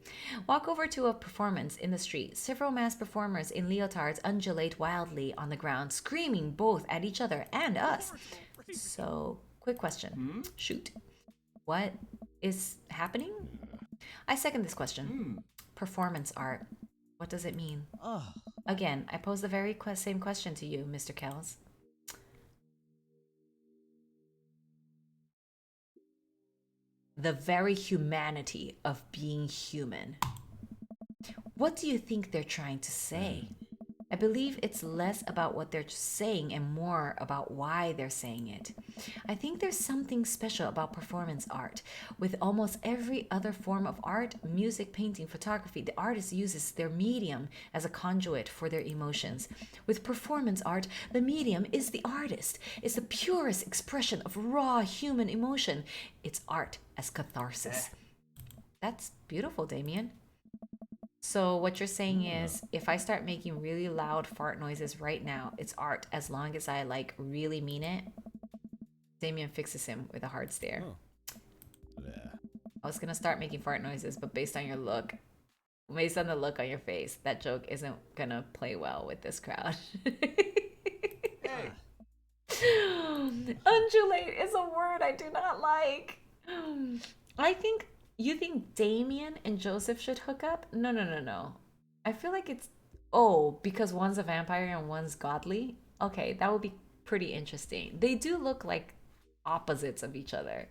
Walk over to a performance in the street. Several masked performers in leotards undulate wildly on the ground, screaming both at each other and us. So, quick question. Shoot. What is happening? I second this question. Performance art. What does it mean? Again, I pose the very same question to you, Mr. Kells. The very humanity of being human. What do you think they're trying to say? I believe it's less about what they're saying and more about why they're saying it. I think there's something special about performance art. With almost every other form of art, music, painting, photography, the artist uses their medium as a conduit for their emotions. With performance art, the medium is the artist. It's the purest expression of raw human emotion. It's art as catharsis. That's beautiful, Damien. So what you're saying is, if I start making really loud fart noises right now, it's art as long as I really mean it. Damien fixes him with a hard stare. I was gonna start making fart noises, but based on your look, based on the look on your face, that joke isn't gonna play well with this crowd. Undulate is a word I do not like. You think Damien and Joseph should hook up? No. I feel like it's... Oh, because one's a vampire and one's godly? Okay, that would be pretty interesting. They do look like opposites of each other.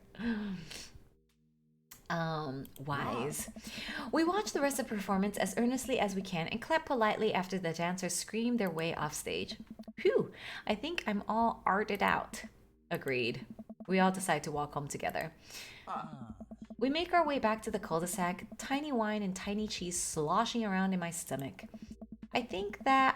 Wise. We watch the rest of the performance as earnestly as we can and clap politely after the dancers scream their way off stage. Phew, I think I'm all arted out. Agreed. We all decide to walk home together. We make our way back to the cul-de-sac, tiny wine and tiny cheese sloshing around in my stomach. I think what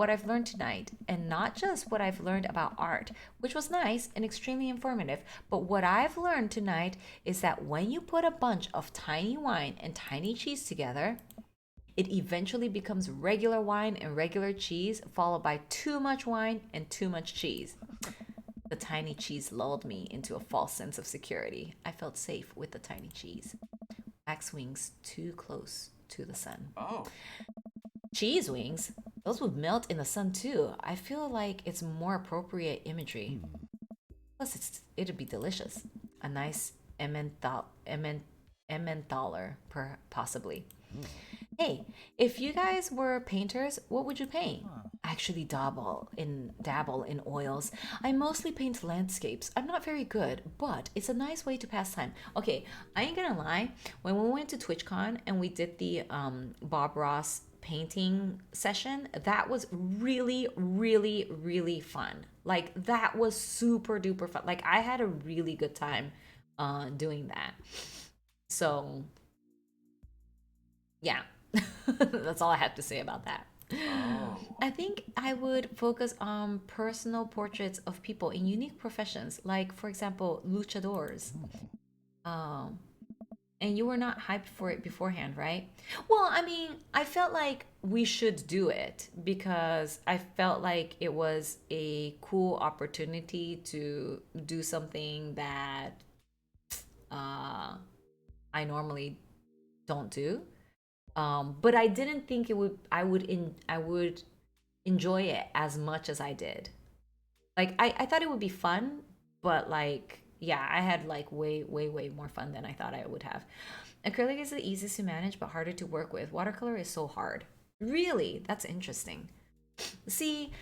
I've learned tonight, and not just what I've learned about art, which was nice and extremely informative, but what I've learned tonight is that when you put a bunch of tiny wine and tiny cheese together, it eventually becomes regular wine and regular cheese, followed by too much wine and too much cheese. The tiny cheese lulled me into a false sense of security. I felt safe with the tiny cheese. Wax wings too close to the sun. Oh. Cheese wings? Those would melt in the sun too. I feel like it's more appropriate imagery. Plus, it'd be delicious. A nice Emmentaler, possibly. Hey, if you guys were painters, what would you paint? I actually dabble in oils. I mostly paint landscapes. I'm not very good, but it's a nice way to pass time. Okay, I ain't gonna lie. When we went to TwitchCon and we did the Bob Ross painting session, that was really, really, really fun. Like that was super duper fun. Like I had a really good time doing that. So yeah, that's all I have to say about that. Oh. I think I would focus on personal portraits of people in unique professions, like, for example, luchadors. Um, and you were not hyped for it beforehand, right? Well, I mean, I felt like we should do it because I felt like it was a cool opportunity to do something that uh, I normally don't do. But I didn't think it would. I would enjoy it as much as I did. Like I thought it would be fun, but like yeah, I had like way, way, way more fun than I thought I would have. Acrylic is the easiest to manage but harder to work with. Watercolor is so hard. Really? That's interesting. See,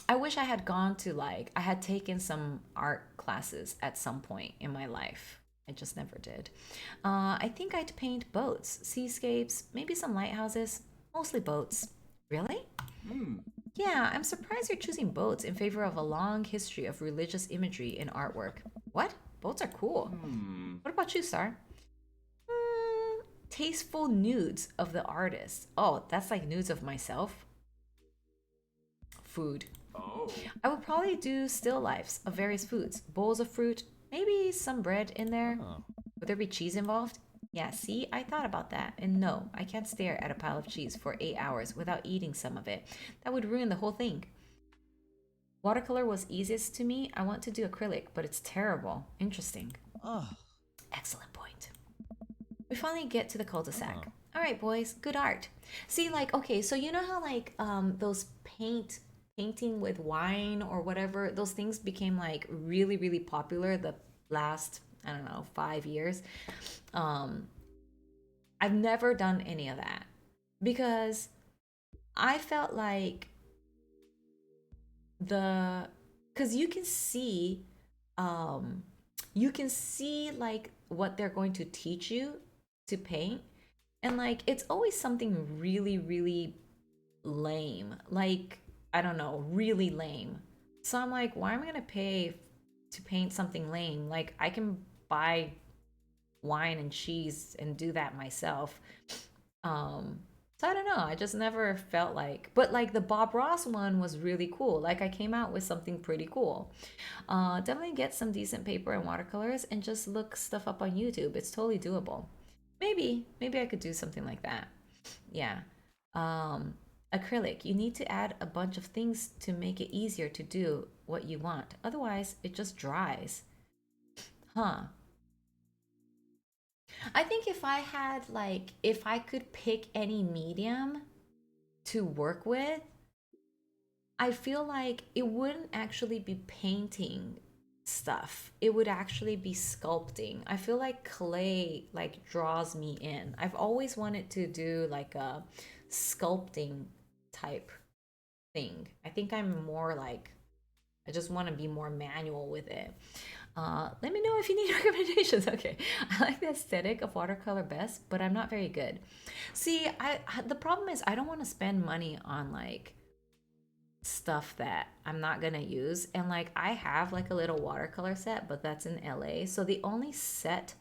I wish I had gone to like I had taken some art classes at some point in my life. I just never did. I think I'd paint boats, seascapes, maybe some lighthouses, mostly boats. Really? Hmm. Yeah, I'm surprised you're choosing boats in favor of a long history of religious imagery in artwork. What? Boats are cool. Hmm. What about you, Star? Tasteful nudes of the artist. Oh, that's like nudes of myself. Food. Oh. I would probably do still lifes of various foods, bowls of fruit, maybe some bread in there. Oh. Would there be cheese involved? Yeah, see, I thought about that. And no, I can't stare at a pile of cheese for 8 hours without eating some of it. That would ruin the whole thing. Watercolor was easiest to me. I want to do acrylic, but it's terrible. Interesting. Ah. Excellent point. We finally get to the cul-de-sac. All right, boys, good art. See, like, okay, so you know how like those painting with wine or whatever, those things became like really, really popular the last, I don't know, 5 years. Um, I've never done any of that because I felt like the because um you can see like what they're going to teach you to paint, and like it's always something really, really lame, like I don't know, really lame. So I'm like, why am I gonna pay to paint something lame? Like I can buy wine and cheese and do that myself. um so I don't know, I just never felt like, but like the Bob Ross one was really cool. Like I came out with something pretty cool. Definitely get some decent paper and watercolors and just look stuff up on YouTube. It's totally doable. Maybe I could do something like that. Yeah. um Acrylic, you need to add a bunch of things to make it easier to do what you want, otherwise it just dries. Huh. I think if I had like, if I could pick any medium to work with, I feel like it wouldn't actually be painting stuff. It would actually be sculpting. I feel like clay like draws me in. I've always wanted to do like a sculpting type thing. I think I'm more like, I just want to be more manual with it. Let me know if you need recommendations. Okay, I like the aesthetic of watercolor best, but I'm not very good. See, the problem is I don't want to spend money on like stuff that I'm not gonna use, and like I have like a little watercolor set, but that's in LA. So the only set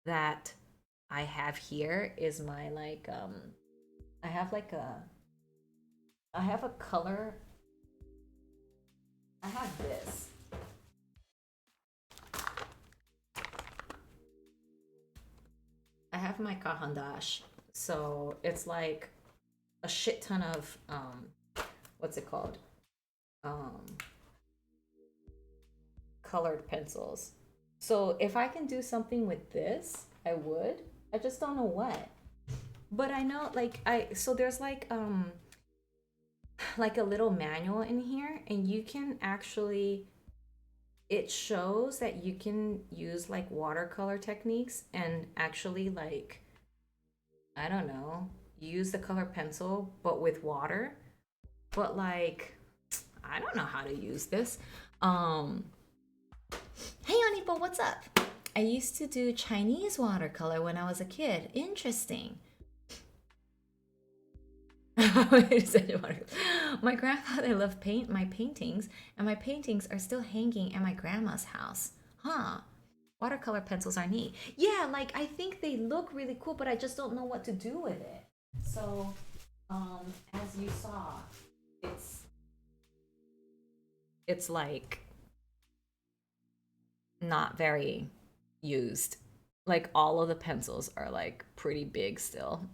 that I have here is my like I have like a I have a color. I have this. I have my Cajan d'Ache. So it's like a shit ton of what's it called? Um Colored pencils. So if I can do something with this, I would. I just don't know what. But I know like I so there's like a little manual in here, and you can actually, it shows that you can use like watercolor techniques and actually like, I don't know, use the color pencil but with water. But like I don't know how to use this. um Hey Onipo, what's up? I used to do Chinese watercolor when I was a kid. Interesting. My grandfather loved my paintings, and my paintings are still hanging at my grandma's house. Huh. Watercolor pencils are neat. Yeah, like I think they look really cool, but I just don't know what to do with it. So, as you saw, it's like not very used. Like all of the pencils are like pretty big still.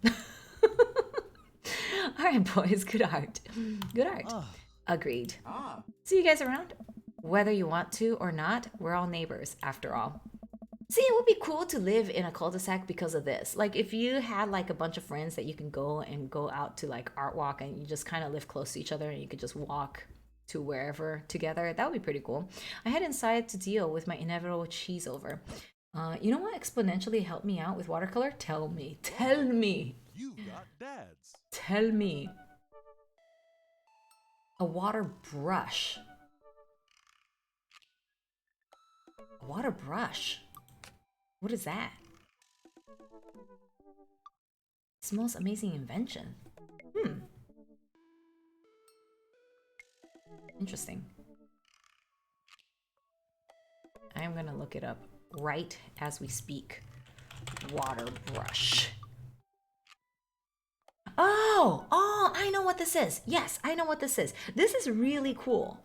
All right, boys, good art. Good art. Ah. Agreed. Ah, See you guys around. Whether you want to or not, we're all neighbors after all. See, it would be cool to live in a cul-de-sac because of this. Like if you had like a bunch of friends that you can go out to like art walk and you just kind of live close to each other and you could just walk to wherever together, that would be pretty cool. I head inside to deal with my inevitable cheese over. You know what exponentially helped me out with watercolor? Tell me. Tell me. You've got dads. Tell me. A water brush. A water brush. What is that? It's the most amazing invention. Interesting. I am gonna look it up right as we speak. Water brush. Oh, I know what this is. Yes, I know what this is. This is really cool.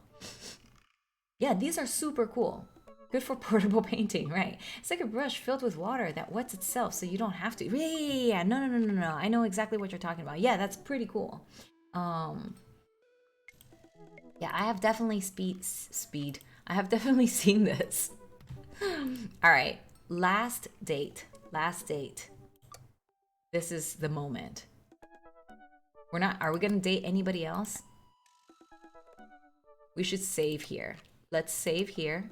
Yeah, these are super cool. Good for portable painting, right? It's like a brush filled with water that wets itself so you don't have to. Yeah. No. I know exactly what you're talking about. Yeah, that's pretty cool. Yeah, I have definitely I have definitely seen this. All right, last date. This is the moment. Are we gonna date anybody else? We should save here. Let's save here.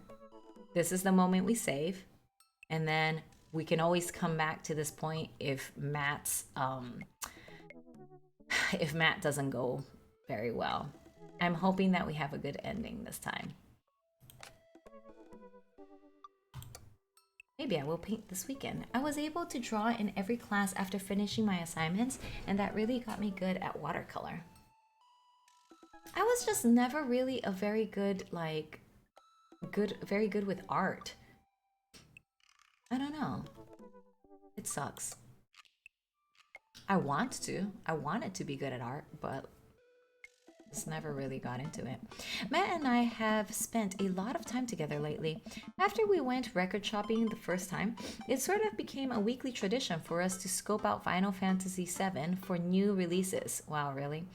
This is the moment we save. And then we can always come back to this point if Matt doesn't go very well. I'm hoping that we have a good ending this time. Maybe I will paint this weekend. I was able to draw in every class after finishing my assignments, and that really got me good at watercolor. I was just never really a very good, very good with art. I don't know. It sucks. I wanted to be good at art, but just never really got into it. Matt and I have spent a lot of time together lately. After we went record shopping the first time, it sort of became a weekly tradition for us to scope out Final Fantasy VII for new releases. Wow, really?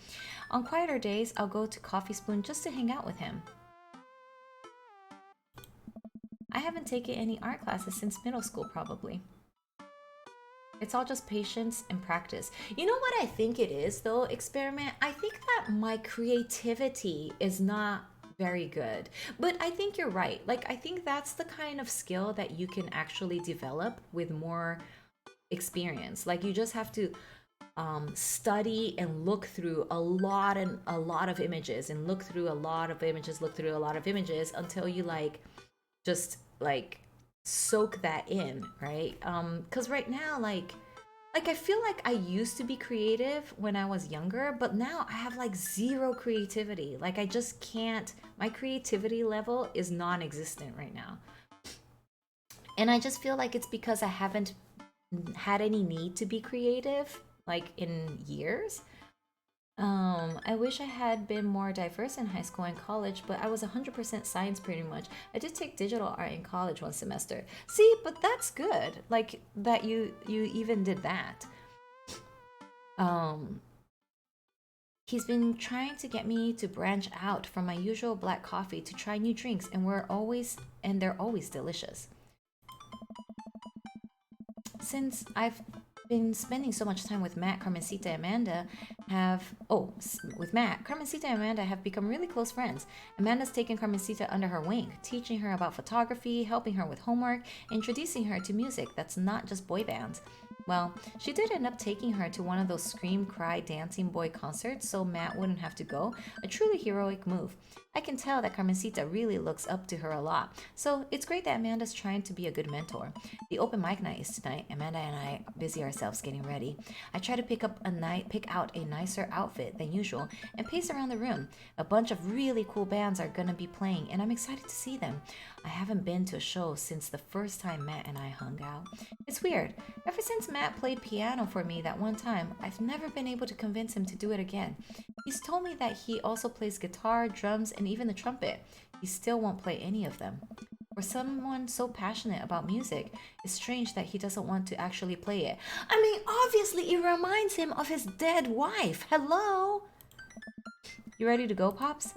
On quieter days, I'll go to Coffee Spoon just to hang out with him. I haven't taken any art classes since middle school, probably. It's all just patience and practice. You know what I think it is, though, Experiment? I think that my creativity is not very good. But I think you're right. Like, I think that's the kind of skill that you can actually develop with more experience. Like, you just have to study and look through a lot of images and look through a lot of images until you just soak that in, right? Because right now, like I feel like I used to be creative when I was younger, but now I have zero creativity. Like I just can't. My creativity level is non-existent right now, and I just feel like it's because I haven't had any need to be creative in years. I wish I had been more diverse in high school and college, but I was 100% science pretty much. I did take digital art in college one semester. See, but that's good. Like that you even did that. He's been trying to get me to branch out from my usual black coffee to try new drinks, and they're always delicious. Since I've been spending so much time with Matt, Carmencita, and Amanda with Matt, Carmencita and Amanda have become really close friends. Amanda's taken Carmencita under her wing, teaching her about photography, helping her with homework, introducing her to music that's not just boy bands. Well, she did end up taking her to one of those scream, cry, dancing boy concerts so Matt wouldn't have to go. A truly heroic move. I can tell that Carmencita really looks up to her a lot, so it's great that Amanda's trying to be a good mentor. The open mic night is tonight. Amanda and I busy ourselves getting ready. I try to pick out a nicer outfit than usual and pace around the room. A bunch of really cool bands are gonna be playing, and I'm excited to see them. I haven't been to a show since the first time Matt and I hung out. It's weird. Ever since Matt played piano for me that one time, I've never been able to convince him to do it again. He's told me that he also plays guitar, drums, and even the trumpet. He still won't play any of them. For someone so passionate about music, it's strange that he doesn't want to actually play it. I mean, obviously it reminds him of his dead wife. Hello? You ready to go, Pops?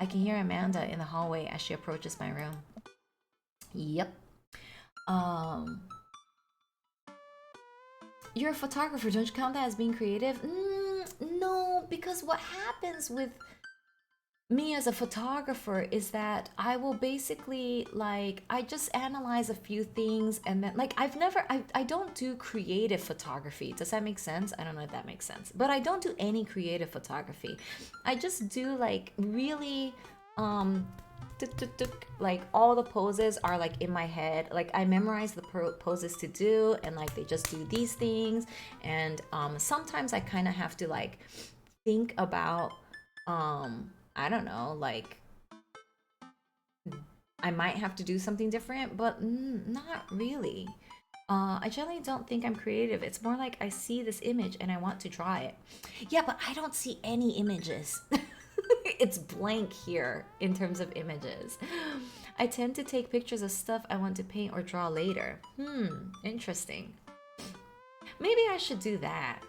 I can hear Amanda in the hallway as she approaches my room. Yep. You're a photographer. Don't you count that as being creative? No, because what happens with me as a photographer is that I will basically I just analyze a few things and then I don't do creative photography. Does that make sense? I don't know if that makes sense, but I don't do any creative photography. I just do really all the poses are in my head. I memorize the poses to do, and they just do these things, and sometimes I kind of have to think about I don't know, I might have to do something different, but not really. I generally don't think I'm creative. It's more like I see this image and I want to draw it. Yeah, but I don't see any images. It's blank here in terms of images. I tend to take pictures of stuff I want to paint or draw later. Interesting. Maybe I should do that.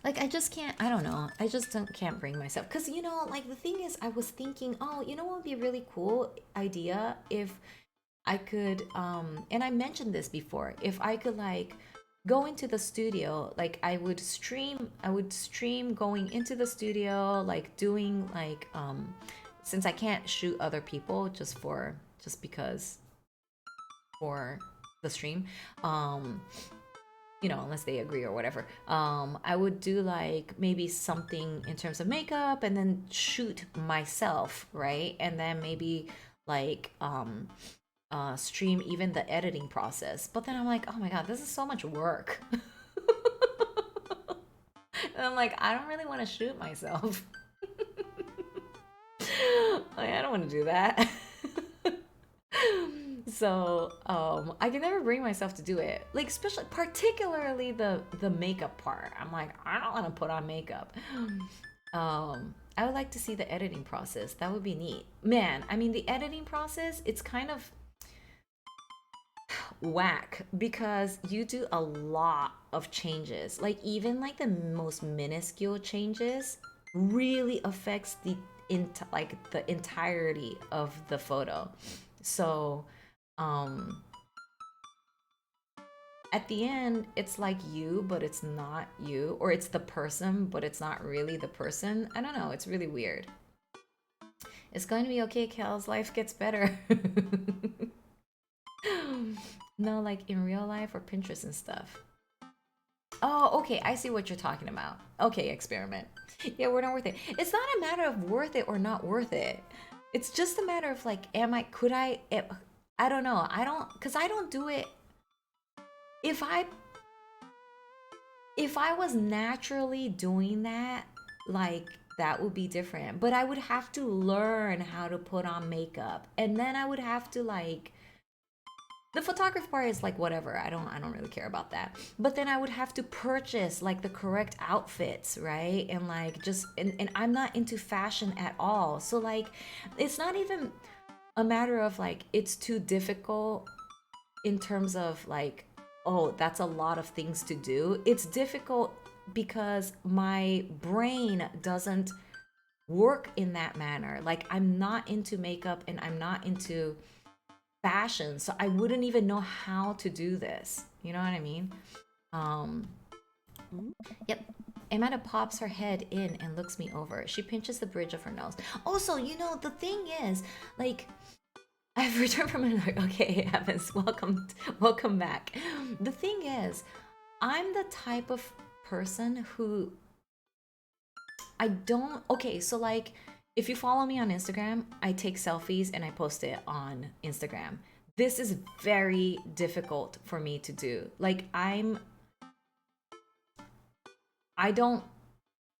I just can't, I don't know. I just can't bring myself. Because, the thing is, I was thinking, what would be a really cool idea if I could, and I mentioned this before, if I could, go into the studio, I would stream going into the studio, doing, since I can't shoot other people just because for the stream, unless they agree or whatever. I would do maybe something in terms of makeup and then shoot myself, right? And then maybe stream even the editing process. But then I'm like, oh my god, this is so much work. And I'm like, I don't really want to shoot myself. I don't want to do that. So I can never bring myself to do it, especially particularly the makeup part. I'm like, I don't want to put on makeup. I would like to see the editing process. That would be neat, man. I mean, the editing process, it's kind of whack because you do a lot of changes. Even the most minuscule changes really affects the entirety of the photo. So at the end, it's you, but it's not you, or it's the person, but it's not really the person. I don't know. It's really weird. It's going to be okay, Kels. Life gets better. No, in real life or Pinterest and stuff. Oh, okay. I see what you're talking about. Okay, experiment. Yeah, we're not worth it. It's not a matter of worth it or not worth it. It's just a matter of I don't know. Because I don't do it. If I was naturally doing that, that would be different. But I would have to learn how to put on makeup. And then I would have to the photography part is whatever. I don't really care about that. But then I would have to purchase the correct outfits, right? And and I'm not into fashion at all. So it's not even a matter of it's too difficult in terms of oh, that's a lot of things to do. It's difficult because my brain doesn't work in that manner. I'm not into makeup and I'm not into fashion, so I wouldn't even know how to do this. You know what I mean? Um, yep. Amanda pops her head in and looks me over. She pinches the bridge of her nose. Also, the thing is, like, I've returned from another. Okay, Evans, welcome back. The thing is, I'm the type of person who I don't. Okay, so like, if you follow me on Instagram, I take selfies and I post it on Instagram. This is very difficult for me to do. Like, I'm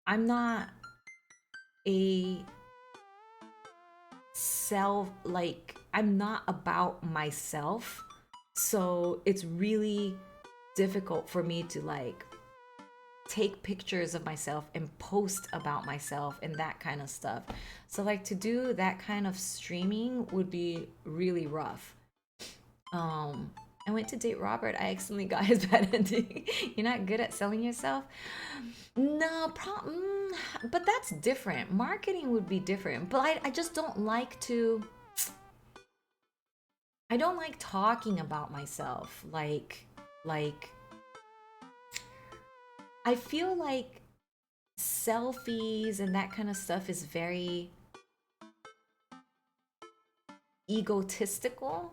not a self, like, I'm not about myself. So it's really difficult for me to like take pictures of myself and post about myself and that kind of stuff. So like to do that kind of streaming would be really rough. I went to date Robert. I accidentally got his bad ending. You're not good at selling yourself? No, but that's different. Marketing would be different. But I just don't like to. I don't like talking about myself. Like, I feel like selfies and that kind of stuff is very egotistical.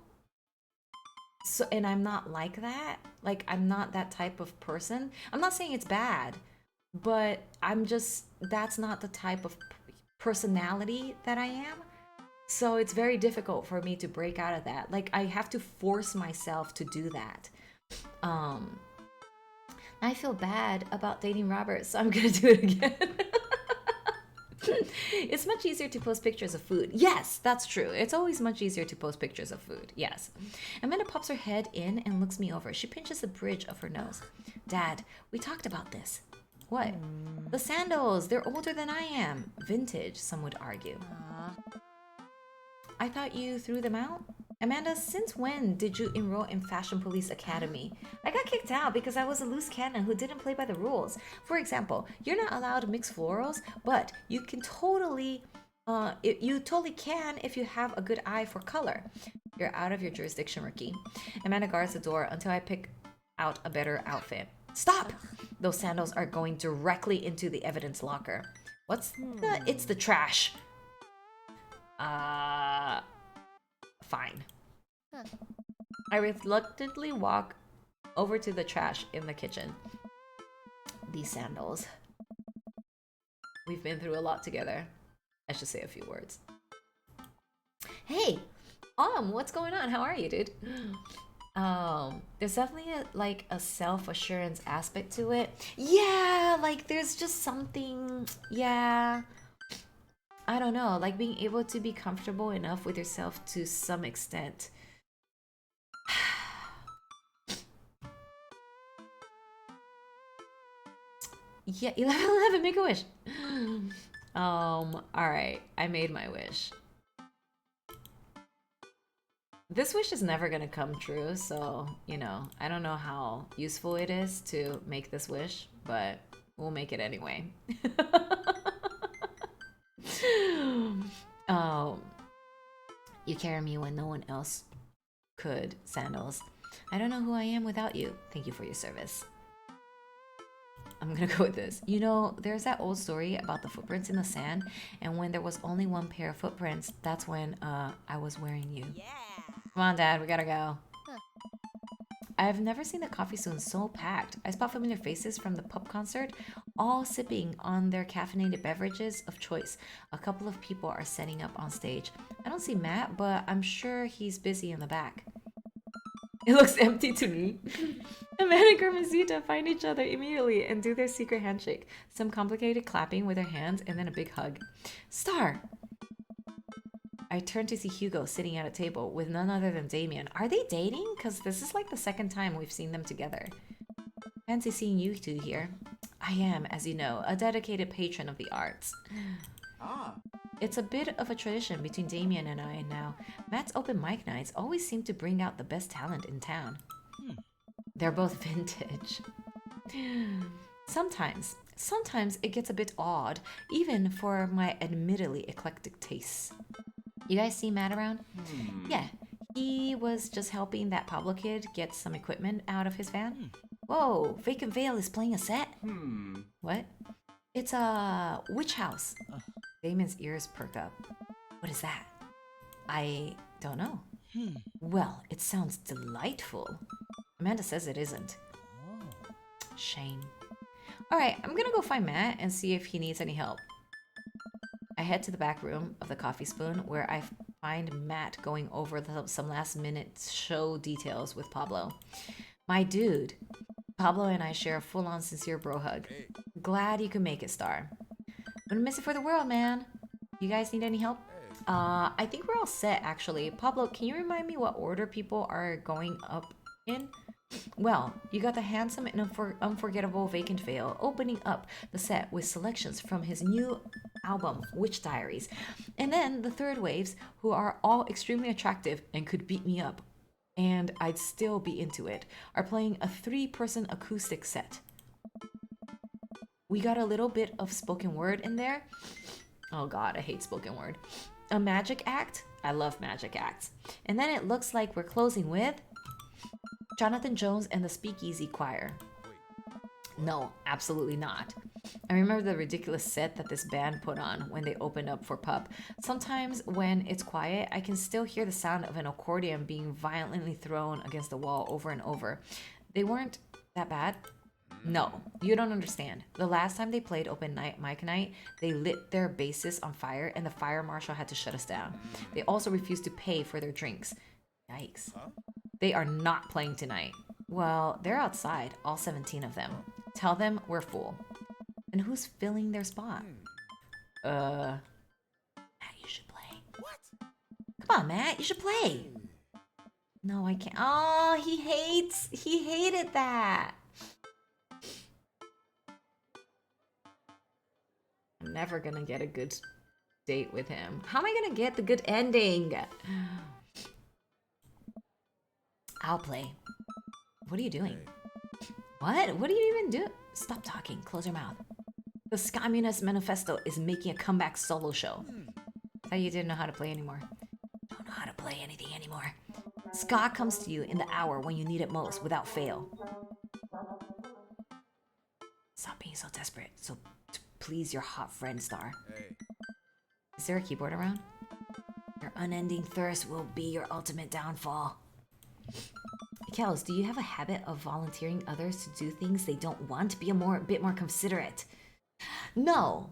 So, and I'm not like that. Like, I'm not that type of person. I'm not saying it's bad, but that's not the type of personality that I am. So it's very difficult for me to break out of that. Like, I have to force myself to do that. I feel bad about dating Robert, so I'm gonna do it again. It's much easier to post pictures of food. Yes, that's true. It's always much easier to post pictures of food. Yes. Amanda pops her head in and looks me over. She pinches the bridge of her nose. Dad, we talked about this. What? The sandals. They're older than I am. Vintage, some would argue. I thought you threw them out? Amanda, since when did you enroll in Fashion Police Academy? I got kicked out because I was a loose cannon who didn't play by the rules. For example, you're not allowed to mix florals, but you can totally, you totally can if you have a good eye for color. You're out of your jurisdiction, rookie. Amanda guards the door until I pick out a better outfit. Stop! Those sandals are going directly into the evidence locker. It's the trash. Fine. I reluctantly walk over to the trash in the kitchen. These sandals. We've been through a lot together. I should say a few words. Hey! What's going on? How are you, dude? There's definitely a self-assurance aspect to it. Yeah, like there's just something, yeah. I don't know, like being able to be comfortable enough with yourself to some extent. Yeah, 11, make a wish. Alright, I made my wish. This wish is never gonna come true, so, I don't know how useful it is to make this wish, but we'll make it anyway. You carry me when no one else could, sandals. I don't know who I am without you. Thank you for your service. I'm gonna go with this. There's that old story about the footprints in the sand, and when there was only one pair of footprints, that's when I was wearing you. Yeah. Come on, Dad, we gotta go. I've never seen the coffee soon so packed. I spot familiar faces from the pub concert, all sipping on their caffeinated beverages of choice. A couple of people are setting up on stage. I don't see Matt, but I'm sure he's busy in the back. It looks empty to me. Amanda and Carmencita find each other immediately and do their secret handshake. Some complicated clapping with their hands and then a big hug. Star! I turn to see Hugo sitting at a table with none other than Damien. Are they dating? Because this is like the second time we've seen them together. Fancy seeing you two here. I am, as you know, a dedicated patron of the arts. It's a bit of a tradition between Damien and I now. Matt's open mic nights always seem to bring out the best talent in town. They're both vintage. Sometimes it gets a bit odd, even for my admittedly eclectic tastes. You guys see Matt around? Yeah, He was just helping that Pablo kid get some equipment out of his van. Whoa, Vacant Veil is playing a set? What? It's a witch house. Damon's ears perk up. What is that? I don't know. Well, it sounds delightful. Amanda says it isn't. Shame. Alright, I'm gonna go find Matt and see if he needs any help. I head to the back room of the Coffee Spoon where I find Matt going over some last minute show details with Pablo. My dude. Pablo and I share a full-on sincere bro hug. Glad you could make it, Star. Wouldn't miss it for the world, man. You guys need any help? I think we're all set, actually. Pablo, can you remind me what order people are going up in? Well, you got the handsome and unforgettable Vacant Veil opening up the set with selections from his new album, Witch Diaries. And then the third waves, who are all extremely attractive and could beat me up, and I'd still be into it, are playing a 3-person acoustic set. We got a little bit of spoken word in there. Oh god, I hate spoken word. A magic act. I love magic acts. And then it looks like we're closing with Jonathan Jones and the Speakeasy Choir. No, absolutely not. I remember the ridiculous set that this band put on when they opened up for Pup. Sometimes when it's quiet, I can still hear the sound of an accordion being violently thrown against the wall over and over. They weren't that bad. No, you don't understand. The last time they played open mic night, they lit their bassist on fire and the fire marshal had to shut us down. They also refused to pay for their drinks. Yikes. They are not playing tonight. Well, they're outside, all 17 of them. Tell them we're full. And who's filling their spot? Matt, you should play. What? Come on, Matt, you should play. No, I can't. Oh, he hated that. I'm never gonna get a good date with him. How am I gonna get the good ending? I'll play. What are you doing? What? What do you even do? Stop talking. Close your mouth. The Communist Manifesto is making a comeback solo show. Thought you didn't know how to play anymore. Don't know how to play anything anymore. Ska comes to you in the hour when you need it most, without fail. Stop being so desperate. So to please your hot friend, Star. Is there a keyboard around? Your unending thirst will be your ultimate downfall. Kels, do you have a habit of volunteering others to do things they don't want? Be a bit more considerate. No,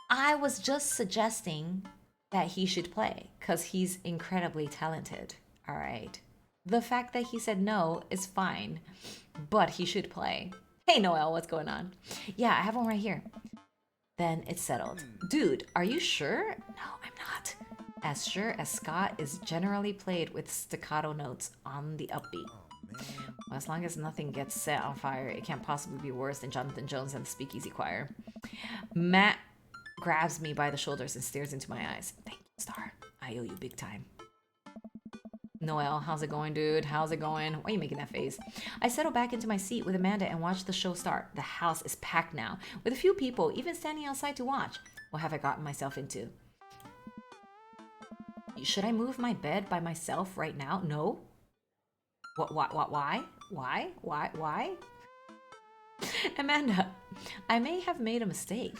I was just suggesting that he should play because he's incredibly talented. All right. The fact that he said no is fine, but he should play. Hey, Noel, what's going on? Yeah, I have one right here. Then it's settled. Dude, are you sure? No, I'm not. As sure as ska is generally played with staccato notes on the upbeat. Well, as long as nothing gets set on fire, it can't possibly be worse than Jonathan Jones and the Speakeasy Choir. Matt grabs me by the shoulders and stares into my eyes. Thank you, Star. I owe you big time. Noel, how's it going, dude? How's it going? Why are you making that face? I settle back into my seat with Amanda and watch the show start. The house is packed now, with a few people even standing outside to watch. What have I gotten myself into? Should I move my bed by myself right now? No. What, why? Why? Amanda, I may have made a mistake.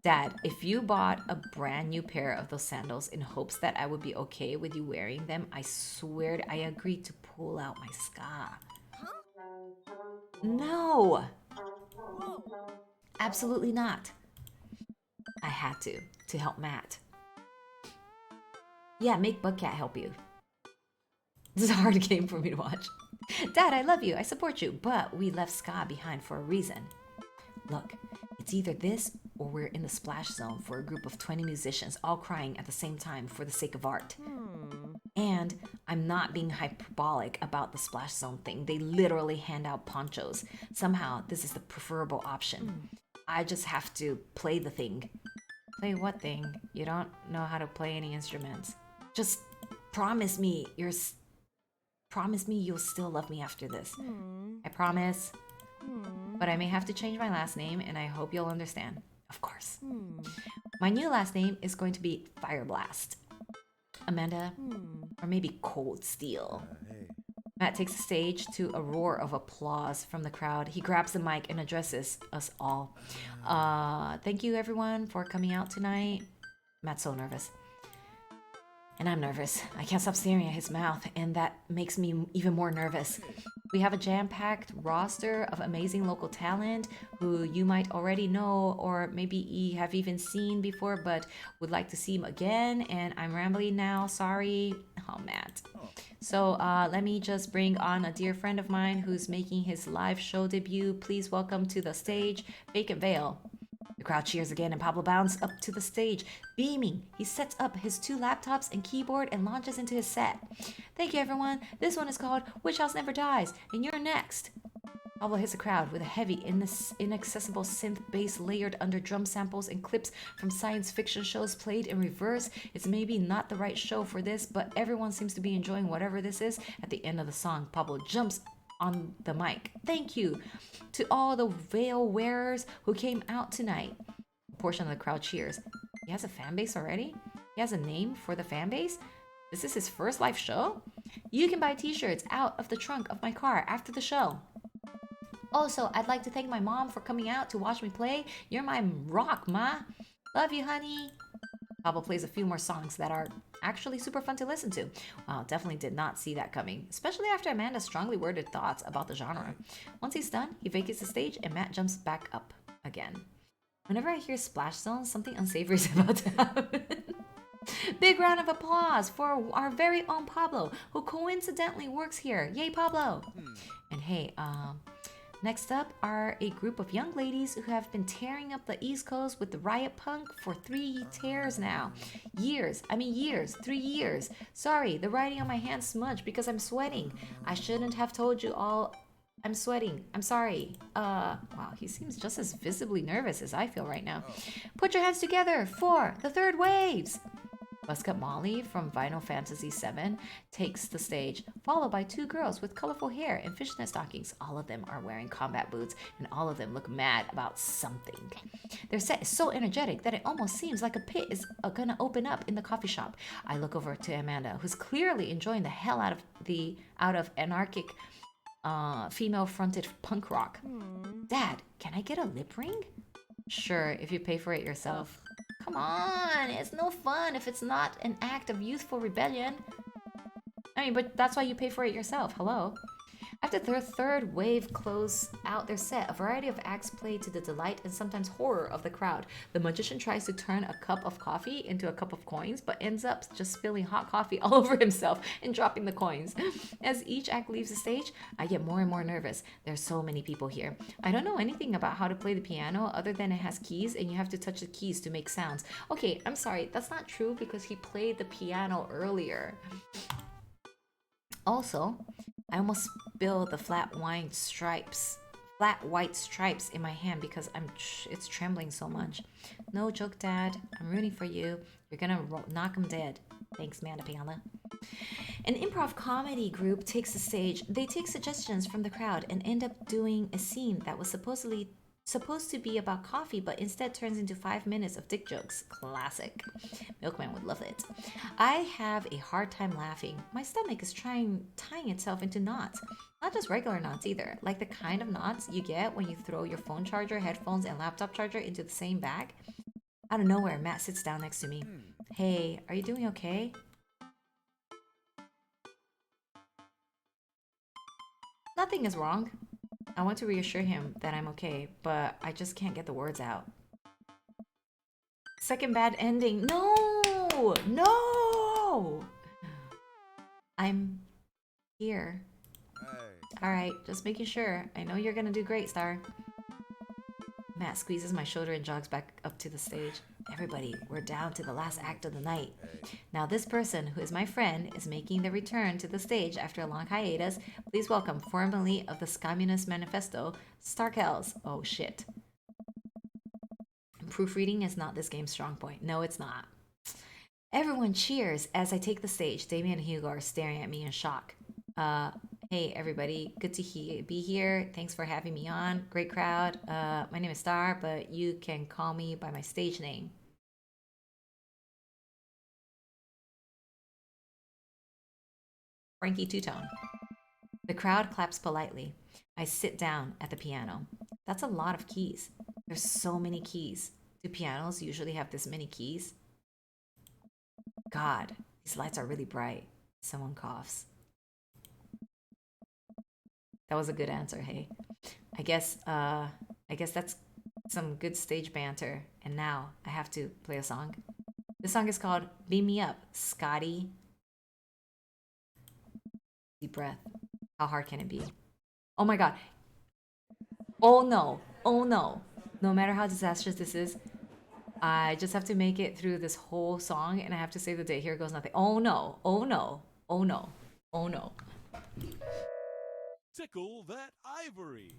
Dad, if you bought a brand new pair of those sandals in hopes that I would be okay with you wearing them, I swear I agreed to pull out my ska. No! Absolutely not. I had to help Matt. Yeah, make Bugcat help you. This is a hard game for me to watch. Dad, I love you, I support you, but we left ska behind for a reason. Look, it's either this or we're in the splash zone for a group of 20 musicians all crying at the same time for the sake of art. And I'm not being hyperbolic about the splash zone thing. They literally hand out ponchos. Somehow, this is the preferable option. I just have to play the thing. Play what thing? You don't know how to play any instruments. Just promise me you'll still love me after this. I promise. But I may have to change my last name, and I hope you'll understand. Of course. My new last name is going to be Fireblast. Amanda, or maybe Cold Steel. Hey. Matt takes the stage to a roar of applause from the crowd. He grabs the mic and addresses us all. Thank you, everyone, for coming out tonight. Matt's so nervous. And I'm nervous. I can't stop staring at his mouth, and that makes me even more nervous. We have a jam-packed roster of amazing local talent who you might already know or maybe have even seen before, but would like to see him again. And I'm rambling now. Sorry. Oh, Matt. So let me just bring on a dear friend of mine who's making his live show debut. Please welcome to the stage, Vacant Veil. The crowd cheers again and Pablo bounds up to the stage, beaming. He sets up his 2 laptops and keyboard and launches into his set. Thank you, everyone. This one is called Witch House Never Dies, and you're next. Pablo hits the crowd with a heavy, inaccessible synth bass layered under drum samples and clips from science fiction shows played in reverse. It's maybe not the right show for this, but everyone seems to be enjoying whatever this is. At the end of the song, Pablo jumps on the mic. Thank you to all the veil wearers who came out tonight. A portion of the crowd cheers. He has a fan base already? He has a name for the fan base? This is his first live show? You can buy t-shirts out of the trunk of my car after the show. Also, I'd like to thank my mom for coming out to watch me play. You're my rock, Ma. Love you, honey. Pablo plays a few more songs that are actually super fun to listen to. Wow, definitely did not see that coming, especially after Amanda's strongly worded thoughts about the genre. Once he's done, he vacates the stage and Matt jumps back up again. Whenever I hear splash zones, something unsavory is about to happen. Big round of applause for our very own Pablo, who coincidentally works here. Yay, Pablo! And hey, next up are a group of young ladies who have been tearing up the East Coast with the riot punk for 3 tears now. Years. 3 years. Sorry, the writing on my hands smudged because I'm sweating. I shouldn't have told you all I'm sweating. I'm sorry. Wow, he seems just as visibly nervous as I feel right now. Put your hands together for the Third Waves. Buzzcut Molly from Vinyl Fantasy VII takes the stage, followed by 2 girls with colorful hair and fishnet stockings. All of them are wearing combat boots, and all of them look mad about something. Their set is so energetic that it almost seems like a pit is gonna open up in the coffee shop. I look over to Amanda, who's clearly enjoying the hell out of anarchic, female-fronted punk rock. Dad, can I get a lip ring? Sure, if you pay for it yourself. Come on, it's no fun if it's not an act of youthful rebellion. But that's why you pay for it yourself. Hello? After the Third Wave close out their set, a variety of acts play to the delight and sometimes horror of the crowd. The magician tries to turn a cup of coffee into a cup of coins, but ends up just spilling hot coffee all over himself and dropping the coins. As each act leaves the stage, I get more and more nervous. There's so many people here. I don't know anything about how to play the piano other than it has keys and you have to touch the keys to make sounds. Okay, I'm sorry, that's not true because he played the piano earlier. Also, I almost spilled the flat white stripes in my hand because it's trembling so much. No joke, Dad. I'm rooting for you. You're gonna knock him dead. Thanks, Manda Piana. An improv comedy group takes the stage. They take suggestions from the crowd and end up doing a scene that was supposed to be about coffee, but instead turns into 5 minutes of dick jokes. Classic. Milkman would love it. I have a hard time laughing. My stomach is tying itself into knots. Not just regular knots either, like the kind of knots you get when you throw your phone charger, headphones, and laptop charger into the same bag. Out of nowhere, Matt sits down next to me. Hey, are you doing okay? Nothing is wrong. I want to reassure him that I'm okay, but I just can't get the words out. Second bad ending. No! No! I'm here. Hey. Alright, just making sure. I know you're gonna do great, Star. Matt squeezes my shoulder and jogs back up to the stage. Everybody, we're down to the last act of the night. Now this person, who is my friend, is making the return to the stage after a long hiatus. Please welcome, formerly of the Communist Manifesto, Starkells. Oh shit. Proofreading is not this game's strong point. No, it's not. Everyone cheers as I take the stage. Damien and Hugo are staring at me in shock. Hey everybody, good to be here. Thanks for having me on. Great crowd. My name is Star, but you can call me by my stage name. Frankie Two-Tone. The crowd claps politely. I sit down at the piano. That's a lot of keys. There's so many keys. Do pianos usually have this many keys? God, these lights are really bright. Someone coughs. That was a good answer, hey. I guess that's some good stage banter. And now I have to play a song. This song is called Beam Me Up, Scotty. Deep breath. How hard can it be? Oh my god. Oh no. Oh no. No matter how disastrous this is, I just have to make it through this whole song and I have to save the day. Here goes nothing. Oh no. Oh no. Oh no. Oh no. Tickle that ivory.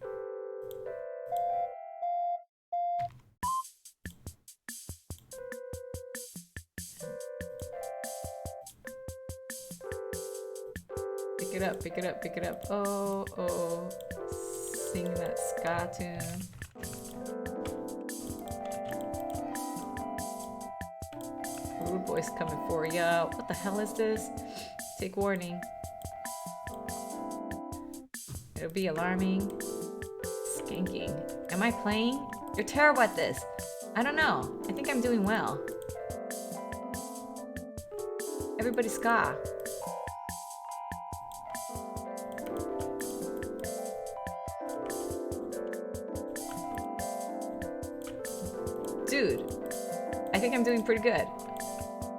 Pick it up, pick it up, pick it up. Oh, oh. Sing that ska tune. Rude boy's coming for ya. What the hell is this? Take warning. It'll be alarming. Skinking. Am I playing? You're terrible at this. I don't know. I think I'm doing well. Everybody ska. Dude, I think I'm doing pretty good.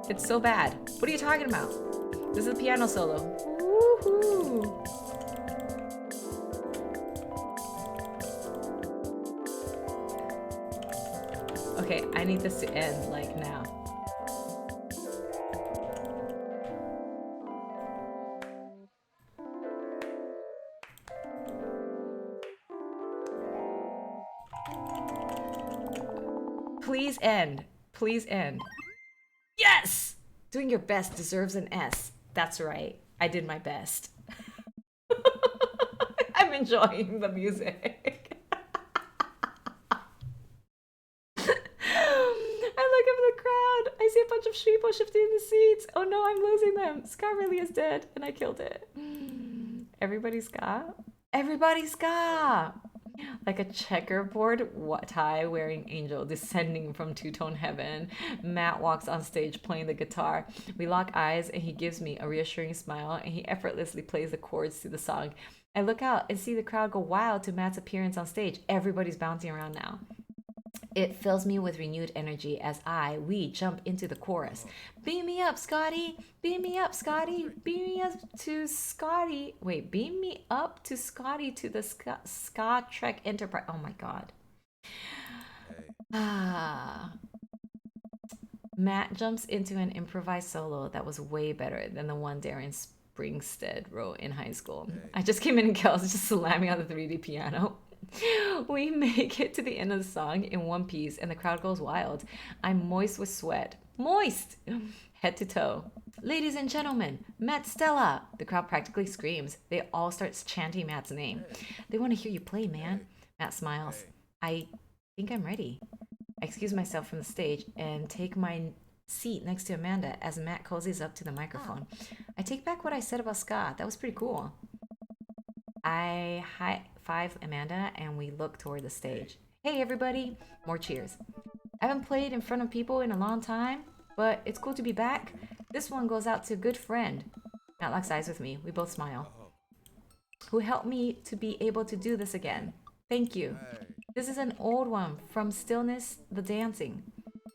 It's so bad. What are you talking about? This is a piano solo. Woohoo! Okay, I need this to end like now. Please end. Please end. Yes! Doing your best deserves an S. That's right. I did my best. I'm enjoying the music. I look up at the crowd. I see a bunch of sheeple shifting in the seats. Oh no, I'm losing them. Ska really is dead, and I killed it. Everybody ska? Everybody ska! Like a checkerboard tie wearing angel descending from two-tone heaven. Matt walks on stage playing the guitar. We lock eyes and he gives me a reassuring smile and he effortlessly plays the chords to the song. I look out and see the crowd go wild to Matt's appearance on stage. Everybody's bouncing around now. It fills me with renewed energy as we jump into the chorus. Beam me up, Scotty. Beam me up, Scotty. Beam me up to Scotty. Wait, beam me up to Scotty to the Ska Trek Enterprise. Oh my god. Matt jumps into an improvised solo that was way better than the one Darren Springstead wrote in high school. I just came in and Kels just slamming on the 3D piano. We make it to the end of the song in one piece and the crowd goes wild. I'm moist with sweat. Moist! Head to toe. Ladies and gentlemen, Matt Stella! The crowd practically screams. They all start chanting Matt's name. They want to hear you play, man. Matt smiles. I think I'm ready. I excuse myself from the stage and take my seat next to Amanda as Matt cozies up to the microphone. I take back what I said about ska. That was pretty cool. I high-five Amanda and we look toward the stage. Hey everybody! More cheers. I haven't played in front of people in a long time, but it's cool to be back. This one goes out to a good friend. Matt locks eyes with me. We both smile. Who helped me to be able to do this again. Thank you. This is an old one from Stillness the Dancing.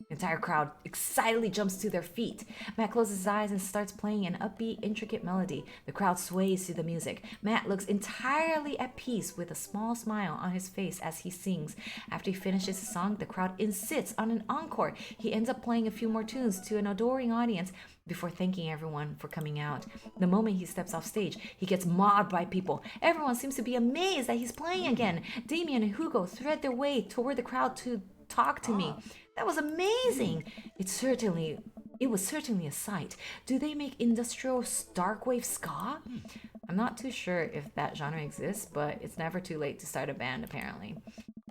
The entire crowd excitedly jumps to their feet. Matt closes his eyes and starts playing an upbeat, intricate melody. The crowd sways to the music. Matt looks entirely at peace with a small smile on his face as he sings. After he finishes the song, the crowd insists on an encore. He ends up playing a few more tunes to an adoring audience before thanking everyone for coming out. The moment he steps off stage, he gets mobbed by people. Everyone seems to be amazed that he's playing again. Damien and Hugo thread their way toward the crowd to talk to me. That was amazing. It was certainly a sight. Do they make industrial darkwave ska? I'm not too sure if that genre exists, but it's never too late to start a band apparently.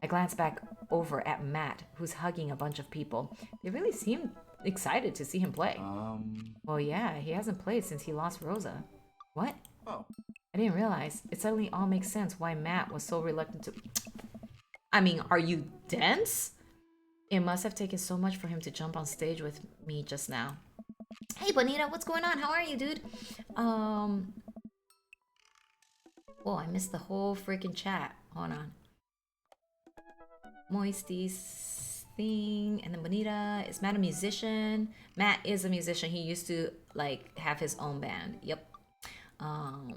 I glance back over at Matt, who's hugging a bunch of people. They really seem excited to see him play. Well, yeah, he hasn't played since he lost Rosa. What? Oh, I didn't realize. It suddenly all makes sense why Matt was so reluctant to... I mean, are you dense? It must have taken so much for him to jump on stage with me just now. Hey, Bonita, what's going on? How are you, dude? Oh, I missed the whole freaking chat. Hold on. Moisty's thing, and then Bonita. Is Matt a musician? Matt is a musician. He used to like have his own band. Yep. Um.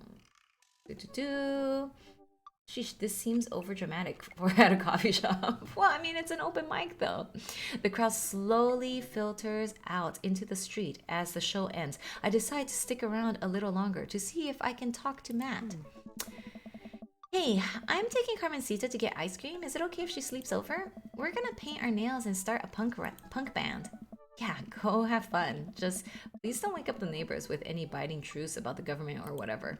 Sheesh, this seems over dramatic for at a coffee shop. Well, I mean, it's an open mic though. The crowd slowly filters out into the street as the show ends. I decide to stick around a little longer to see if I can talk to Matt. Hey, I'm taking Carmencita to get ice cream. Is it okay if she sleeps over? We're gonna paint our nails and start a punk band. Yeah, go have fun. Just please don't wake up the neighbors with any biting truths about the government or whatever.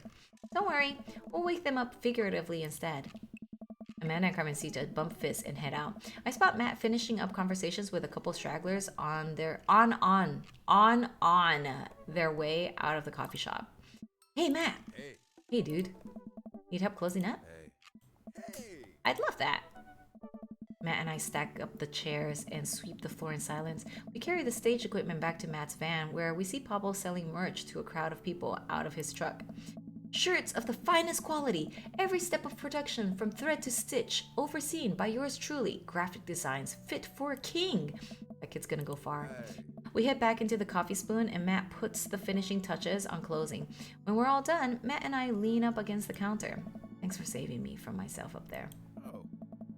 Don't worry, we'll wake them up figuratively instead. Amanda and Carmencita bump fists and head out. I spot Matt finishing up conversations with a couple stragglers on their their way out of the coffee shop. Hey, Matt. Hey. Hey, dude. Need help closing up? Hey. I'd love that. Matt and I stack up the chairs and sweep the floor in silence. We carry the stage equipment back to Matt's van, where we see Pablo selling merch to a crowd of people out of his truck. Shirts of the finest quality, every step of production from thread to stitch, overseen by yours truly. Graphic designs fit for a king. That kid's gonna go far. We head back into the coffee spoon and Matt puts the finishing touches on closing. When we're all done, Matt and I lean up against the counter. Thanks for saving me from myself up there. Oh.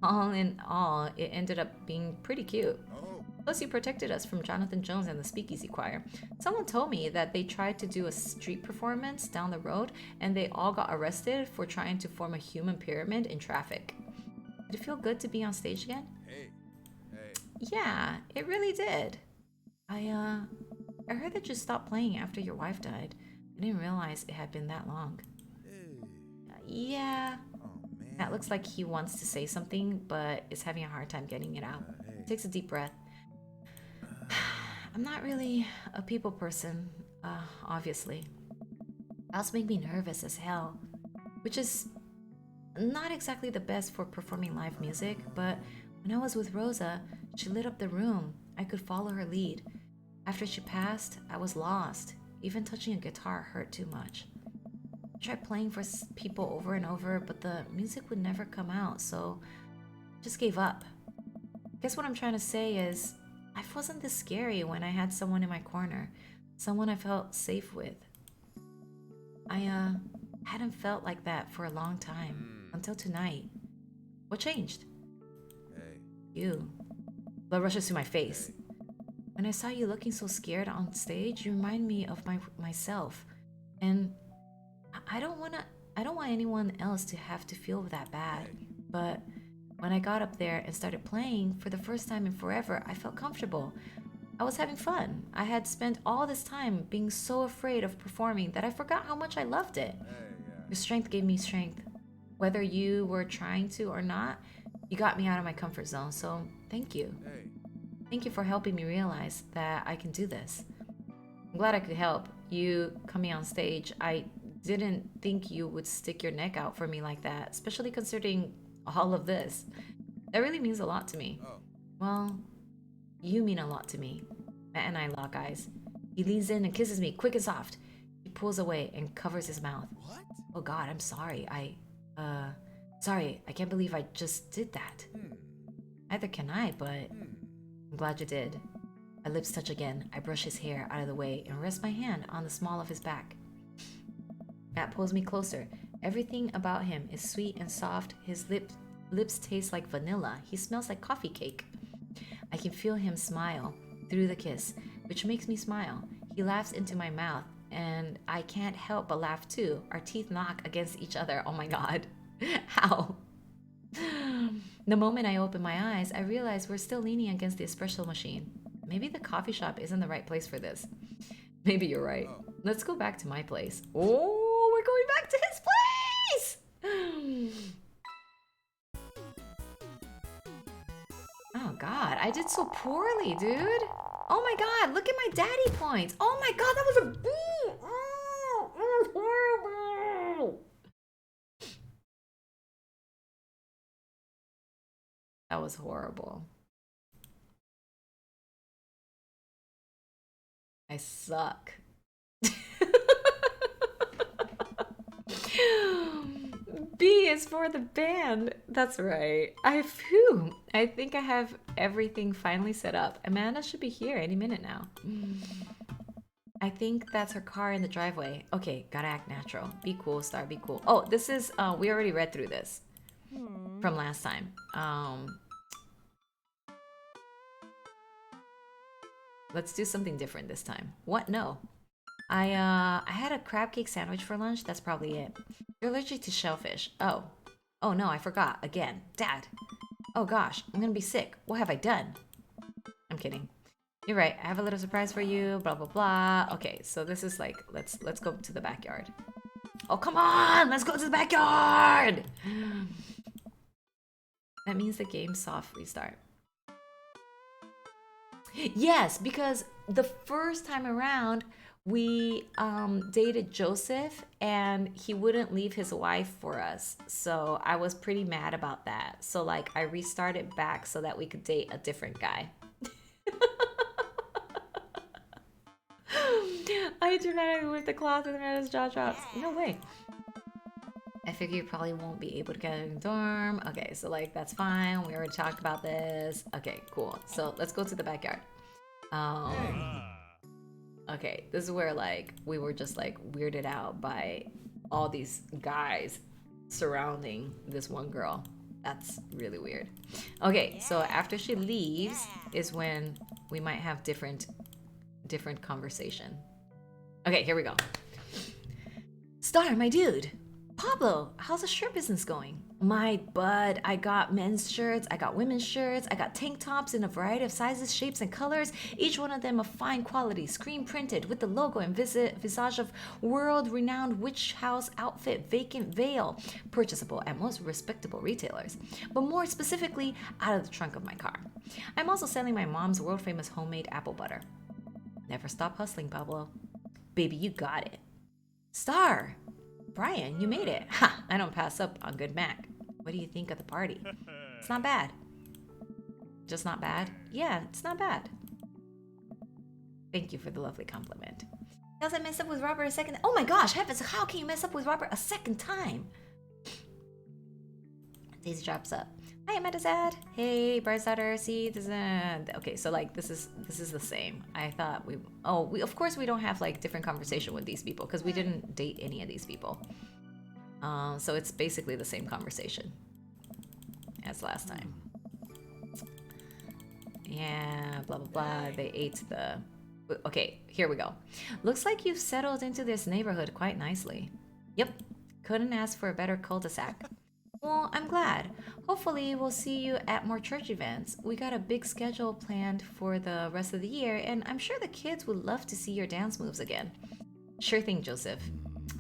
All in all, it ended up being pretty cute. Oh. Plus, you protected us from Jonathan Jones and the Speakeasy Choir. Someone told me that they tried to do a street performance down the road and they all got arrested for trying to form a human pyramid in traffic. Did it feel good to be on stage again? Hey. Hey. Yeah, it really did. I heard that you stopped playing after your wife died. I didn't realize it had been that long. Hey. Yeah. Oh man. Matt looks like he wants to say something, but is having a hard time getting it out. Hey. Takes a deep breath. I'm not really a people person, obviously. Else make me nervous as hell, which is not exactly the best for performing live music, but when I was with Rosa, she lit up the room. I could follow her lead. After she passed, I was lost. Even touching a guitar hurt too much. I tried playing for people over and over, but the music would never come out, so I just gave up. Guess what I'm trying to say is, life wasn't this scary when I had someone in my corner, someone I felt safe with. I hadn't felt like that for a long time, until tonight. What changed? Hey. You. Blood rushes to my face. When I saw you looking so scared on stage, you remind me of myself. And I don't want anyone else to have to feel that bad. But when I got up there and started playing, for the first time in forever, I felt comfortable. I was having fun. I had spent all this time being so afraid of performing that I forgot how much I loved it. Your strength gave me strength. Whether you were trying to or not, you got me out of my comfort zone, so thank you. Hey. Thank you for helping me realize that I can do this. I'm glad I could help. You coming on stage, I didn't think you would stick your neck out for me like that, especially considering all of this. That really means a lot to me. Oh. Well, you mean a lot to me. Matt and I lock eyes. He leans in and kisses me quick and soft. He pulls away and covers his mouth. What? Oh God, I'm sorry. Sorry, I can't believe I just did that. Neither can I, but I'm glad you did. My lips touch again. I brush his hair out of the way and rest my hand on the small of his back. Matt pulls me closer. Everything about him is sweet and soft. His lips taste like vanilla. He smells like coffee cake. I can feel him smile through the kiss, which makes me smile. He laughs into my mouth, and I can't help but laugh too. Our teeth knock against each other. Oh my God. How? The moment I open my eyes, I realize we're still leaning against the espresso machine. Maybe the coffee shop isn't the right place for this. Maybe you're right. Let's go back to my place. Oh, we're going back to his place! Oh God, I did so poorly, dude. Oh my God, look at my daddy points. Oh my God, that was a... was horrible. That was horrible. I suck. B is for the band. That's right. Phew. I think I have everything finally set up. Amanda should be here any minute now. I think that's her car in the driveway. Okay, gotta act natural. Be cool, Star. Be cool. Oh, this is we already read through this from last time. Let's do something different this time. What? No. I had a crab cake sandwich for lunch. That's probably it. You're allergic to shellfish. Oh. Oh no, I forgot. Again. Dad. Oh gosh, I'm gonna be sick. What have I done? I'm kidding. You're right. I have a little surprise for you. Blah blah blah. Okay, so this is like let's go to the backyard. Oh come on, let's go to the backyard. That means the game's soft restart. Yes, because the first time around we dated Joseph and he wouldn't leave his wife for us. So I was pretty mad about that. So like I restarted back so that we could date a different guy. I dramatically whipped the cloth and Amanda's jaw drops. No way. I figure you probably won't be able to get in the dorm. Okay, so like that's fine. We already talked about this. Okay, cool. So let's go to the backyard. Okay, this is where like we were just like weirded out by all these guys surrounding this one girl. That's really weird. Okay, so after she leaves is when we might have different conversation. Okay, here we go. Star, my dude. Pablo, how's the shirt business going? My bud, I got men's shirts, I got women's shirts, I got tank tops in a variety of sizes, shapes, and colors, each one of them of fine quality, screen printed with the logo and visage of world-renowned witch house outfit Vacant Veil, purchasable at most respectable retailers, but more specifically, out of the trunk of my car. I'm also selling my mom's world-famous homemade apple butter. Never stop hustling, Pablo. Baby, you got it. Star! Brian, you made it. Ha! I don't pass up on good Mac. What do you think of the party? It's not bad. Just not bad? Yeah, it's not bad. Thank you for the lovely compliment. How's I messed up with Robert a second? Oh my gosh, heavens, how can you mess up with Robert a second time? Daisy drops up. Hi, Amanda's dad. Hey, Bryce daughter. See, this is okay. So like, this is the same. I thought we of course we don't have like different conversation with these people because we didn't date any of these people. So it's basically the same conversation as last time. Yeah, blah blah blah. They ate the. Okay, here we go. Looks like you've settled into this neighborhood quite nicely. Yep, couldn't ask for a better cul-de-sac. Well, I'm glad. Hopefully, we'll see you at more church events. We got a big schedule planned for the rest of the year, and I'm sure the kids would love to see your dance moves again. Sure thing, Joseph.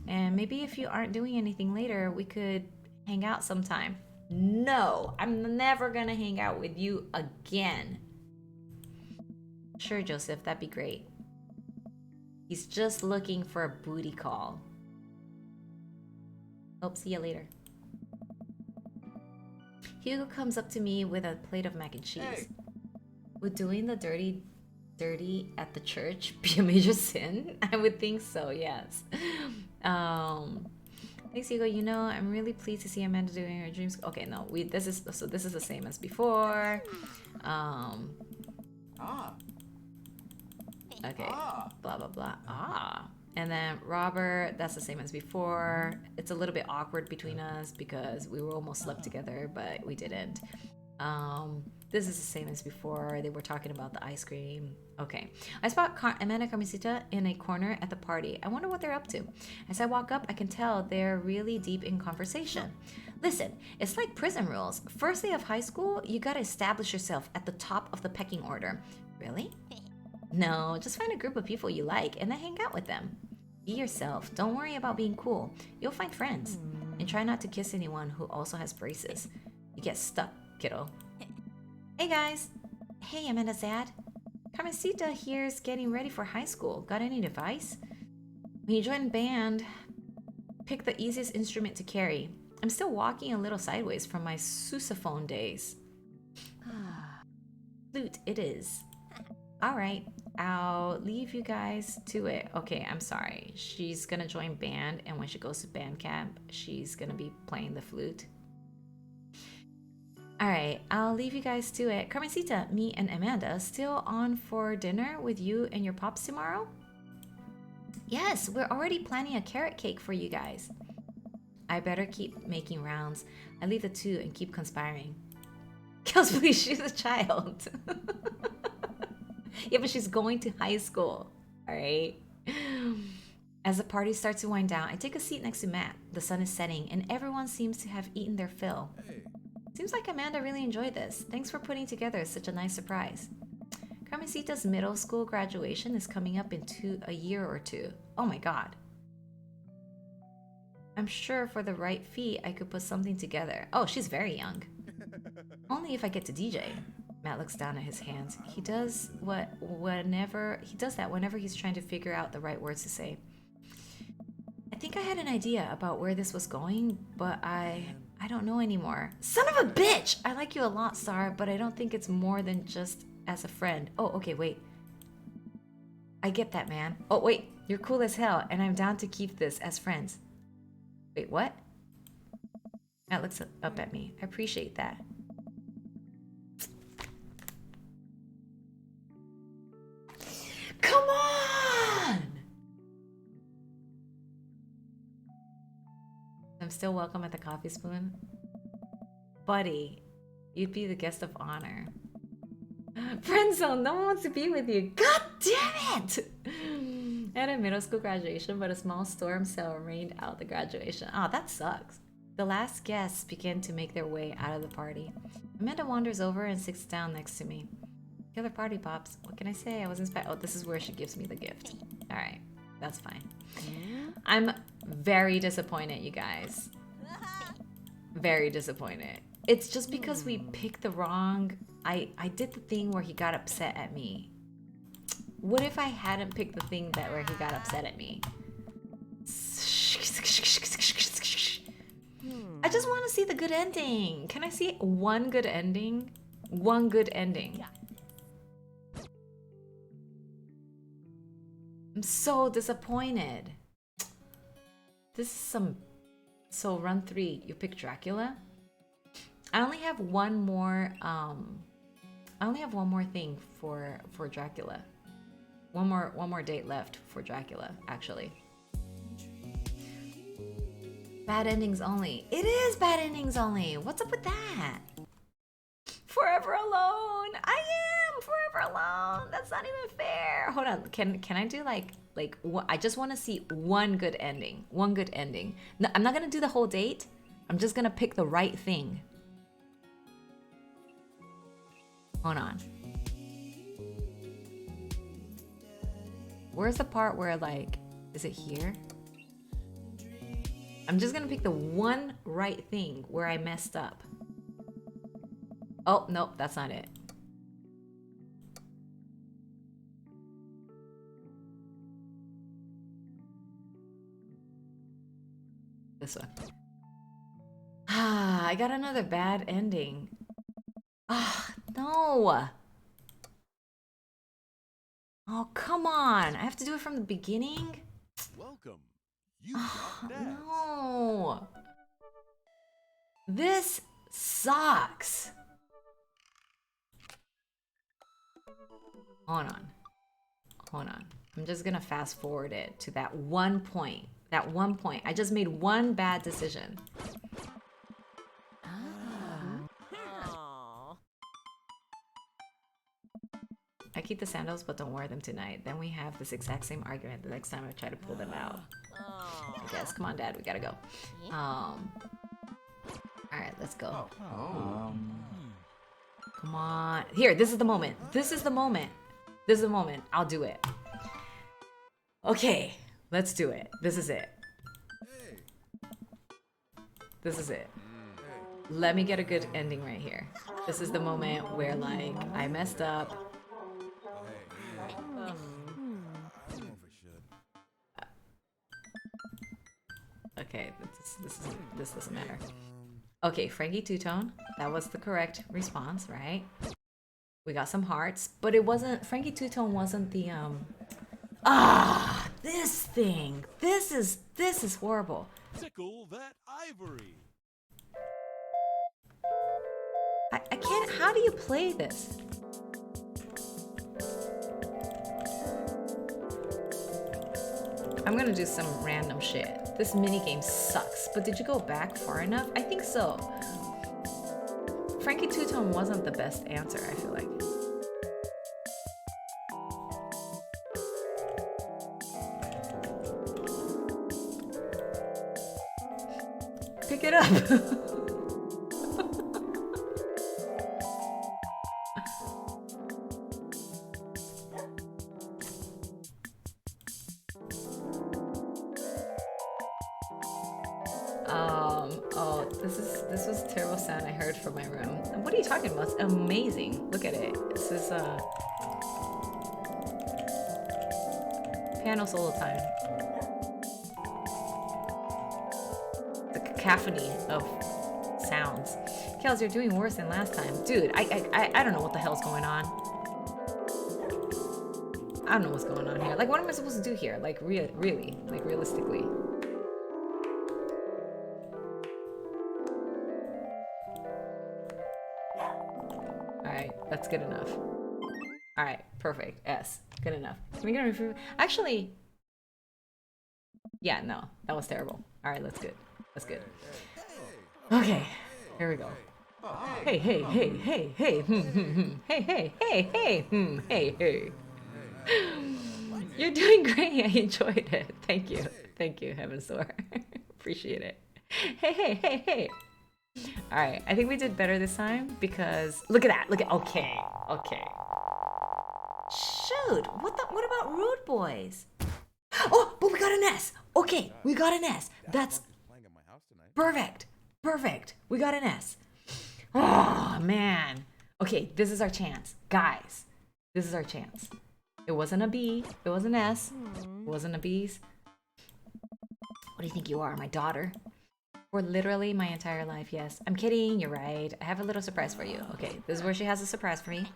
And maybe if you aren't doing anything later, we could hang out sometime. No, I'm never gonna hang out with you again. Sure, Joseph, that'd be great. He's just looking for a booty call. Hope see you later. Hugo comes up to me with a plate of mac and cheese. Hey. Would doing the dirty at the church be a major sin? I would think so, yes. Thanks, Hugo. You know, I'm really pleased to see Amanda doing her dreams. Okay, no, this is the same as before. Okay, blah blah blah. And then Robert, that's the same as before. It's a little bit awkward between us because we were almost slept together, but we didn't. This is the same as before. They were talking about the ice cream. Okay. I spot Amanda Carmencita in a corner at the party. I wonder what they're up to. As I walk up, I can tell they're really deep in conversation. Listen, it's like prison rules. First day of high school, you gotta establish yourself at the top of the pecking order. Really? No, just find a group of people you like and then hang out with them. Be yourself. Don't worry about being cool. You'll find friends. And try not to kiss anyone who also has braces. You get stuck, kiddo. Hey guys. Hey, Amanda's dad. Carmencita here's getting ready for high school. Got any advice? When you join band, Pick the easiest instrument to carry. I'm still walking a little sideways from my sousaphone days. Flute it is. Alright, I'll leave you guys to it. Okay, I'm sorry. She's gonna join band, and when she goes to band camp, she's gonna be playing the flute. Alright, I'll leave you guys to it. Carmencita, me and Amanda still on for dinner with you and your pops tomorrow? Yes, we're already planning a carrot cake for you guys. I better keep making rounds. I leave the two and keep conspiring. Kels, please, she's a child. Yeah, but she's going to high school. Alright? As the party starts to wind down, I take a seat next to Matt. The sun is setting, and everyone seems to have eaten their fill. Hey. Seems like Amanda really enjoyed this. Thanks for putting together such a nice surprise. Carmencita's middle school graduation is coming up in a year or two. Oh my god. I'm sure for the right fee, I could put something together. Oh, she's very young. Only if I get to DJ. Matt looks down at his hands. He does that whenever he's trying to figure out the right words to say. I think I had an idea about where this was going, but I don't know anymore. Son of a bitch! I like you a lot, Star, but I don't think it's more than just as a friend. Oh, okay, wait. I get that, man. Oh, wait. You're cool as hell, and I'm down to keep this as friends. Wait, what? Matt looks up at me. I appreciate that. Come on! I'm still welcome at the Coffee Spoon. Buddy, you'd be the guest of honor. Friendzone, no one wants to be with you. God damn it! I had a middle school graduation, but a small storm cell rained out the graduation. Oh, that sucks. The last guests begin to make their way out of the party. Amanda wanders over and sits down next to me. The other party pops. What can I say? I was inspired. Oh, this is where she gives me the gift. Alright, that's fine. I'm very disappointed, you guys. Very disappointed. It's just because we picked the wrong... I did the thing where he got upset at me. What if I hadn't picked the thing where he got upset at me? I just want to see the good ending. Can I see one good ending? One good ending. I'm so disappointed. This is some... So run 3, you pick Dracula? I only have one more thing for Dracula. One more date left for Dracula, actually. Bad endings only. It is bad endings only. What's up with that? Forever alone. I am forever alone. That's not even fair. Hold on. Can I do like I just want to see one good ending. One good ending. No, I'm not gonna do the whole date. I'm just gonna pick the right thing. Hold on. Where's the part where like, is it here? I'm just gonna pick the one right thing where I messed up. Oh, nope, that's not it. This one. Ah, I got another bad ending. Ah, no. Oh, come on. I have to do it from the beginning? Welcome. You got that. No. This sucks. Hold on. Hold on. I'm just gonna fast forward it to that one point. That one point. I just made one bad decision. I keep the sandals, but don't wear them tonight. Then we have this exact same argument the next time I try to pull them out. I guess. Come on, Dad. We gotta go. Alright, let's go. Come on. Here, this is the moment. This is the moment. This is the moment. I'll do it. Okay, let's do it. This is it. This is it. Let me get a good ending right here. This is the moment where, like, I messed up. Okay, this doesn't matter. Okay, Frankie Two-Tone. That was the correct response, right? We got some hearts, but it wasn't. Frankie Two-Tone wasn't the this thing. This is horrible. Tickle that ivory. I can't. How do you play this? I'm gonna do some random shit. This minigame sucks, but did you go back far enough? I think so. Frankie Two-Tone wasn't the best answer, I feel like. Pick it up! Oh, this was a terrible sound I heard from my room. What are you talking about? It's amazing. Look at it. This is piano solo time. The cacophony of sounds. Kels, you're doing worse than last time. Dude, I don't know what the hell's going on. I don't know what's going on here. Like, what am I supposed to do here? Like, really? Like, realistically. Alright, that's good enough. Alright, perfect. S. Good enough. Can we get a review? Actually... Yeah, no. That was terrible. Alright, that's good. That's good. Okay, here we go. Hey, hey, hey, hey, hey, hey, hey, hey, hey, hey. You're doing great. I enjoyed it. Thank you. Thank you, Heaven Soar. Appreciate it. Hey, hey, hey, hey. All right, I think we did better this time because look at that. Look at okay. Shoot, what about Rude Boys? Oh, but we got an S. Okay, we got an S. That's perfect. Perfect. We got an S. Oh, man. Okay, this is our chance. Guys, this is our chance. It wasn't a B. It was an S. It wasn't a B's. What do you think you are, my daughter? For literally my entire life, yes. I'm kidding, you're right. I have a little surprise for you. Okay, this is where she has a surprise for me.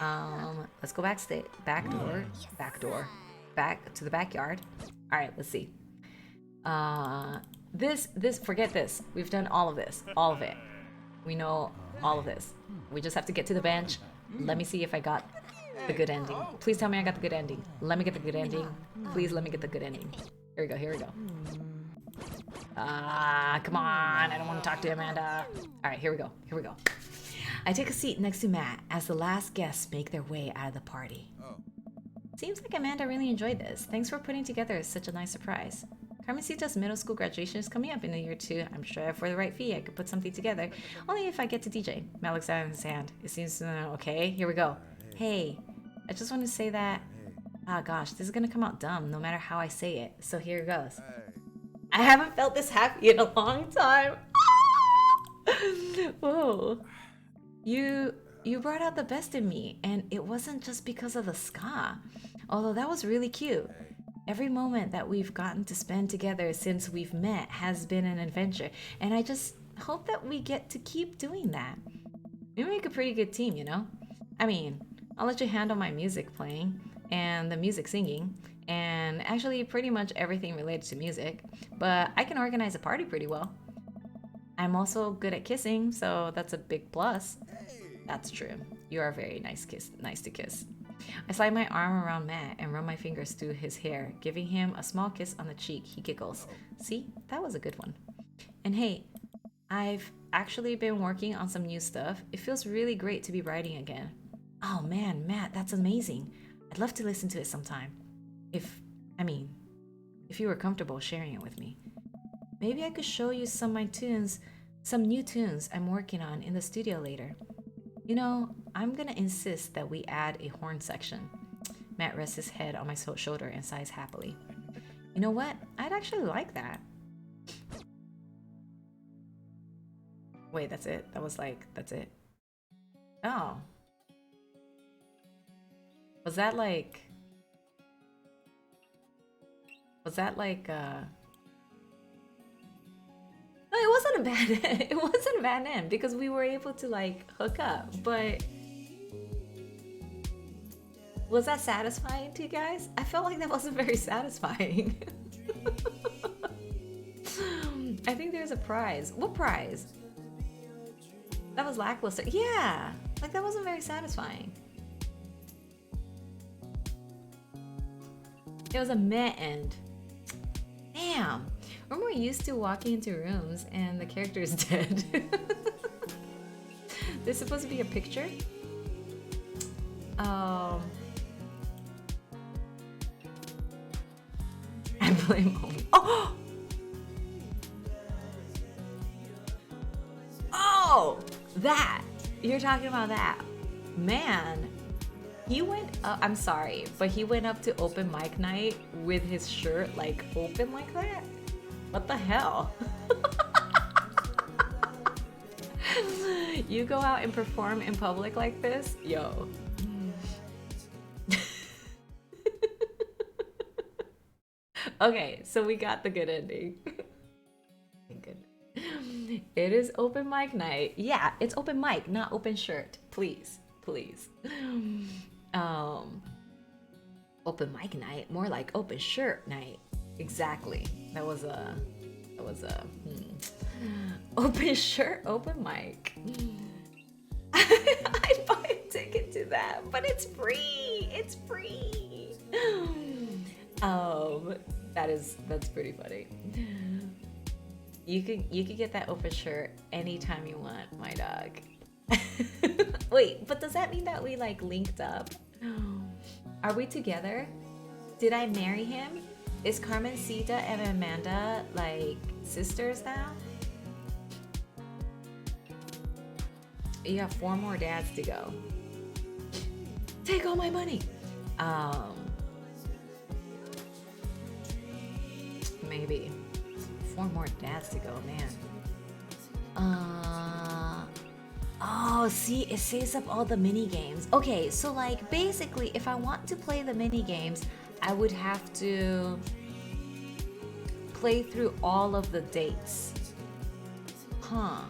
Let's go back to the backyard. All right, let's see. Forget this. We've done all of this, all of it. We know all of this. We just have to get to the bench. Let me see if I got the good ending. Please tell me I got the good ending. Let me get the good ending. Please let me get the good ending. Here we go. Come on. I don't want to talk to Amanda. All right, here we go. I take a seat next to Matt as the last guests make their way out of the party. Seems like Amanda really enjoyed this. Thanks for putting together such a nice surprise. Carmencita's middle school graduation is coming up in a year or two. I'm sure for the right fee, I could put something together. Only if I get to DJ. Matt looks down at his hand. It seems okay. Here we go. Hey, I just want to say that... Ah, gosh, this is gonna come out dumb no matter how I say it. So here it goes. I haven't felt this happy in a long time. Whoa. You brought out the best in me, and it wasn't just because of the ska. Although that was really cute. Every moment that we've gotten to spend together since we've met has been an adventure, and I just hope that we get to keep doing that. We make a pretty good team, you know? I mean, I'll let you handle my music playing and the music singing, and actually pretty much everything related to music, but I can organize a party pretty well. I'm also good at kissing, so that's a big plus. That's true. You are very nice to kiss. I slide my arm around Matt and run my fingers through his hair, giving him a small kiss on the cheek. He giggles. See, that was a good one. And hey, I've actually been working on some new stuff. It feels really great to be writing again. Oh man, Matt, that's amazing. I'd love to listen to it sometime. If you were comfortable sharing it with me. Maybe I could show you some of my tunes, some new tunes I'm working on in the studio later. You know, I'm gonna insist that we add a horn section. Matt rests his head on my shoulder and sighs happily. You know what? I'd actually like that. Wait, that's it? That's it? Oh. Was that like... wasn't a bad end. It wasn't a bad end because we were able to like hook up, but was that satisfying to you guys? I felt like that wasn't very satisfying. I think there's a prize. What prize? That was lackluster. Yeah, like that wasn't very satisfying. It was a meh end. Damn. Remember we used to walking into rooms and the character is dead. There's supposed to be a picture. I blame Homie. Oh! Oh! That! You're talking about that. Man. He went up, I'm sorry, but he went up to open mic night with his shirt like open like that? What the hell? You go out and perform in public like this? Yo. Okay, so we got the good ending. Thank goodness. It is open mic night. Yeah, it's open mic, not open shirt. Please, please. Open mic night, more like open shirt night. Exactly. That was a open shirt, open mic. I'd buy a ticket to that, but it's free. It's free. That's pretty funny. You could get that open shirt anytime you want, my dog. Wait, but does that mean that we like linked up? Are we together? Did I marry him? Is Carmencita and Amanda like sisters now? You have 4 more dads to go. Take all my money. Maybe 4 more dads to go, man. Oh, see, it saves up all the mini games. Okay, so like basically, if I want to play the mini games, I would have to play through all of the dates. Huh.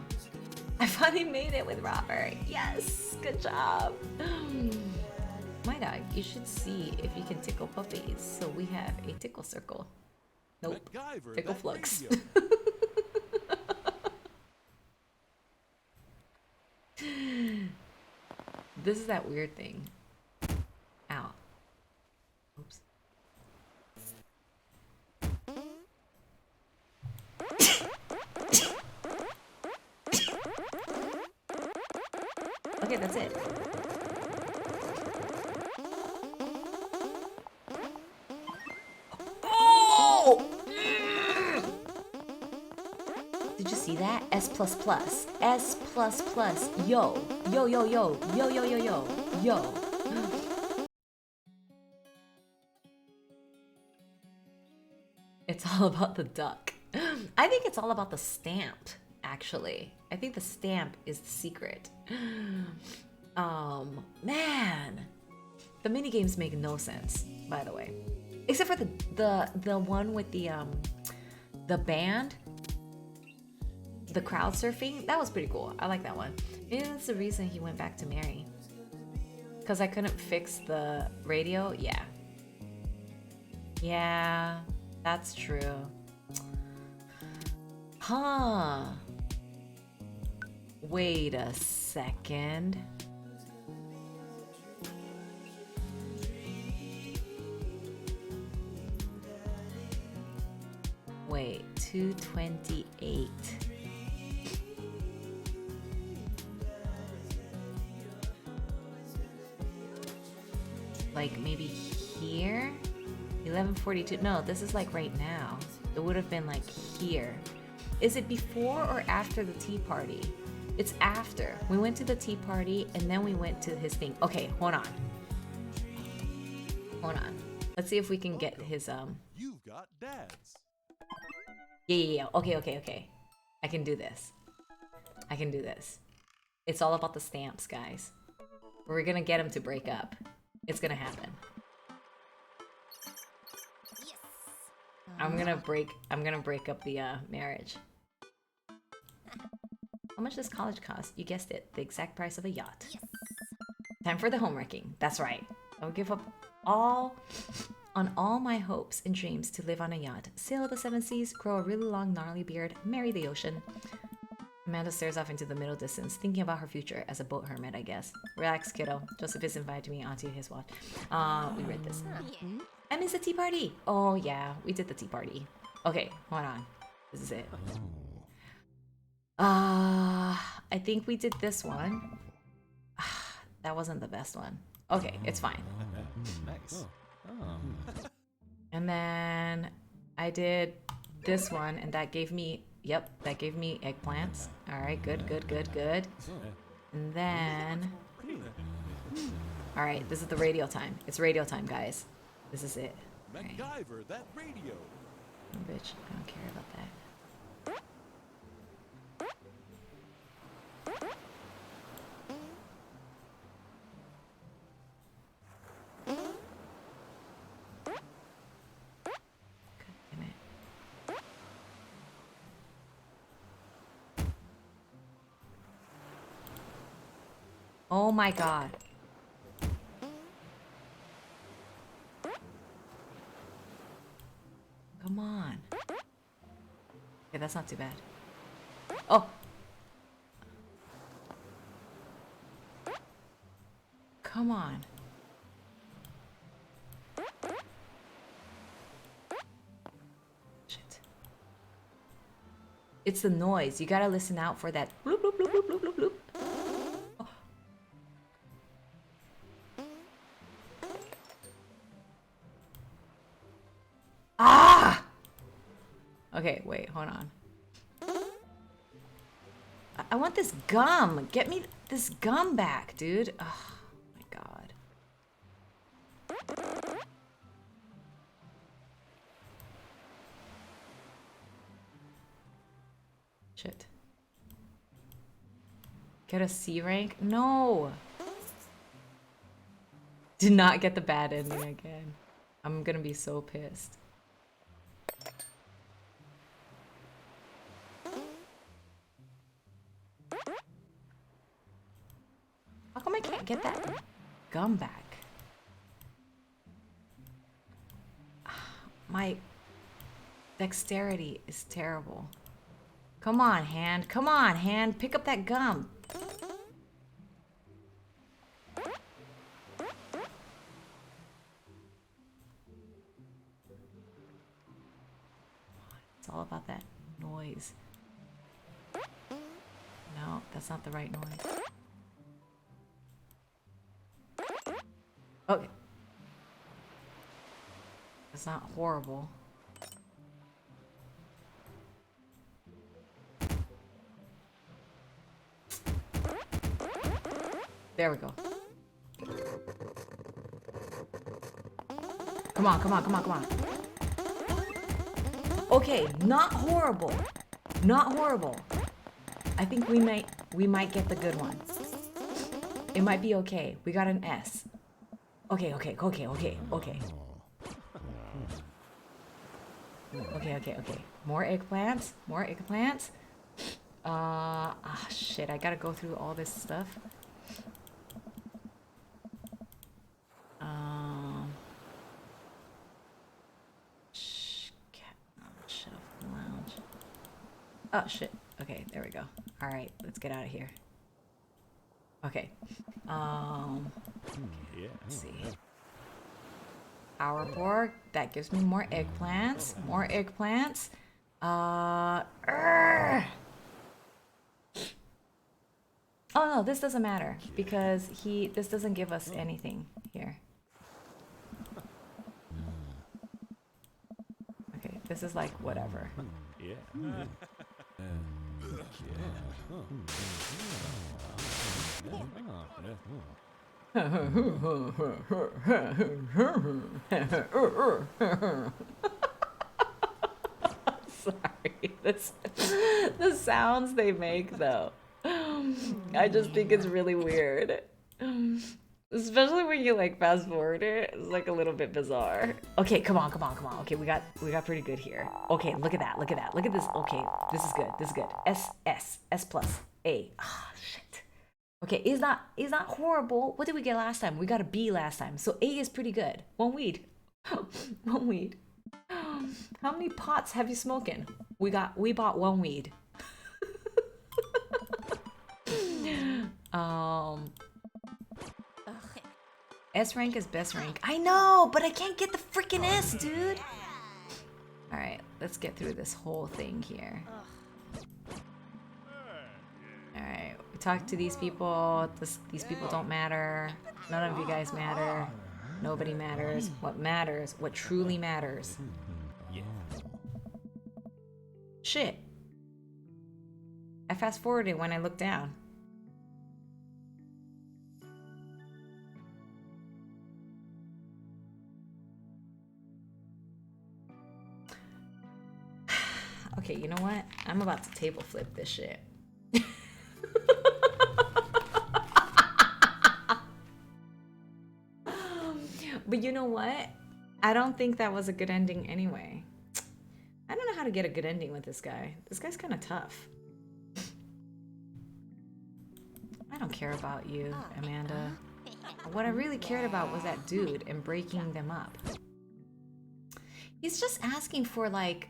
I finally made it with Robert. Yes, good job. My dog, you should see if you can tickle puppies. So we have a tickle circle. Nope. MacGyver, Tickle that flux. radio. This is that weird thing. Ow. Oops. Okay, that's it. Oh! Did you see that? S++. S++. Yo. Yo, yo, yo. Yo, yo, yo, yo. Yo. It's all about the duck. I think it's all about the stamp, actually. I think the stamp is the secret. Man. The mini games make no sense, by the way. Except for the one with the band. The crowd surfing, that was pretty cool. I like that one. Maybe that's the reason he went back to Mary. Because I couldn't fix the radio? Yeah. Yeah, that's true. Huh. Wait a second. Wait, 228. Like maybe here? 11:42. No, this is like right now. It would have been like here. Is it before or after the tea party? It's after. We went to the tea party and then we went to his thing. Okay, hold on. Hold on. Let's see if we can get his You've got dads. Yeah. Okay. I can do this. I can do this. It's all about the stamps, guys. We're gonna get him to break up. It's gonna happen. I'm gonna break up the marriage. How much does college cost? You guessed it, the exact price of a yacht. Time for the homeworking. That's right. I'll give up all my hopes and dreams to live on a yacht, sail the seven seas, grow a really long gnarly beard, marry the ocean. Amanda stares off into the middle distance, thinking about her future as a boat hermit, I guess. Relax, kiddo. Joseph has invited me onto his watch. We read this. I miss the tea party. Oh yeah, we did the tea party. Okay, hold on. This is it. I think we did this one. That wasn't the best one. Okay, it's fine. Nice. And then I did this one, and that gave me, yep, that gave me eggplants. All right, good. And then, all right, this is the radio time. It's radio time, guys. This is it. All right. MacGyver, that radio. Oh, bitch, I don't care about that. Oh my god. Come on. Okay, that's not too bad. Oh! Come on. Shit. It's the noise. You gotta listen out for that bloop bloop bloop bloop bloop bloop bloop. Ah! Okay, wait, hold on. I want this gum. Get me this gum back, dude. Oh my god. Shit. Get a C rank? No! Did not get the bad ending again. I'm gonna be so pissed. How come I can't get that gum back? My dexterity is terrible. Come on, hand. Come on, hand. Pick up that gum. It's all about that noise. No, that's not the right noise. Okay. That's not horrible. There we go. Come on, come on, come on, come on. Okay, not horrible. Not horrible. I think we might get the good one. It might be okay. We got an S. Okay. Okay. More eggplants. More eggplants. Shit. I gotta go through all this stuff. Shelf lounge. Oh, shit. Okay, there we go. All right, let's get out of here. Okay. Let's see. Our pork. That gives me more eggplants. More eggplants. Oh no, this doesn't matter because this doesn't give us anything here. Okay, this is like whatever. Sorry, the sounds they make though. I just think it's really weird. Especially when you like fast forward it, it's like a little bit bizarre. Okay, come on. Okay, we got pretty good here. Okay, look at that. Look at this. Okay, this is good. S plus, A. Ah, shit. Okay, is not horrible. What did we get last time? We got a B last time. So A is pretty good. One weed. One weed. How many pots have you smoking? We bought one weed. S rank is best rank. I know, but I can't get the freaking S, dude. All right, let's get through this whole thing here. All right, we talked to these people. These people don't matter. None of you guys matter. Nobody matters. What matters, what truly matters. Yeah. Shit. I fast forwarded when I looked down. Okay, you know what? I'm about to table flip this shit. But you know what? I don't think that was a good ending anyway. I don't know how to get a good ending with this guy. This guy's kind of tough. I don't care about you, Amanda. What I really cared about was that dude and breaking them up. He's just asking for like,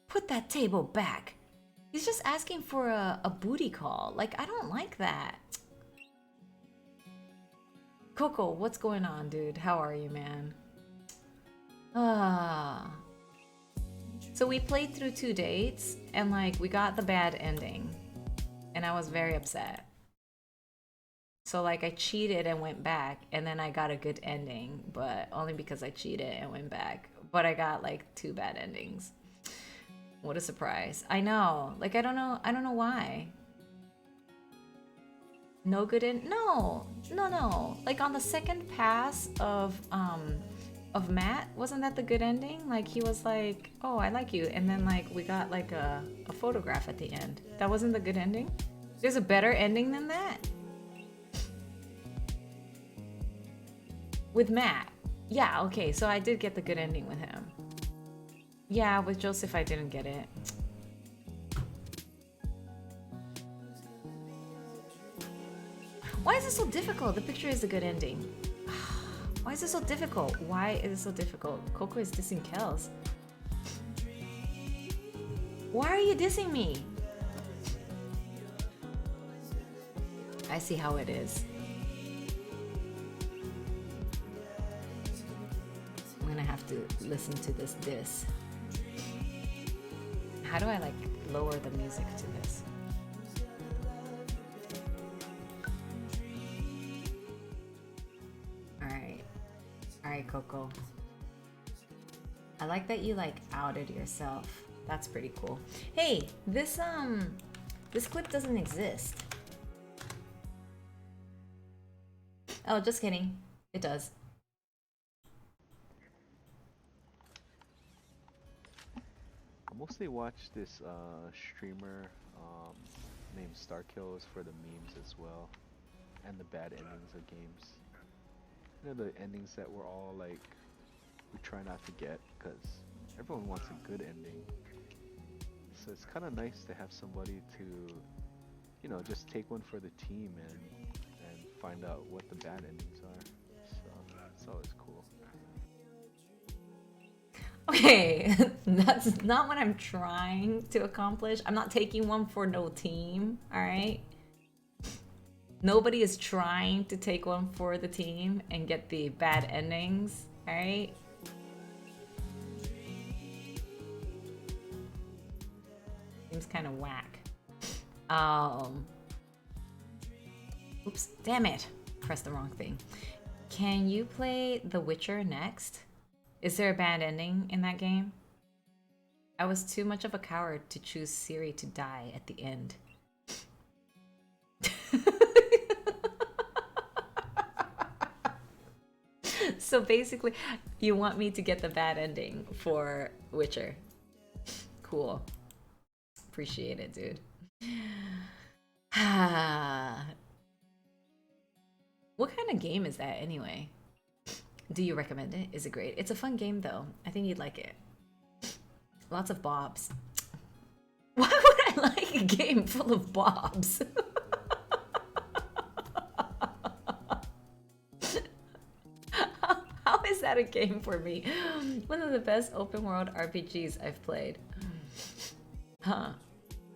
put that table back. He's just asking for a booty call. Like, I don't like that. Coco, what's going on, dude? How are you, man? So we played through 2 dates and like we got the bad ending and I was very upset. So like I cheated and went back and then I got a good ending, but only because I cheated and went back. But I got like 2 bad endings. What a surprise. I know. Like I don't know why. No good in no. Like on the second pass of Matt, wasn't that the good ending? Like he was like, oh, I like you, and then like we got like a photograph at the end. That wasn't the good ending? There's a better ending than that? With Matt. Yeah, okay, so I did get the good ending with him. Yeah, with Joseph I didn't get it. Why is it so difficult? The picture is a good ending. Why is it so difficult? Why is it so difficult? Coco is dissing Kels. Why are you dissing me? I see how it is. I'm gonna have to listen to this diss. How do I like lower the music to this? Alright, Coco. I like that you like outed yourself. That's pretty cool. Hey, this clip doesn't exist. Oh, just kidding. It does. I mostly watch this streamer named Starkills for the memes as well, and the bad endings of games. You know, the endings that we're all like, we try not to get because everyone wants a good ending. So it's kind of nice to have somebody to, you know, just take one for the team and find out what the bad endings are. So it's always cool. Okay, that's not what I'm trying to accomplish. I'm not taking one for no team, alright? Nobody is trying to take one for the team and get the bad endings, alright? Seems kind of whack. Oops, damn it. Pressed the wrong thing. Can you play The Witcher next? Is there a bad ending in that game? I was too much of a coward to choose Ciri to die at the end. So basically, you want me to get the bad ending for Witcher. Cool. Appreciate it, dude. What kind of game is that anyway? Do you recommend it? Is it great? It's a fun game though. I think you'd like it. Lots of bobs. Why would I like a game full of bobs. How is that a game for me? One of the best open world RPGs I've played. Huh.